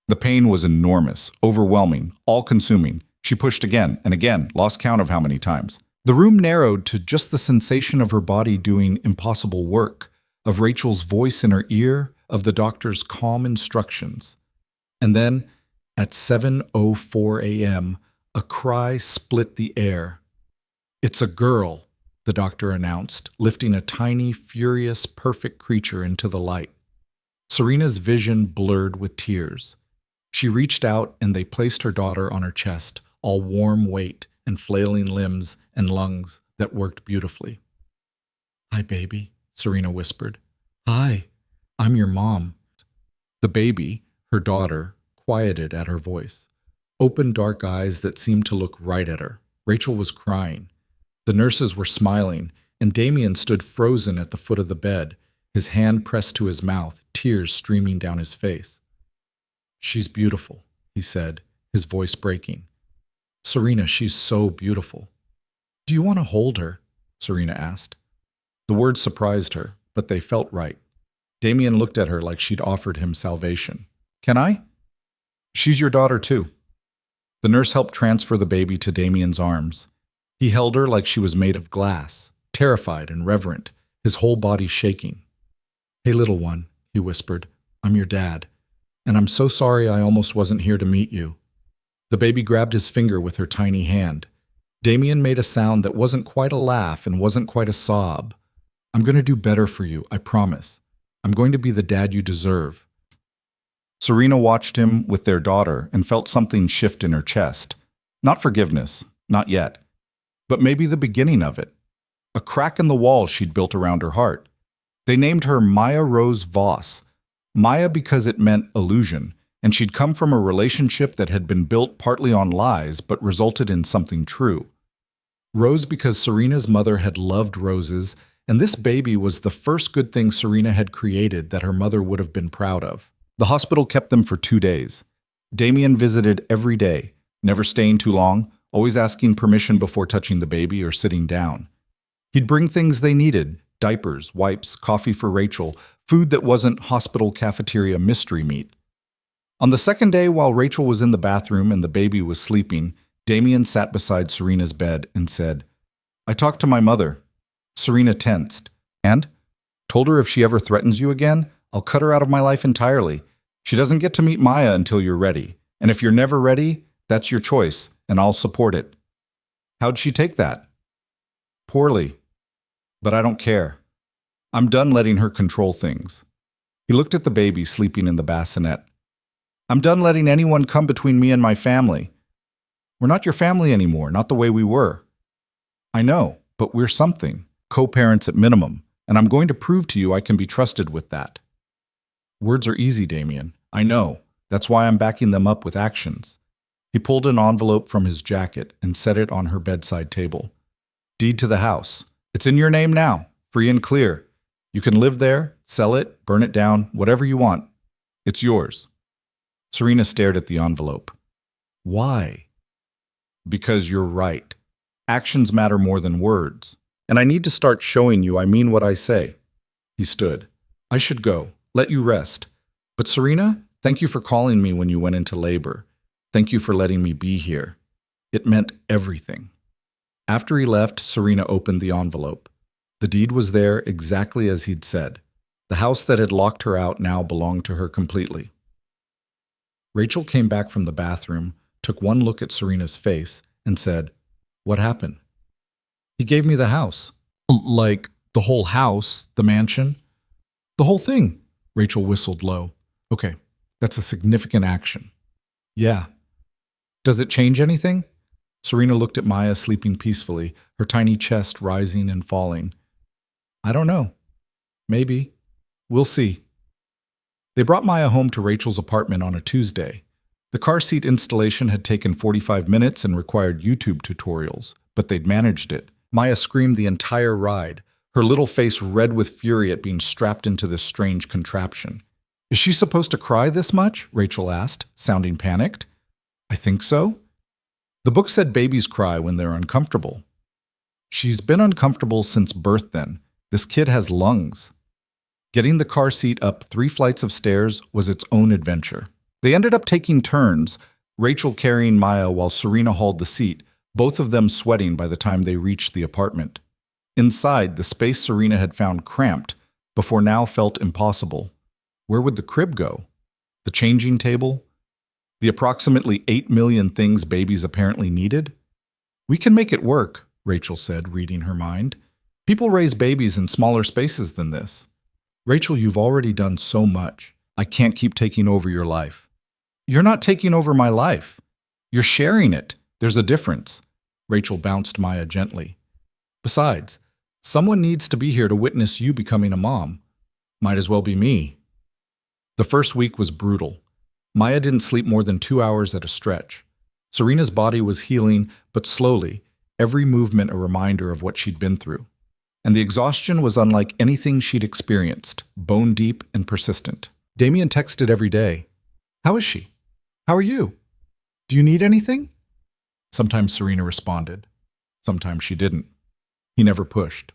Speaker 2: The pain was enormous, overwhelming, all-consuming. She pushed again and again, lost count of how many times. The room narrowed to just the sensation of her body doing impossible work, of Rachel's voice in her ear, of the doctor's calm instructions. And then, at 7:04 a.m., a cry split the air. "It's a girl," the doctor announced, lifting a tiny, furious, perfect creature into the light. Serena's vision blurred with tears. She reached out and they placed her daughter on her chest, all warm weight and flailing limbs and lungs that worked beautifully. "Hi, baby," Serena whispered. "Hi, I'm your mom." The baby, her daughter, quieted at her voice. Open dark eyes that seemed to look right at her. Rachel was crying. The nurses were smiling, and Damien stood frozen at the foot of the bed, his hand pressed to his mouth, tears streaming down his face. "She's beautiful," he said, his voice breaking. "Serena, she's so beautiful." "Do you want to hold her?" Serena asked. The words surprised her, but they felt right. Damien looked at her like she'd offered him salvation. "Can I?" "She's your daughter too." The nurse helped transfer the baby to Damien's arms. He held her like she was made of glass, terrified and reverent, his whole body shaking. "Hey, little one," he whispered, "I'm your dad, and I'm so sorry I almost wasn't here to meet you." The baby grabbed his finger with her tiny hand.
Speaker 1: Damien made a sound that wasn't quite a laugh and wasn't quite a sob. I'm going to do better for you, I promise. I'm going to be the dad you deserve.
Speaker 2: Serena watched him with their daughter and felt something shift in her chest. Not forgiveness, not yet, but maybe the beginning of it. A crack in the wall she'd built around her heart. They named her Maya Rose Voss. Maya because it meant illusion, and she'd come from a relationship that had been built partly on lies but resulted in something true. Rose because Serena's mother had loved roses, and this baby was the first good thing Serena had created that her mother would have been proud of. The hospital kept them for 2 days. Damien visited every day, never staying too long, always asking permission before touching the baby or sitting down. He'd bring things they needed: diapers, wipes, coffee for Rachel, food that wasn't hospital cafeteria mystery meat. On the second day, while Rachel was in the bathroom and the baby was sleeping, Damien sat beside Serena's bed and said, "I talked to my mother." Serena tensed. "And?" "Told her if she ever threatens you again, I'll cut her out of my life entirely. She doesn't get to meet Maya until you're ready. And if you're never ready, that's your choice, and I'll support it." "How'd she take that?" "Poorly. But I don't care. I'm done letting her control things." He looked at the baby sleeping in the bassinet. "I'm done letting anyone come between me and my family. We're not your family anymore, not the way we were." "I know, but we're something, co-parents at minimum, and I'm going to prove to you I can be trusted with that." "Words are easy, Damien. I know. That's why I'm backing them up with actions." He pulled an envelope from his jacket and set it on her bedside table. "Deed to the house. It's in your name now, free and clear. You can live there, sell it, burn it down, whatever you want. It's yours." Serena stared at the envelope. "Why?" "Because you're right. Actions matter more than words. And I need to start showing you I mean what I say." He stood. "I should go. Let you rest. But Serena, thank you for calling me when you went into labor. Thank you for letting me be here. It meant everything." After he left, Serena opened the envelope. The deed was there exactly as he'd said. The house that had locked her out now belonged to her completely. Rachel came back from the bathroom, took one look at Serena's face, and said, "What happened?" "He gave me the house." "Like, the whole house, the mansion?" "The whole thing." Rachel whistled low. "Okay, that's a significant action." "Yeah." "Does it change anything?" Serena looked at Maya sleeping peacefully, her tiny chest rising and falling. "I don't know. Maybe. We'll see." They brought Maya home to Rachel's apartment on a Tuesday. The car seat installation had taken 45 minutes and required YouTube tutorials, but they'd managed it. Maya screamed the entire ride, her little face red with fury at being strapped into this strange contraption. "Is she supposed to cry this much?" Rachel asked, sounding panicked. "I think so." "The book said babies cry when they're uncomfortable." "She's been uncomfortable since birth then. This kid has lungs." Getting the car seat up 3 flights of stairs was its own adventure. They ended up taking turns, Rachel carrying Maya while Serena hauled the seat, both of them sweating by the time they reached the apartment. Inside, the space Serena had found cramped, before now felt impossible. Where would the crib go? The changing table? The approximately 8 million things babies apparently needed? "We can make it work," Rachel said, reading her mind. "People raise babies in smaller spaces than this." "Rachel, you've already done so much. I can't keep taking over your life." "You're not taking over my life. You're sharing it. There's a difference." Rachel bounced Maya gently. "Besides, someone needs to be here to witness you becoming a mom. Might as well be me." The first week was brutal. Maya didn't sleep more than 2 hours at a stretch. Serena's body was healing, but slowly, every movement a reminder of what she'd been through. And the exhaustion was unlike anything she'd experienced, bone deep and persistent. Damien texted every day. "How is she? How are you? Do you need anything?" Sometimes Serena responded. Sometimes she didn't. He never pushed.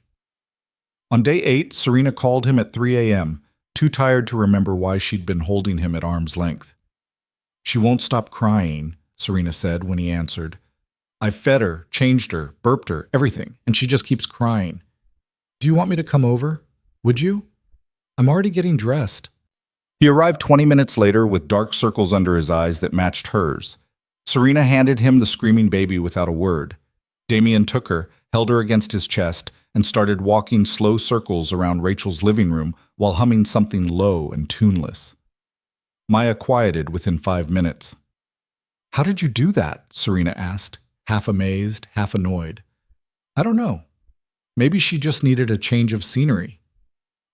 Speaker 2: On day 8, Serena called him at 3 a.m., too tired to remember why she'd been holding him at arm's length. "She won't stop crying," Serena said when he answered. "I've fed her, changed her, burped her, everything, and she just keeps crying. Do you want me to come over? Would you? I'm already getting dressed." He arrived 20 minutes later with dark circles under his eyes that matched hers. Serena handed him the screaming baby without a word. Damien took her, held her against his chest, and started walking slow circles around Rachel's living room while humming something low and tuneless. Maya quieted within 5 minutes. "How did you do that?" Serena asked, half amazed, half annoyed. "I don't know. Maybe she just needed a change of scenery."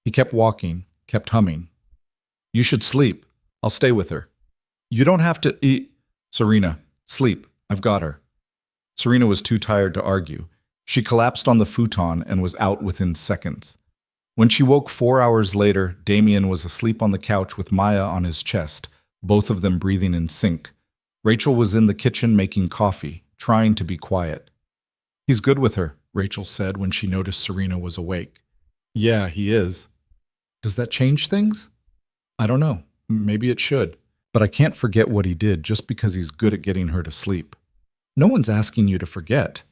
Speaker 2: He kept walking, kept humming. "You should sleep. I'll stay with her." "You don't have to eat." "Serena, sleep. I've got her." Serena was too tired to argue. She collapsed on the futon and was out within seconds. When she woke 4 hours later, Damien was asleep on the couch with Maya on his chest, both of them breathing in sync. Rachel was in the kitchen making coffee, trying to be quiet. "He's good with her," Rachel said when she noticed Serena was awake. "Yeah, he is." "Does that change things?" "I don't know. Maybe it should. But I can't forget what he did just because he's good at getting her to sleep." "No one's asking you to forget,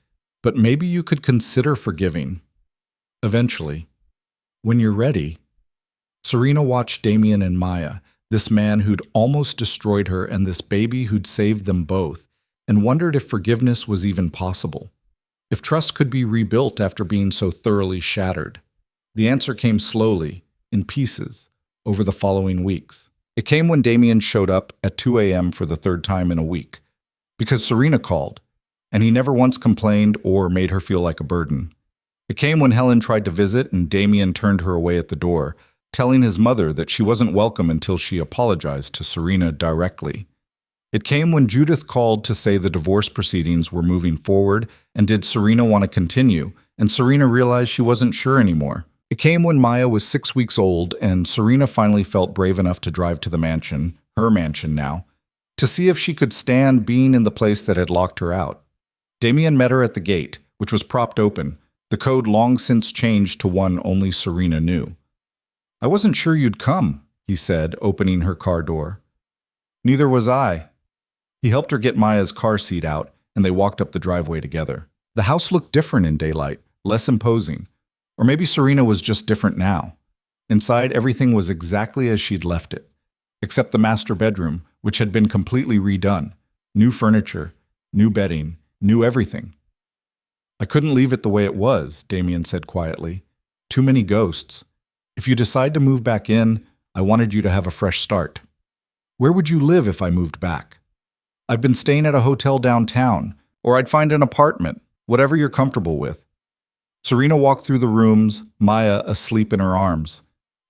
Speaker 2: but maybe you could consider forgiving. Eventually. When you're ready." Serena watched Damien and Maya, this man who'd almost destroyed her and this baby who'd saved them both, and wondered if forgiveness was even possible. If trust could be rebuilt after being so thoroughly shattered. The answer came slowly, in pieces, over the following weeks. It came when Damien showed up at 2 a.m. for the third time in a week, because Serena called, and he never once complained or made her feel like a burden. It came when Helen tried to visit and Damien turned her away at the door, telling his mother that she wasn't welcome until she apologized to Serena directly. It came when Judith called to say the divorce proceedings were moving forward and did Serena want to continue, and Serena realized she wasn't sure anymore. It came when Maya was 6 weeks old and Serena finally felt brave enough to drive to the mansion, her mansion now, to see if she could stand being in the place that had locked her out. Damien met her at the gate, which was propped open, the code long since changed to one only Serena knew. "I wasn't sure you'd come," he said, opening her car door. "Neither was I." He helped her get Maya's car seat out, and they walked up the driveway together. The house looked different in daylight, less imposing. Or maybe Serena was just different now. Inside, everything was exactly as she'd left it, except the master bedroom, which had been completely redone. New furniture, new bedding, new everything. "I couldn't leave it the way it was," Damien said quietly. "Too many ghosts. If you decide to move back in, I wanted you to have a fresh start." "Where would you live if I moved back?" "I've been staying at a hotel downtown, or I'd find an apartment, whatever you're comfortable with." Serena walked through the rooms, Maya asleep in her arms.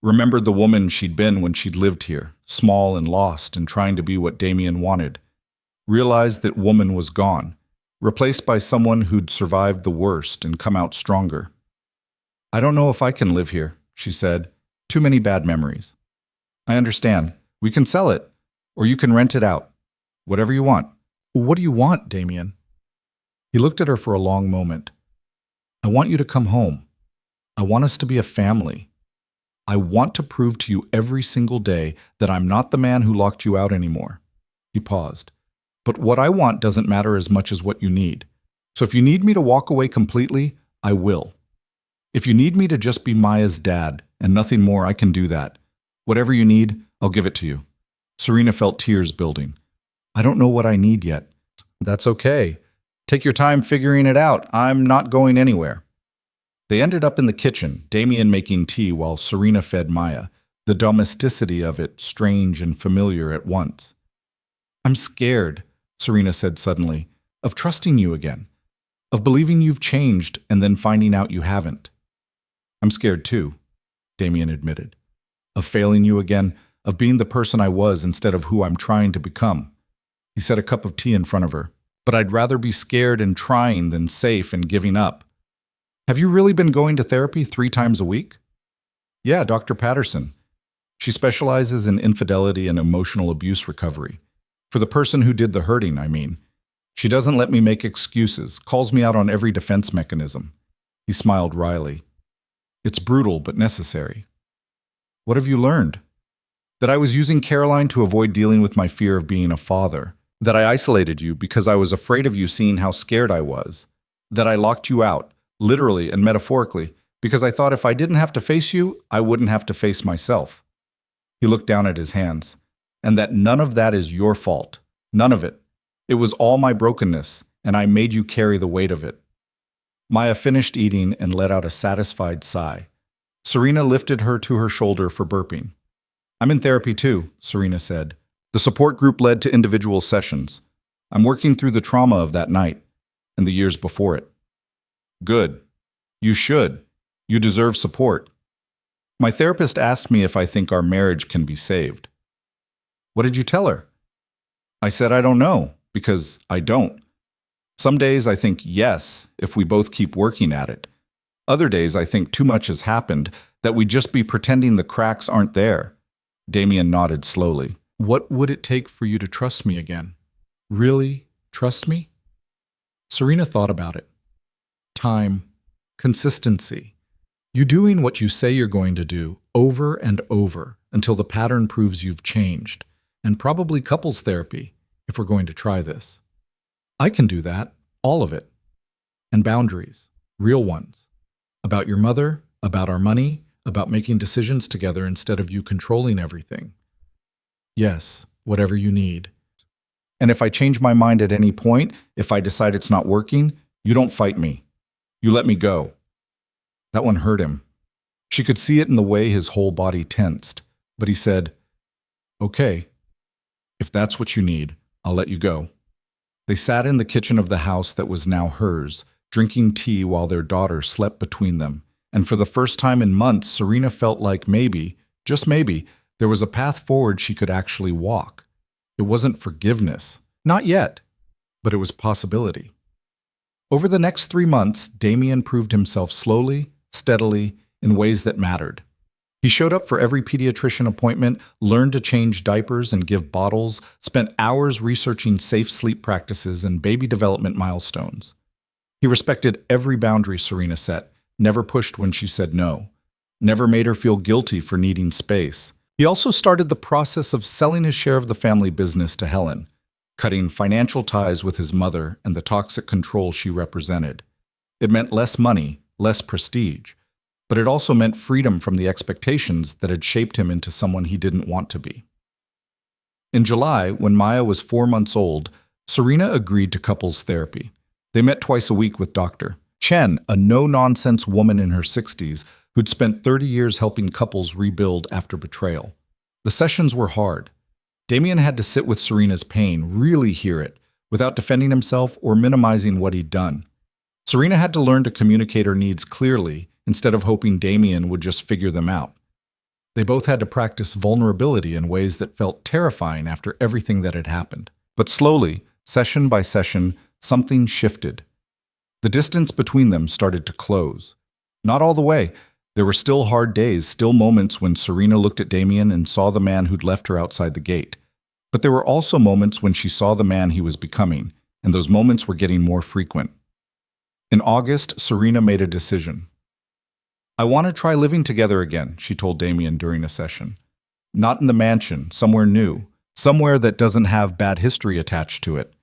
Speaker 2: Remembered the woman she'd been when she'd lived here, small and lost and trying to be what Damien wanted. Realized that woman was gone, replaced by someone who'd survived the worst and come out stronger. "I don't know if I can live here," she said. "Too many bad memories." "I understand. We can sell it, or you can rent it out. Whatever you want." "What do you want, Damien?" He looked at her for a long moment. "I want you to come home. I want us to be a family. I want to prove to you every single day that I'm not the man who locked you out anymore." He paused. "But what I want doesn't matter as much as what you need. So if you need me to walk away completely, I will. If you need me to just be Maya's dad and nothing more, I can do that. Whatever you need, I'll give it to you." Serena felt tears building. "I don't know what I need yet." "That's okay. Take your time figuring it out. I'm not going anywhere." They ended up in the kitchen, Damien making tea while Serena fed Maya, the domesticity of it strange and familiar at once. "I'm scared," Serena said suddenly, "of trusting you again, of believing you've changed and then finding out you haven't." "I'm scared too," Damien admitted, "of failing you again, of being the person I was instead of who I'm trying to become." He set a cup of tea in front of her. "But I'd rather be scared and trying than safe and giving up." "Have you really been going to therapy 3 times a week?" "Yeah, Dr. Patterson. She specializes in infidelity and emotional abuse recovery. For the person who did the hurting, I mean. She doesn't let me make excuses, calls me out on every defense mechanism." He smiled wryly. "It's brutal, but necessary." "What have you learned?" "That I was using Caroline to avoid dealing with my fear of being a father. That I isolated you because I was afraid of you seeing how scared I was. That I locked you out, literally and metaphorically, because I thought if I didn't have to face you, I wouldn't have to face myself." He looked down at his hands. "And that none of that is your fault. None of it. It was all my brokenness, and I made you carry the weight of it." Maya finished eating and let out a satisfied sigh. Serena lifted her to her shoulder for burping. I'm in therapy too, Serena said. The support group led to individual sessions. I'm working through the trauma of that night and the years before it. Good. You should. You deserve support. My therapist asked me if I think our marriage can be saved. What did you tell her? I said I don't know, because I don't. Some days I think yes, if we both keep working at it. Other days I think too much has happened, that we'd just be pretending the cracks aren't there. Damien nodded slowly.
Speaker 1: What would it take for you to trust me again? Really trust me? Serena thought about it. Time, consistency. You doing what you say you're going to do over and over until the pattern proves you've changed, and probably couples therapy if we're going to try this. I can do that, all of it. And boundaries, real ones. About your mother, about our money, about making decisions together instead of you controlling everything. Yes, whatever you need.
Speaker 2: And if I change my mind at any point, if I decide it's not working, you don't fight me. You let me go. That one hurt him. She could see it in the way his whole body tensed. But he said, Okay, if that's what you need, I'll let you go. They sat in the kitchen of the house that was now hers, drinking tea while their daughter slept between them. And for the first time in months, Serena felt like maybe, just maybe, there was a path forward she could actually walk. It wasn't forgiveness. Not yet. But it was possibility. Over the next 3 months, Damien proved himself slowly, steadily, in ways that mattered. He showed up for every pediatrician appointment, learned to change diapers and give bottles, spent hours researching safe sleep practices and baby development milestones. He respected every boundary Serena set, never pushed when she said no, never made her feel guilty for needing space. He also started the process of selling his share of the family business to Helen, cutting financial ties with his mother and the toxic control she represented. It meant less money, less prestige, but it also meant freedom from the expectations that had shaped him into someone he didn't want to be. In July, when Maya was 4 months old, Serena agreed to couples therapy. They met twice a week with Dr. Chen, a no-nonsense woman in her 60s who'd spent 30 years helping couples rebuild after betrayal. The sessions were hard. Damien had to sit with Serena's pain, really hear it, without defending himself or minimizing what he'd done. Serena had to learn to communicate her needs clearly instead of hoping Damien would just figure them out. They both had to practice vulnerability in ways that felt terrifying after everything that had happened. But slowly, session by session, something shifted. The distance between them started to close. Not all the way. There were still hard days, still moments when Serena looked at Damien and saw the man who'd left her outside the gate. But there were also moments when she saw the man he was becoming, and those moments were getting more frequent. In August, Serena made a decision. I want to try living together again, she told Damien during a session. Not in the mansion, somewhere new, somewhere that doesn't have bad history attached to it.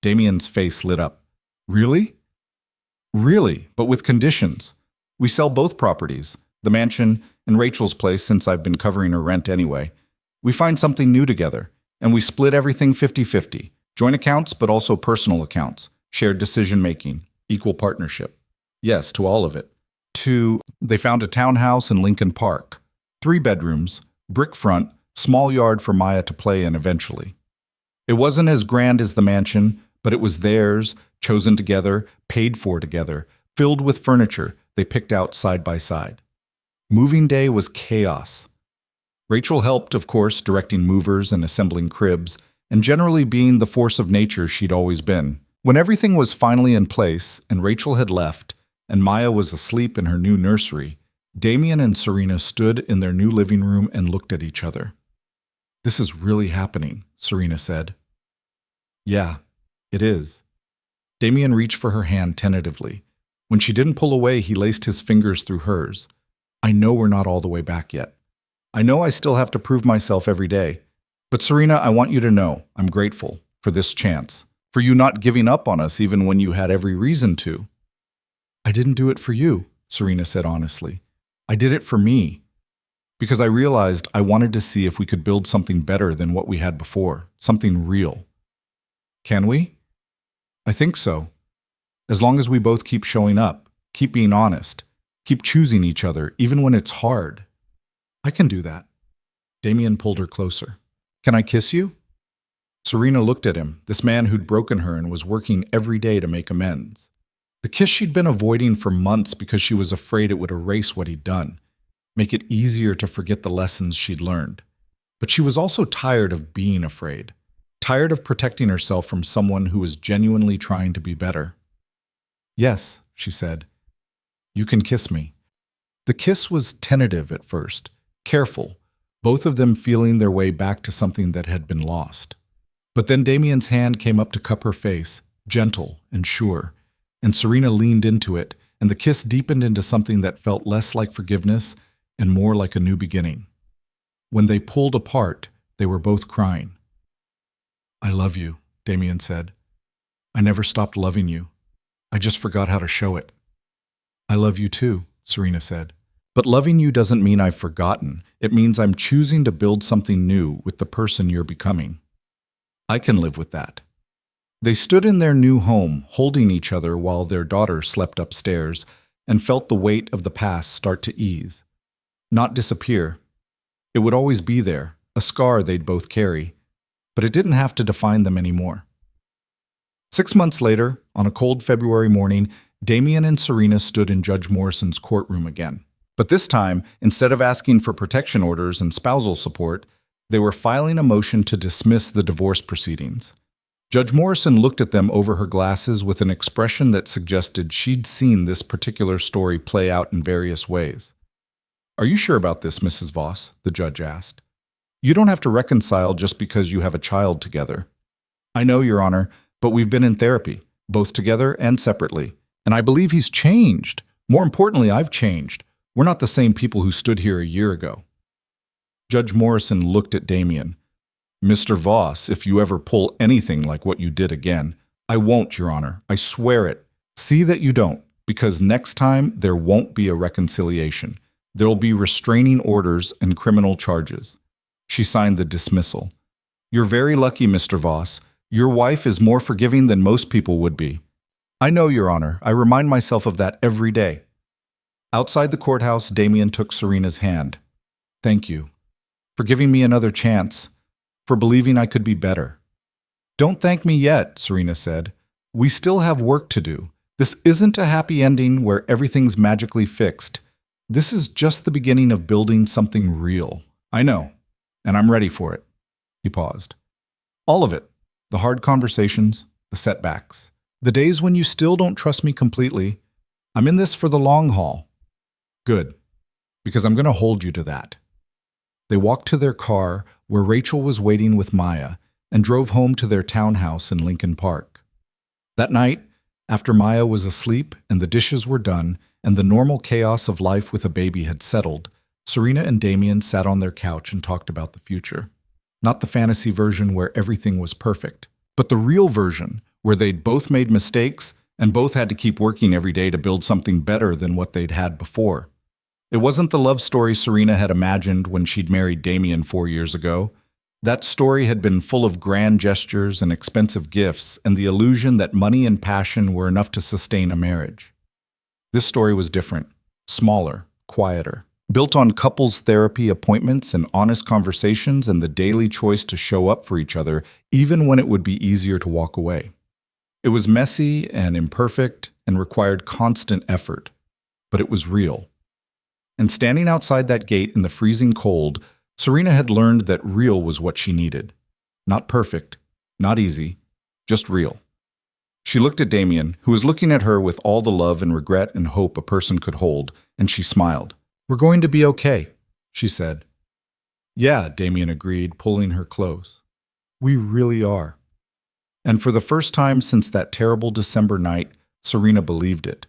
Speaker 2: Damien's face lit up. Really? Really, but with conditions. We sell both properties, the mansion and Rachel's place since I've been covering her rent anyway. We find something new together, and we split everything 50-50. Joint accounts, but also personal accounts. Shared decision-making. Equal partnership. Yes, to all of it. They found a townhouse in Lincoln Park. 3 bedrooms, brick front, small yard for Maya to play in eventually. It wasn't as grand as the mansion, but it was theirs, chosen together, paid for together, filled with furniture they picked out side by side. Moving day was chaos. Rachel helped, of course, directing movers and assembling cribs, and generally being the force of nature she'd always been. When everything was finally in place and Rachel had left, and Maya was asleep in her new nursery, Damien and Serena stood in their new living room and looked at each other. This is really happening, Serena said. Yeah, it is. Damien reached for her hand tentatively. When she didn't pull away, he laced his fingers through hers. I know we're not all the way back yet. I know I still have to prove myself every day. But Serena, I want you to know I'm grateful for this chance, for you not giving up on us even when you had every reason to. I didn't do it for you, Serena said honestly. I did it for me. Because I realized I wanted to see if we could build something better than what we had before, something real. Can we? I think so. As long as we both keep showing up, Keep being honest. Keep choosing each other, even when it's hard.
Speaker 1: I can do that.
Speaker 2: Damien pulled her closer. Can I kiss you? Serena looked at him, this man who'd broken her and was working every day to make amends. The kiss she'd been avoiding for months because she was afraid it would erase what he'd done, make it easier to forget the lessons she'd learned. But she was also tired of being afraid, tired of protecting herself from someone who was genuinely trying to be better.
Speaker 1: Yes, she said.
Speaker 2: You can kiss me. The kiss was tentative at first, careful, both of them feeling their way back to something that had been lost. But then Damien's hand came up to cup her face, gentle and sure, and Serena leaned into it, and the kiss deepened into something that felt less like forgiveness and more like a new beginning. When they pulled apart, they were both crying.
Speaker 1: I love you, Damien said. I never stopped loving you. I just forgot how to show it.
Speaker 2: I love you too, Serena said. But loving you doesn't mean I've forgotten. It means I'm choosing to build something new with the person you're becoming. I can live with that. They stood in their new home, holding each other while their daughter slept upstairs, and felt the weight of the past start to ease. Not disappear. It would always be there, a scar they'd both carry, but it didn't have to define them anymore. 6 months later, on a cold February morning, Damien and Serena stood in Judge Morrison's courtroom again. But this time, instead of asking for protection orders and spousal support, they were filing a motion to dismiss the divorce proceedings. Judge Morrison looked at them over her glasses with an expression that suggested she'd seen this particular story play out in various ways. Are you sure about this, Mrs. Voss? The judge asked. You don't have to reconcile just because you have a child together. I know, Your Honor, but we've been in therapy, both together and separately, and I believe he's changed. More importantly, I've changed. We're not the same people who stood here a year ago. Judge Morrison looked at Damien. Mr. Voss, if you ever pull anything like what you did again, I won't, Your Honor. I swear it. See that you don't, because next time there won't be a reconciliation. There'll be restraining orders and criminal charges. She signed the dismissal. You're very lucky, Mr. Voss. Your wife is more forgiving than most people would be. I know, Your Honor. I remind myself of that every day. Outside the courthouse, Damien took Serena's hand. Thank you. For giving me another chance. For believing I could be better. Don't thank me yet, Serena said. We still have work to do. This isn't a happy ending where everything's magically fixed. This is just the beginning of building something real. I know, and I'm ready for it. He paused. All of it. The hard conversations, the setbacks, the days when you still don't trust me completely. I'm in this for the long haul. Good, because I'm going to hold you to that. They walked to their car, where Rachel was waiting with Maya, and drove home to their townhouse in Lincoln Park. That night, after Maya was asleep and the dishes were done, and the normal chaos of life with a baby had settled, Serena and Damien sat on their couch and talked about the future. Not the fantasy version where everything was perfect, but the real version where they'd both made mistakes and both had to keep working every day to build something better than what they'd had before. It wasn't the love story Serena had imagined when she'd married Damien 4 years ago. That story had been full of grand gestures and expensive gifts and the illusion that money and passion were enough to sustain a marriage. This story was different, smaller, quieter, built on couples therapy appointments and honest conversations and the daily choice to show up for each other, even when it would be easier to walk away. It was messy and imperfect and required constant effort, but it was real. And standing outside that gate in the freezing cold, Serena had learned that real was what she needed. Not perfect, not easy, just real. She looked at Damien, who was looking at her with all the love and regret and hope a person could hold, and she smiled. We're going to be okay, she said. Yeah, Damien agreed, pulling her close. We really are. And for the first time since that terrible December night, Serena believed it.